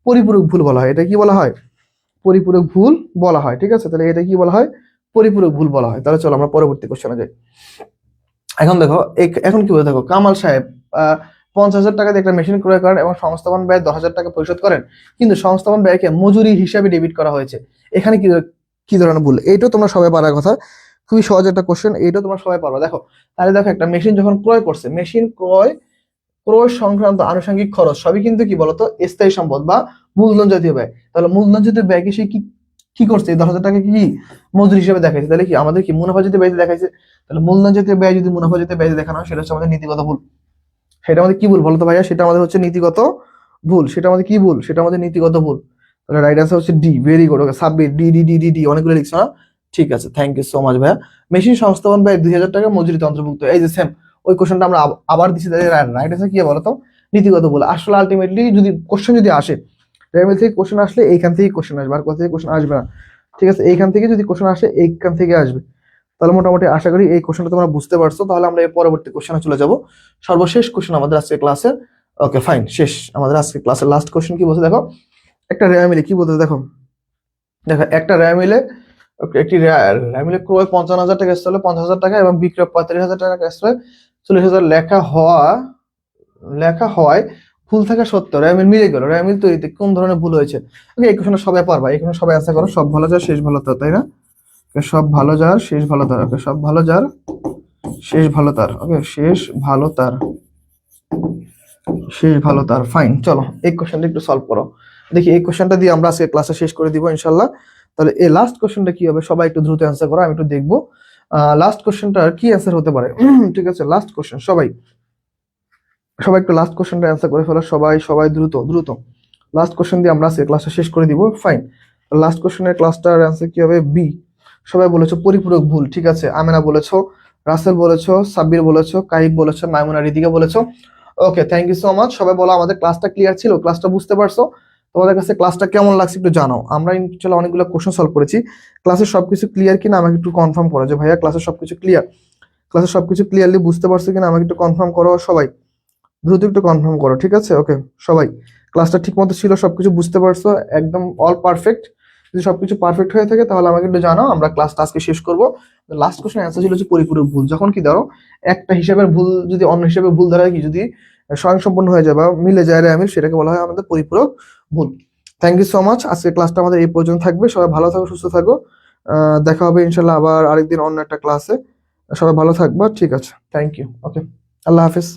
S1: পরিপূরক ভুল বলা হয়। এটা কি বলা হয়? পরিপূরক ভুল বলা হয়। ঠিক আছে, তাহলে এটা কি বলা হয়? পরিপূরক ভুল বলা হয়। তাহলে চলো আমরা পরবর্তী কোশ্চেনে যাই। এখন দেখো এখন কি বলে, দেখো কামাল সাহেব 50,000 টাকা দিয়ে একটা মেশিন ক্রয় করেন এবং সংস্থাপন ব্যয় 10,000 টাকা পরিশোধ করেন, কিন্তু সংস্থাপন ব্যয়কে মজুরি হিসাবে ডেবিট করা হয়েছে। এখানে কি কি ধরনের ভুল? এইটাও তোমরা সবাই পারার কথা, খুবই সহজ একটা কোশ্চেন, এইটাও তোমরা সবাই পারো। দেখো তাহলে দেখো একটা মেশিন যখন ক্রয় করছে, মেশিন ক্রয় ক্রয় সংক্রান্ত আনুষঙ্গিক খরচ সবই কিন্তু কি বলতো স্থায়ী সম্পদ বা মূলধন জাতীয় ব্যয়। তাহলে মূলধন জাতীয় ব্যয়কে সে কি কি করছে? 10,000 টাকা কি মজুরি হিসেবে দেখাইছে। তাহলে কি আমাদের কি মুনাফা জাতীয় ব্যয় দেখাইছে? তাহলে মূলধন জাতীয় ব্যয় যদি মুনাফা জাতীয় ব্যয় দেখানো হয়, সেটা হচ্ছে আমাদের নীতিগত ভুল। সেটা আমাদের কি ভুল বলতো ভাইয়া? সেটা আমাদের হচ্ছে নীতিগত ভুল। সেটা আমাদের কি ভুল? সেটা আমাদের নীতিগত ভুল। তাহলে রাইট আনসার হচ্ছে D. Very good. Okay, Sabbir D D D D D অনেকগুলো লিখছো না? ঠিক আছে, থ্যাংক ইউ সো মাচ ভাইয়া। মেশিন সংস্থাপন ব্যয় 2,000 টাকা মজুরিতে অন্তর্ভুক্ত। এই যে সেম ওই কোশ্চেনটা আমরা আবার দিচ্ছি। রাইট আনসার কি বলতো? নীতিগত ভুল। আসলে আলটিমেটলি যদি কোশ্চেন যদি আসে, রেমিল থেকে কোশ্চেন আসলে এইখান থেকে কোশ্চেন আসবে, আর কোথা থেকে কোশ্চেন আসবে না। ঠিক আছে, এইখান থেকে যদি কোশ্চেন আসে এইখান থেকে আসবে। তাহলে মোটামুটি আশা করি এই কোশ্চেনটা তোমরা বুঝতে পারছো। তাহলে আমরা এর পরবর্তী কোশ্চেনে চলে যাব। সর্বশেষ কোশ্চেন আমাদের আজকে ক্লাসের। ওকে ফাইন, শেষ আমাদের আজকে ক্লাসের লাস্ট কোশ্চেন কি বলছে দেখো। একটা রেয়া মিলে কি বলতে দেখো, দেখো একটা রেয়া মিলে একটি রেয়া মিলে ক্রয় 55,000 টাকা স্থলে 50,000 টাকা এবং বিক্রয় 45,000 টাকা স্থলে 40,000 লেখা হওয়ায় ভুল থাকা সত্ত্বেও রেয়া মিল মিলে গেল। রেয়া মিল তৈরিতে কোন ধরনের ভুল হয়েছে? ওকে, এই কোশ্চেনটা সবাই পারবা, এই কোশ্চেন সবাই আনসার করো। সব ভালো যার শেষ ভালো তার, তাই না? সব ভালো যার শেষ ভালো তার। ওকে, সব ভালো যার শেষ ভালো তার। ওকে, শেষ ভালো তার, শেষ ভালো তার। ফাইন, চলো এই কোশ্চেনটা একটু সলভ করো দেখি। এই কোশ্চেনটা দিয়ে আমরা আজকে ক্লাসে শেষ করে দিব ইনশাল্লাহ। তাহলে এই লাস্ট কোশ্চেনটা কি হবে? সবাই একটু দ্রুত অ্যান্সার করো, আমি একটু দেখবো লাস্ট কোশ্চেনটার কি অ্যান্সার হতে পারে। ঠিক আছে, লাস্ট কোশ্চেন সবাই সবাই একটু লাস্ট কোশ্চেনটা অ্যান্সার করে ফেলো। সবাই সবাই দ্রুত দ্রুত লাস্ট কোশ্চেন দিয়ে আমরা আজকে ক্লাসটা শেষ করে দিব। ফাইন, লাস্ট কোশ্চেনের ক্লাসটার অ্যান্সার কি হবে? বি। সবাই বলেছো পরিপূরক ভুল। ঠিক আছে, আমেনা বলেছো, রাসেল বলেছো, সাব্বির বলেছো, কাইব বলেছো, মাইমুনা, রিদিকা বলেছো। ওকে, থ্যাংক ইউ সো মাচ। সবাই বলো আমাদের ক্লাসটা ক্লিয়ার ছিল, ক্লাসটা বুঝতে পারছো? তোমাদের কাছে ক্লাসটা কেমন লাগছে একটু জানাও। আমরা ইনশাআল্লাহ অনেকগুলো কোশ্চেন সলভ করেছি। ক্লাসে সবকিছু ক্লিয়ার কিনা আমাকে একটু কনফার্ম করো যে ভাইয়া ক্লাসে সবকিছু ক্লিয়ার। ক্লাসে সবকিছু ক্লিয়ারলি বুঝতে পারছো কিনা আমাকে একটু কনফার্ম করো। সবাই দ্রুত একটু কনফার্ম করো। ঠিক আছে, ওকে সবাই ক্লাসটা ঠিক মতো ছিল, সবকিছু বুঝতে পারছো, একদম অল পারফেক্ট? যদি সবকিছু পারফেক্ট হয়ে থাকে তাহলে আমাকে একটু জানাও, আমরা ক্লাসটা আজকে শেষ করব। লাস্ট কোশ্চেন অ্যান্সার ছিল হচ্ছে পরিপূরক ভুল। যখন কি ধরো একটা হিসাবের ভুল যদি অন্য হিসাবে ভুল ধরা কি যদি স্বয়ংসম্পূর্ণ হয়ে যায় বা মিলে যায় রে আমিল, সেটাকে বলা হয় আমাদের পরিপূরক ভুল। Thank you so much. আজকে ক্লাসটা আমাদের এই পর্যন্ত থাকবে। সবাই ভালো থাকো, সুস্থ থাকো। দেখা হবে ইনশাল্লাহ আবার আরেকদিন অন্য একটা ক্লাসে। সবাই ভালো থাকবা। ঠিক আছে, thank you. Okay, Allah Hafiz.